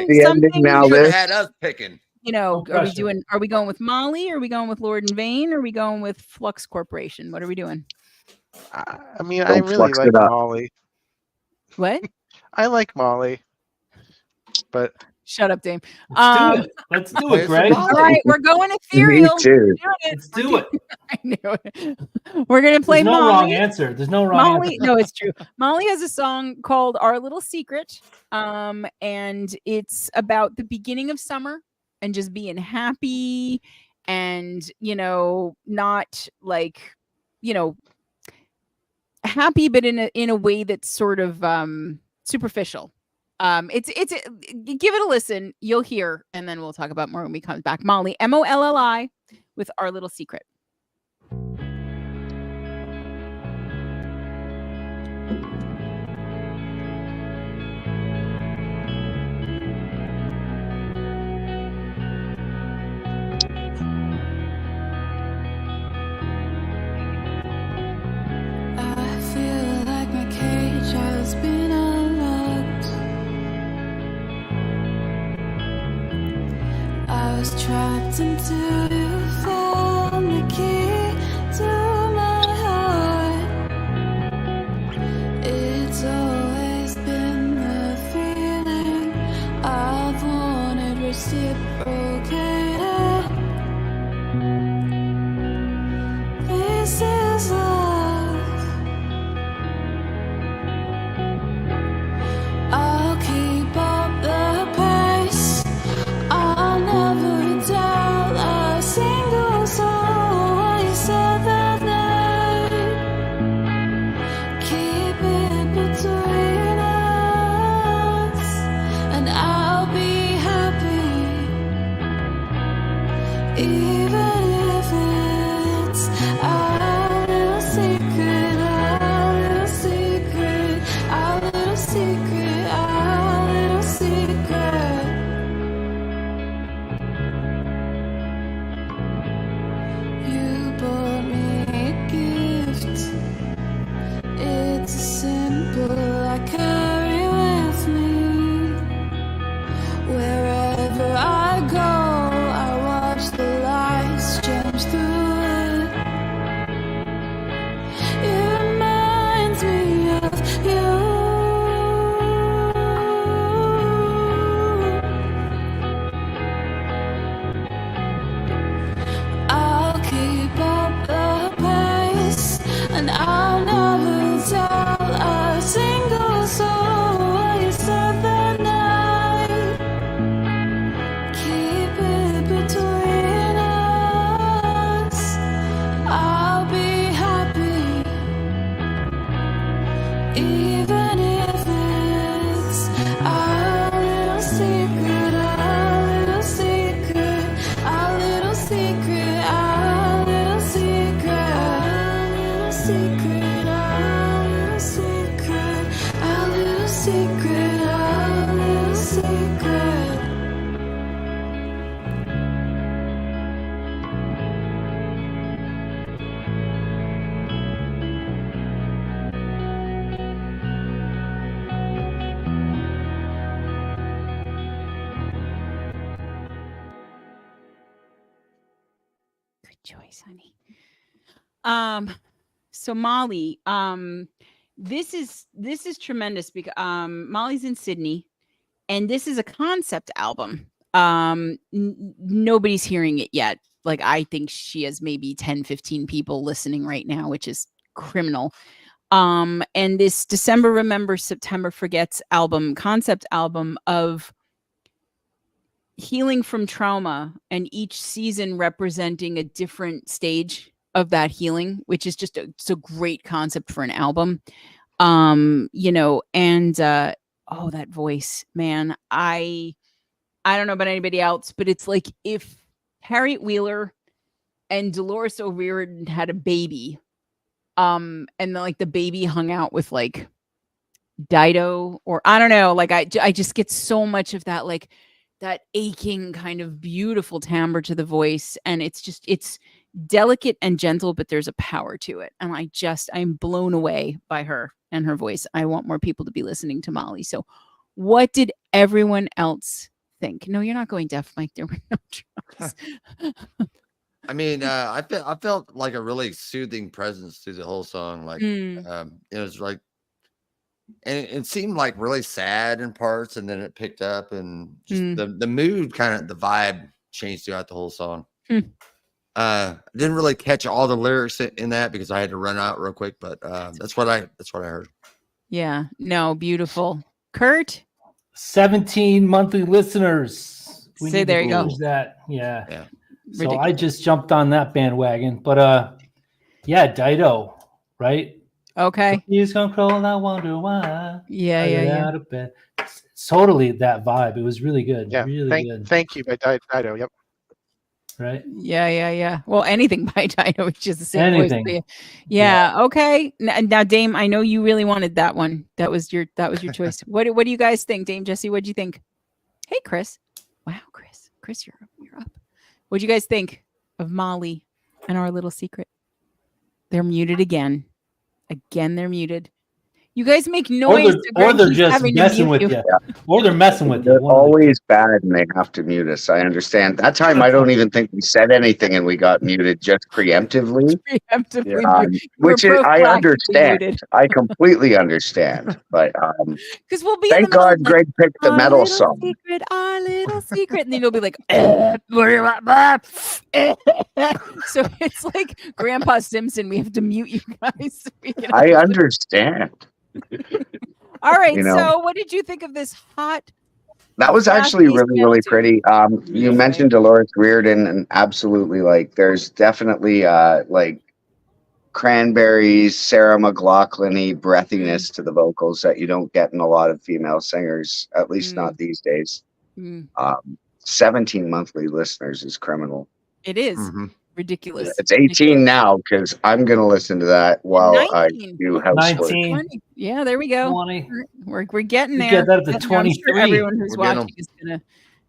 the ending now. This had us picking. Are we going with Molly? Are we going with Lord and Vane? Or are we going with Flux Corporation? What are we doing? I mean, I really like Molly. What? I like Molly, but shut up, Dame. Let's do it, Greg. All right, we're going ethereal. Me too. Let's do it. I knew it. We're gonna play There's no Molly. wrong answer. There's no wrong Molly. answer. No, it's true. Molly has a song called "Our Little Secret," and it's about the beginning of summer and just being happy, and not like happy, but in a way that's sort of superficial. It's give it a listen. You'll hear, and then we'll talk about more when we come back. Molly, Molli, with Our Little Secret. I feel like my cage has been unlocked. I was trapped until you found the key to my heart. It's always been the feeling I've wanted reciprocated. This is love. I'll keep up the pace. I'll never tell a And I'll never tell a single soul what you said that night. Keep it between us. I'll be happy, even if it's our little secret, our little secret, our little secret, our little secret, our little secret, our little secret, our little secret, our little secret. Good choice, honey. So Molly, this is tremendous because Molly's in Sydney, and this is a concept album. Nobody's hearing it yet. Like, I think she has maybe 10, 15 people listening right now, which is criminal. And this December Remembers, September Forgets album, concept album of healing from trauma, and each season representing a different stage of that healing, which is just it's a great concept for an album. You know, and oh, that voice, man. I don't know about anybody else, but it's like if Harriet Wheeler and Dolores O'Riordan had a baby, and then like the baby hung out with like Dido, or I don't know, like I just get so much of that, like that aching kind of beautiful timbre to the voice, and it's delicate and gentle, but there's a power to it, and I'm blown away by her and her voice. I want more people to be listening to Molly. So what did everyone else think? No, you're not going deaf, Mike. There were no drums. I mean, I felt like a really soothing presence through the whole song. Like, it was like, and it seemed like really sad in parts, and then it picked up, and just the mood, kind of the vibe changed throughout the whole song. Didn't really catch all the lyrics in that because I had to run out real quick, but that's what I heard. Yeah, no, beautiful. Kurt, 17 monthly listeners. We say there you go. That, yeah. So Ridiculous. I just jumped on that bandwagon, but yeah, Dido, right? Okay. He's gonna crawl. I wonder why. Yeah. Out of bed. It's totally that vibe. It was really good. Yeah. Really good. Thank you by Dido. Yep. Right. Yeah. Well, anything by Dido, which is the same Anything. voice. Yeah. Okay. Now, Dame, I know you really wanted that one. That was your choice. What do you guys think, Dame Jessie? What do you think? Hey, Chris. Wow, Chris, you're up. What do you guys think of Molly and Our Little Secret? They're muted again. They're muted. You guys make noise. Or they're just messing with you. Yeah. Or they're messing with you. They're always bad and they have to mute us. I understand. That time, I don't even think we said anything and we got muted just preemptively. Which I understand. Muted. I completely understand. But because we'll be thank God Greg picked the metal song. Secret, Our Little Secret. And then you'll be like, so it's like Grandpa Simpson. We have to mute you guys. I understand. All right. So what did you think of this hot? That was actually really pretty. You mentioned Dolores O'Riordan, and absolutely, like, there's definitely like Cranberries, Sarah McLachlan-y breathiness to the vocals that you don't get in a lot of female singers, at least not these days. 17 monthly listeners is criminal. It is. Ridiculous. It's 18 now because I'm going to listen to that while 19. I do housework. 19. Yeah, there we go. 20. We're getting there. Get that up to 23. Sure everyone who's watching is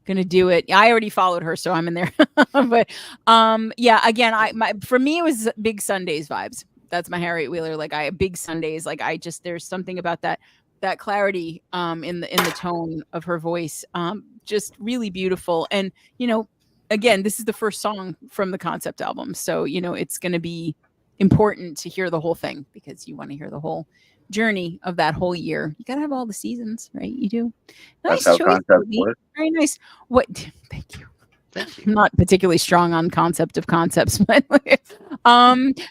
gonna do it. I already followed her, so I'm in there. But yeah, again, for me it was Big Sundays vibes. That's my Harriet Wheeler. Like Big Sundays. Like there's something about that clarity in the tone of her voice. Just really beautiful. And again, this is the first song from the concept album. So, it's going to be important to hear the whole thing because you want to hear the whole journey of that whole year. You got to have all the seasons, right? You do. Nice That's how choice, concept works. Very nice. Thank you. Thank you. I'm not particularly strong on concept of concepts, but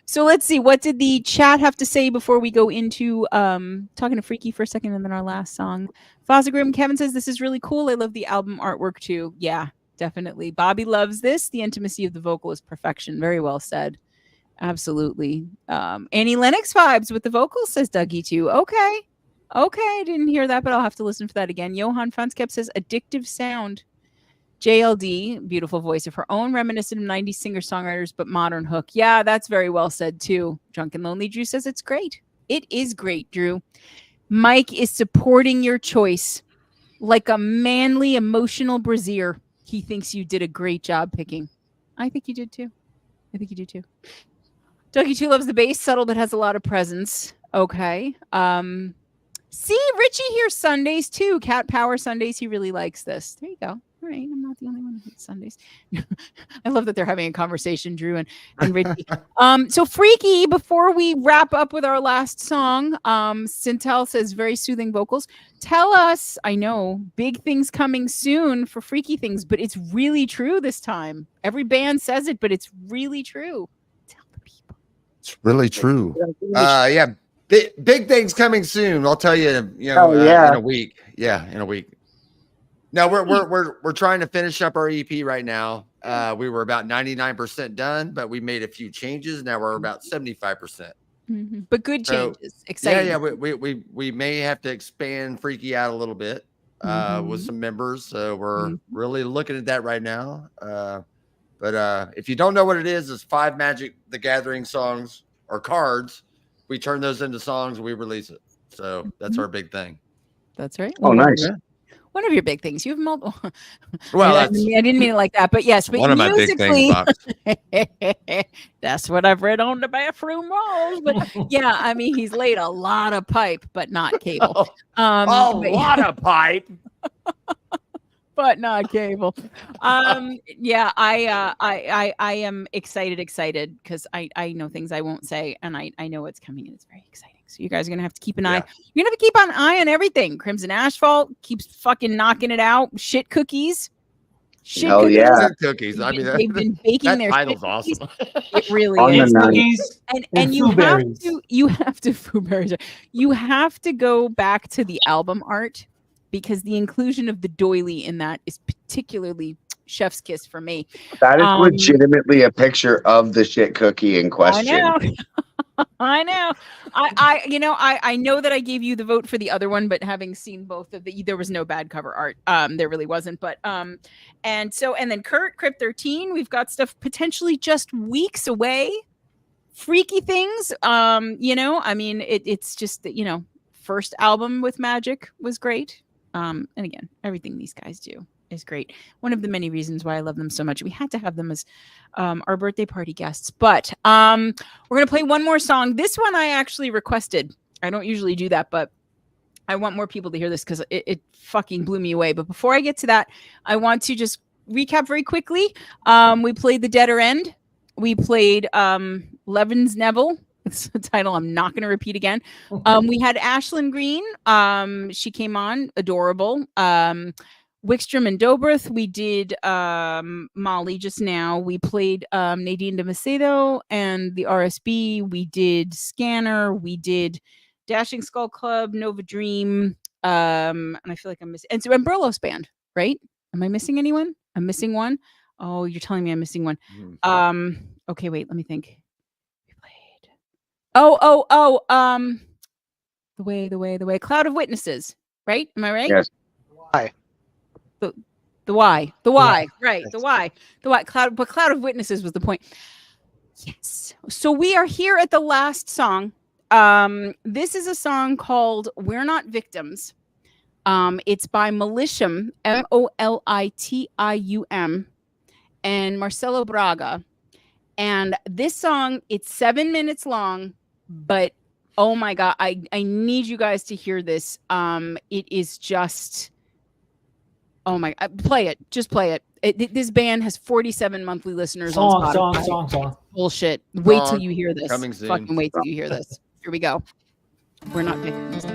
so let's see. What did the chat have to say before we go into talking to Freaky for a second and then our last song? Fozagrim Kevin says this is really cool. I love the album artwork too. Yeah, definitely. Bobby loves this. The intimacy of the vocal is perfection. Very well said. Absolutely. Annie Lennox vibes with the vocals, says Dougie too. Okay. I didn't hear that, but I'll have to listen for that again. Johan Funskep says addictive sound. JLD, beautiful voice of her own, reminiscent of 90s singer-songwriters, but modern hook. Yeah, that's very well said, too. Drunken Lonely Drew says it's great. It is great, Drew. Mike is supporting your choice like a manly, emotional brazier. He thinks you did a great job picking. I think you did, too. Dougie, too, loves the bass, subtle, but has a lot of presence. Okay. See, Richie hears Sundays, too. Cat Power Sundays. He really likes this. There you go. All right, I'm not the only one who hates Sundays. I love that they're having a conversation, Drew and Richie. So Freaky, before we wrap up with our last song, Sintel says very soothing vocals. Tell us, I know, big things coming soon for Freaky Things, but it's really true this time. Every band says it, but it's really true. Tell the people. It's really true. Yeah, big things coming soon. I'll tell you, in a week. Yeah, in a week. No, we're trying to finish up our EP right now. We were about 99% done, but we made a few changes. Now we're about 75%. Mm-hmm. But good changes. Exciting. Yeah. We may have to expand Freaky out a little bit with some members. So we're really looking at that right now. But if you don't know what it is, it's 5 Magic the Gathering songs or cards. We turn those into songs. We release it. So that's our big thing. That's right. Oh, nice. Yeah. One of your big things. You have multiple. Well, I didn't mean it like that, but yes. But one of my big things, that's what I've read on the bathroom walls. But yeah, I mean, he's laid a lot of pipe, but not cable. A lot of pipe, but not cable. Yeah, I am excited because I know things I won't say, and I know what's coming, and it's very exciting. So you guys are gonna have to keep an eye. You're gonna have to keep an eye on everything. Crimson Asphalt keeps fucking knocking it out. Shit cookies. Hell yeah. Cookies. I mean, they've been baking their title's awesome. It really is. Cookies and you have to food berries. You have to go back to the album art because the inclusion of the doily in that is particularly chef's kiss for me. That is legitimately a picture of the shit cookie in question. I know. I know that I gave you the vote for the other one, but having seen both of there was no bad cover art. There really wasn't. But and then Crypt 13, we've got stuff potentially just weeks away. Freaky Things. I mean, it's just that, first album with Magic was great. And again, everything these guys do is great. One of the many reasons why I love them so much. We had to have them as our birthday party guests. But we're going to play one more song. This one I actually requested. I don't usually do that, but I want more people to hear this because it fucking blew me away. But before I get to that, I want to just recap very quickly. We played The Deader End. We played Levin's Neville. It's a title I'm not going to repeat again. We had Ashlyn Green. She came on. Adorable. Wickstrom and Dobrith. We did Molly just now. We played Nadine de Macedo and the RSB. We did Scanner. We did Dashing Skull Club, Nova Dream. And I feel like I'm missing. And so Burlos Band, right? Am I missing anyone? I'm missing one. Oh, you're telling me I'm missing one. Okay, wait, let me think. We played. The way. Cloud of Witnesses, right? Am I right? Yes. Why? The why, right? The why. Cloud of Witnesses was the point. Yes. So we are here at the last song. This is a song called "We're Not Victims." It's by Molitium, Molitium, and Marcelo Braga. And this song, it's 7 minutes long, but oh my God, I need you guys to hear this. It is just. Oh my! Play it. Just play it. This band has 47 monthly listeners on Spotify. Song. Bullshit. Wait till you hear this. Coming soon. Fucking wait till you hear this. Here we go. We're not victims.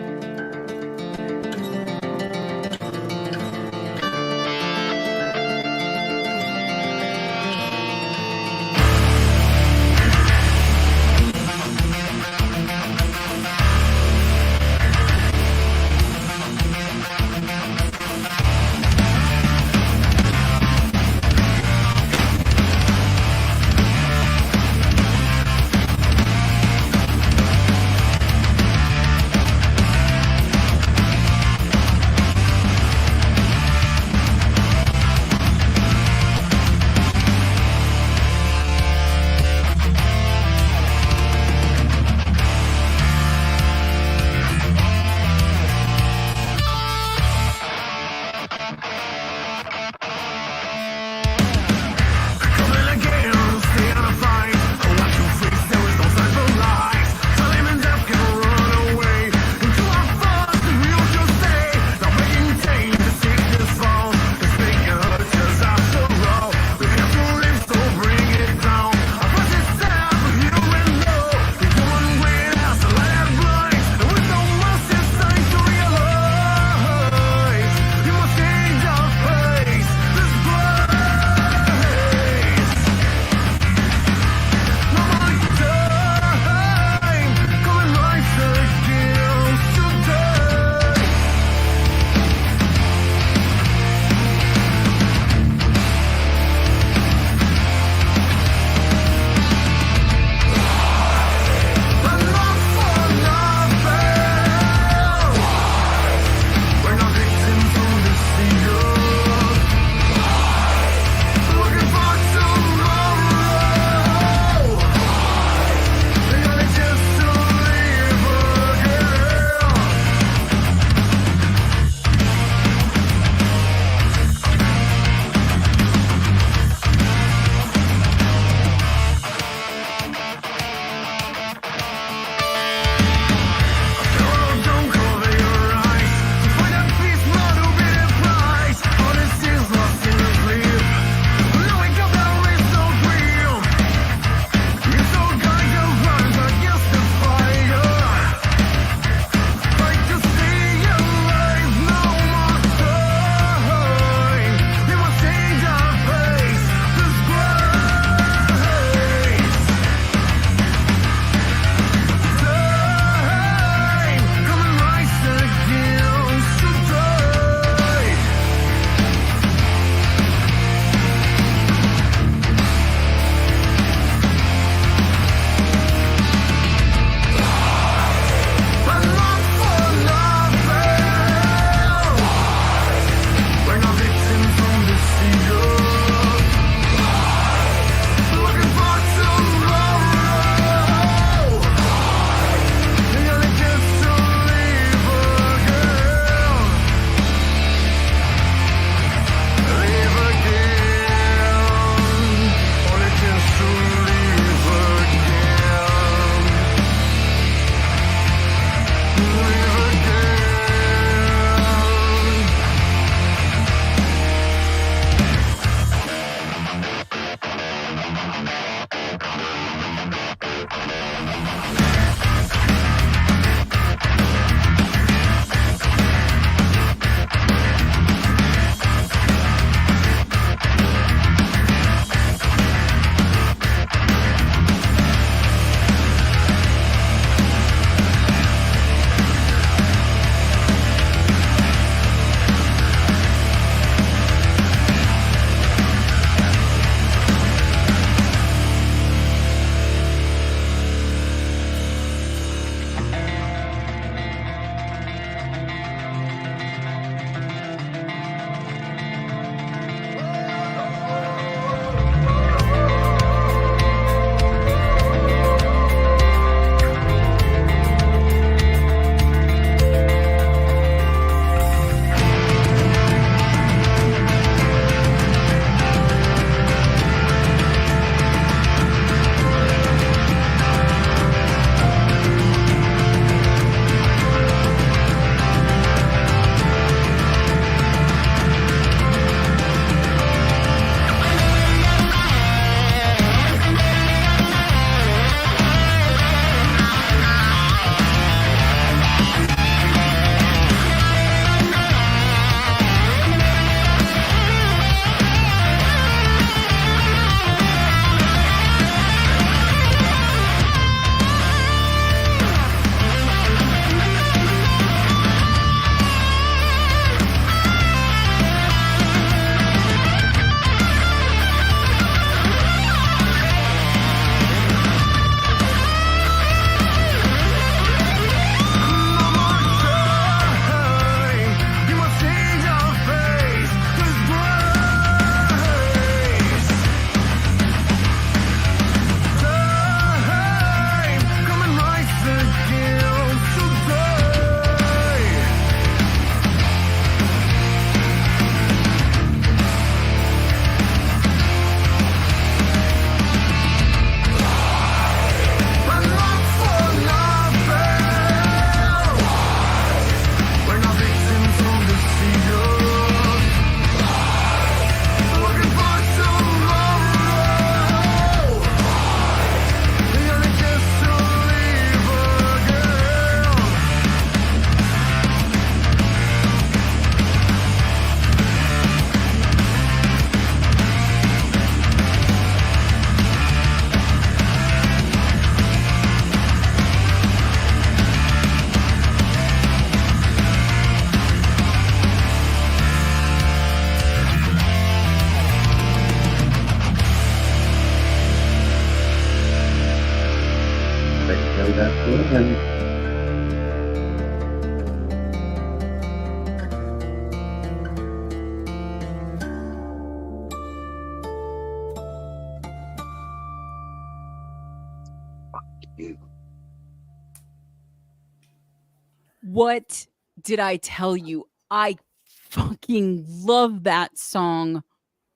What did I tell you? I fucking love that song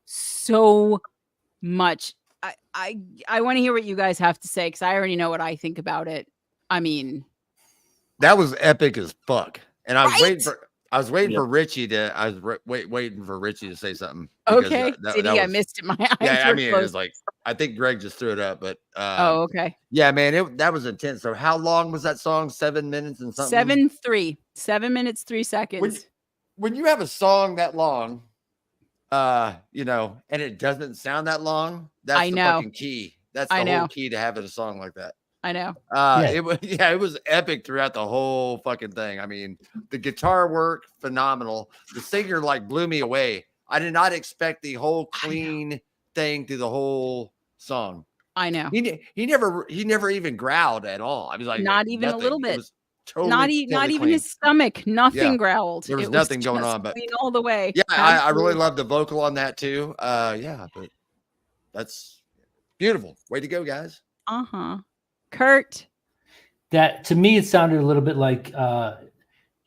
so much. I want to hear what you guys have to say because I already know what I think about it. I mean, that was epic as fuck. And I was waiting Yep. for Richie to waiting for Richie to say something. okay. That I was, missed it. My eyes yeah, I were mean, it closed. was like I think Greg just threw it up, but Oh, okay. yeah, man, that was intense. So how long was that song? 7 minutes and something? 7 minutes, 3 seconds. When you have a song that long, you know, and it doesn't sound that long, that's I the know. fucking key. That's the whole key to having a song like that. I know. It was epic throughout the whole fucking thing. I mean, the guitar work, phenomenal. The singer like blew me away. I did not expect the whole clean thing through the whole song. I know. He never even growled at all. I was like, not even nothing. a little It bit. was not even clean. his stomach. Nothing Yeah. growled. There was It nothing going just on, but clean all the way. yeah, I really love the vocal on that too. Yeah, but that's beautiful. Way to go, guys. Kurt. That to me, it sounded a little bit like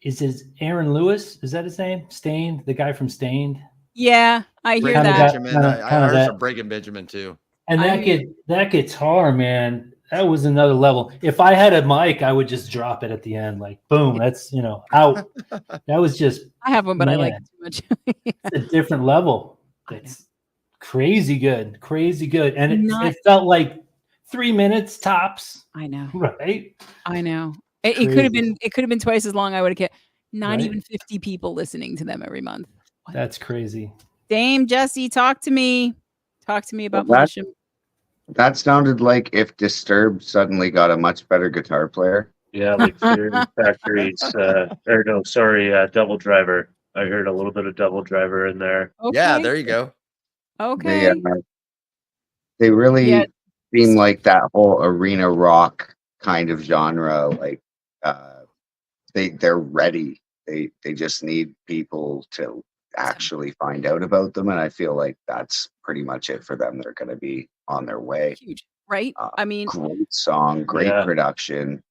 is it Aaron Lewis? Is that his name? Stained, the guy from Stained. Yeah, I hear Breaking that. Benjamin. I heard some Breaking Benjamin too. And that guitar, man, that was another level. If I had a mic, I would just drop it at the end, like boom. That's out. That was just. I have one, but I like it too much. It's a different level. It's crazy good, and it felt like 3 minutes tops. I know, right? I know. It could have been. It could have been twice as long. I would have kept. Not even 50 people listening to them every month. What? That's crazy. Dame Jesse, talk to me. Talk to me about Militia. That sounded like if Disturbed suddenly got a much better guitar player. Yeah, like Fear Factory's Double Driver. I heard a little bit of Double Driver in there. Okay. Yeah, there you go. Okay. They really seem like that whole arena rock kind of genre. Like they're ready. They just need people to actually find out about them, and I feel like that's pretty much it for them. They're going to be on their way. Huge, right? I mean, great song, great production.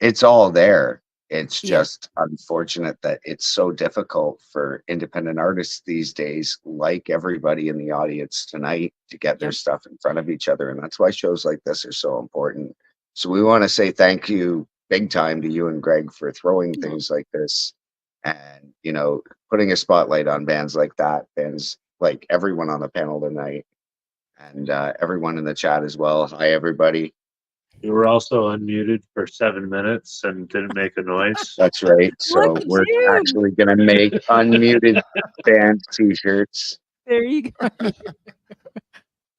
It's all there. It's just unfortunate that it's so difficult for independent artists these days, like everybody in the audience tonight, to get their stuff in front of each other. And that's why shows like this are so important. So we want to say thank you big time to you and Greg for throwing things like this and, putting a spotlight on bands like that, bands like everyone on the panel tonight and everyone in the chat as well. Hi, everybody. You were also unmuted for 7 minutes and didn't make a noise. That's right. So we're actually going to make unmuted band t-shirts. There you go.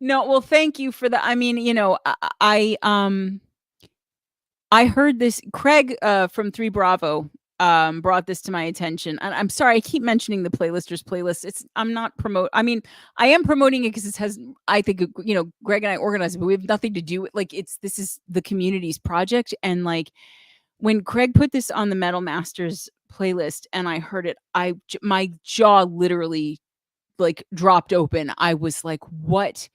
No, well, thank you for that. I mean, I heard this. Craig from 3 Bravo brought this to my attention, and I'm sorry I keep mentioning the playlisters playlist. I'm not I mean, I am promoting it because it has, I think, Greg and I organized it, but we have nothing to do with this is the community's project. And like when Craig put this on the Metal Masters playlist and I heard it, my jaw literally dropped open. I was like, what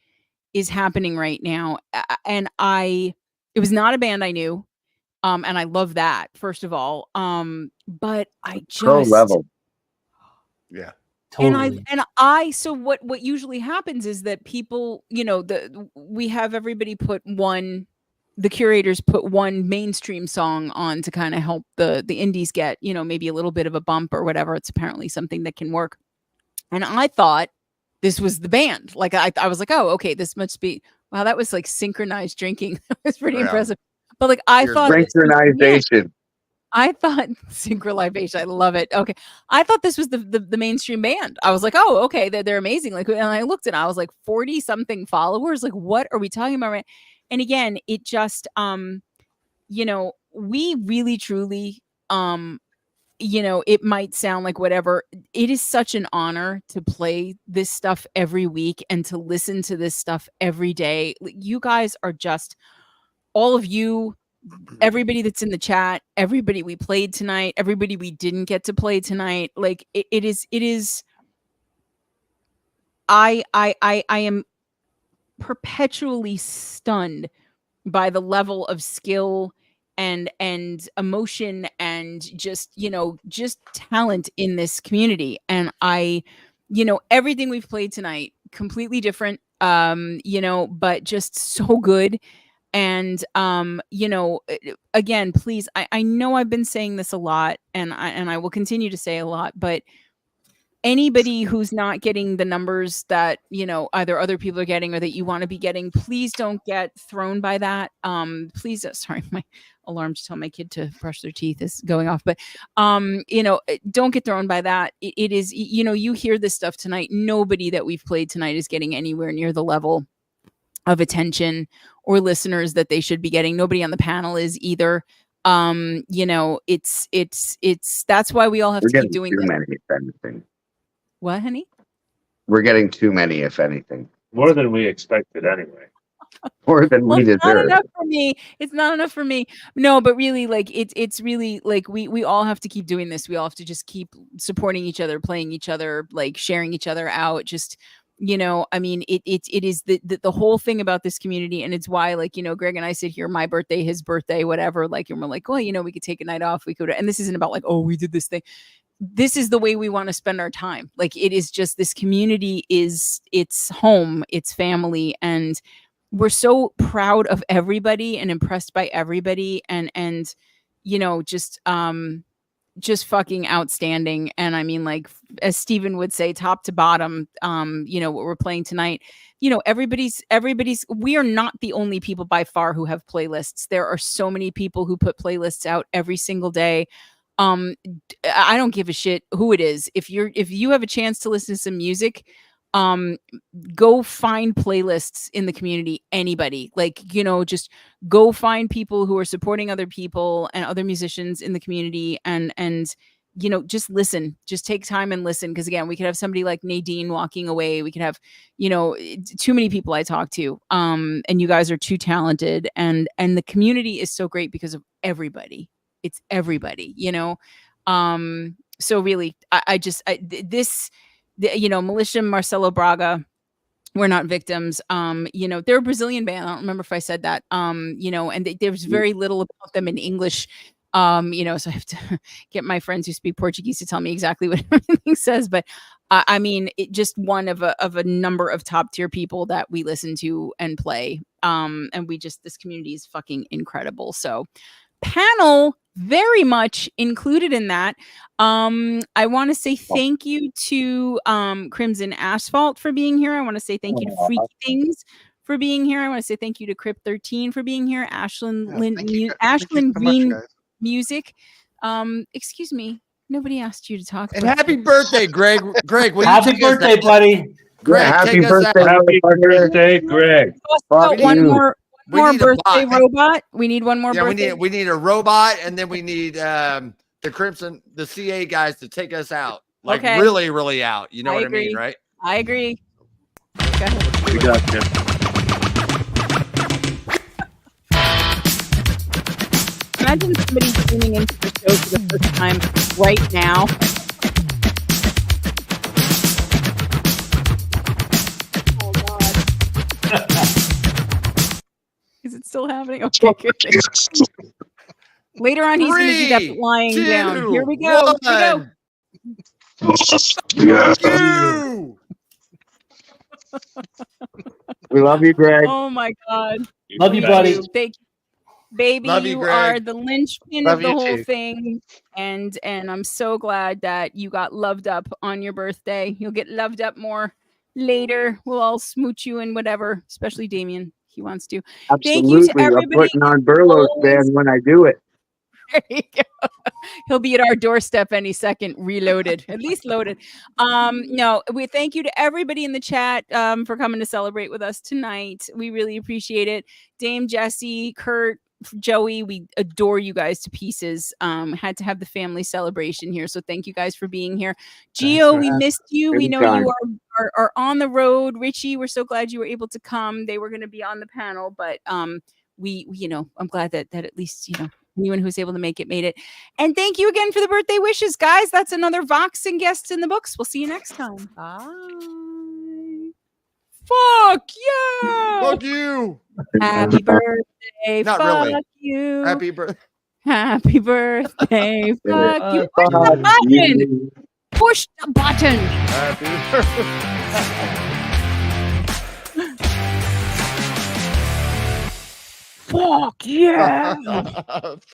is happening right now? And it was not a band I knew. And I love that, first of all. But I just pro level. Yeah. Totally. So what usually happens is that people, we have everybody the curators put one mainstream song on to kind of help the indies get, maybe a little bit of a bump or whatever. It's apparently something that can work. And I thought this was the band. Like I was like, oh, okay, this must be, wow, that was like synchronized drinking. That was pretty impressive. But like I thought synchronization. I thought synchronization. I love it. Okay. I thought this was the mainstream band. I was like, oh, okay, they're amazing. Like, and I looked and I was like 40 something followers. Like, what are we talking about? Right. And again, it just we really truly it might sound like whatever. It is such an honor to play this stuff every week and to listen to this stuff every day. You guys are just all of you, everybody that's in the chat, everybody we played tonight, everybody we didn't get to play tonight. Like it is. I am perpetually stunned by the level of skill and emotion and just talent in this community. And everything we've played tonight, completely different, but just so good. And again, please, I know I've been saying this a lot, and I will continue to say a lot, but anybody who's not getting the numbers that either other people are getting or that you want to be getting, please don't get thrown by that. Please, sorry, my alarm to tell my kid to brush their teeth is going off, but don't get thrown by that. It is, you hear this stuff tonight. Nobody that we've played tonight is getting anywhere near the level of attention or listeners that they should be getting. Nobody on the panel is either. It's that's why we all have to keep doing too this. many, if anything. What, honey? We're getting too many, if anything. More than we expected, anyway. More than we deserve. It's not enough for me. It's not enough for me. No, but really, like it's really like we all have to keep doing this. We all have to just keep supporting each other, playing each other, like sharing each other out. Just I mean, it is the whole thing about this community, and it's why, like, Greg and I sit here, my birthday, his birthday, whatever, like, and we're like, well, we could take a night off, we could, and this isn't about like, oh, we did this thing. This is the way we want to spend our time. Like, it is just, this community is, it's home, it's family, and we're so proud of everybody and impressed by everybody, and just fucking outstanding. And I mean, like, as Steven would say, top to bottom, what we're playing tonight, everybody's, we are not the only people by far who have playlists. There are so many people who put playlists out every single day. I don't give a shit who it is. If you have a chance to listen to some music, go find playlists in the community. Anybody, like, just go find people who are supporting other people and other musicians in the community, and just listen, just take time and listen. Because again, we could have somebody like Nadine walking away. We could have, too many people I talk to, and you guys are too talented, and the community is so great because of everybody. It's everybody, so really, Militia, Marcelo Braga, we're not victims. They're a Brazilian band. I don't remember if I said that. And there's very little about them in English. So I have to get my friends who speak Portuguese to tell me exactly what everything says. But I mean, just one of a number of top tier people that we listen to and play. And this community is fucking incredible. So panel very much included in that. I want to say thank you to Crimson Asphalt for being here. I want to say thank you to Freaky Things for being here. I want to say thank you to Crypt 13 for being here. Ashlyn Green Music. Excuse me, nobody asked you to talk. And happy birthday, Greg. Greg, happy birthday, buddy. Greg, happy birthday, happy birthday, Greg. One more birthday robot. We need one more birthday. We need a robot, and then we need the CA guys to take us out. Like, really, really out. You know what I mean, right? I agree. We got you. Imagine somebody tuning into the show for the first time right now. Oh God. Is it still happening? Okay, good. Later on, he's going to do that lying down. Here we go. Here we go. We love you, Greg. Oh my God. Love you, buddy. Thank you. Baby, you are the linchpin of the whole thing. And I'm so glad that you got loved up on your birthday. You'll get loved up more later. We'll all smooch you and whatever, especially Damien. He wants to. Absolutely. Thank you to everybody. I'm putting on Burlow's band when I do it. There you go. He'll be at our doorstep any second, reloaded, at least loaded. No, we thank you to everybody in the chat for coming to celebrate with us tonight. We really appreciate it. Dame Jesse, Kurt, Joey, we adore you guys to pieces. Had to have the family celebration here, so thank you guys for being here. Gio, we missed you. We know you are on the road. Richie, we're so glad you were able to come. They were going to be on the panel, but I'm glad that at least, anyone who's able to make it made it. And thank you again for the birthday wishes, guys. That's another Vox and Guests in the books. We'll see you next time. Bye. Fuck yeah. Fuck you. Happy birthday. Not Fuck really. you. Happy birthday. Happy birthday. Fuck you. Push the button. Push the button. Happy birthday. Fuck yeah.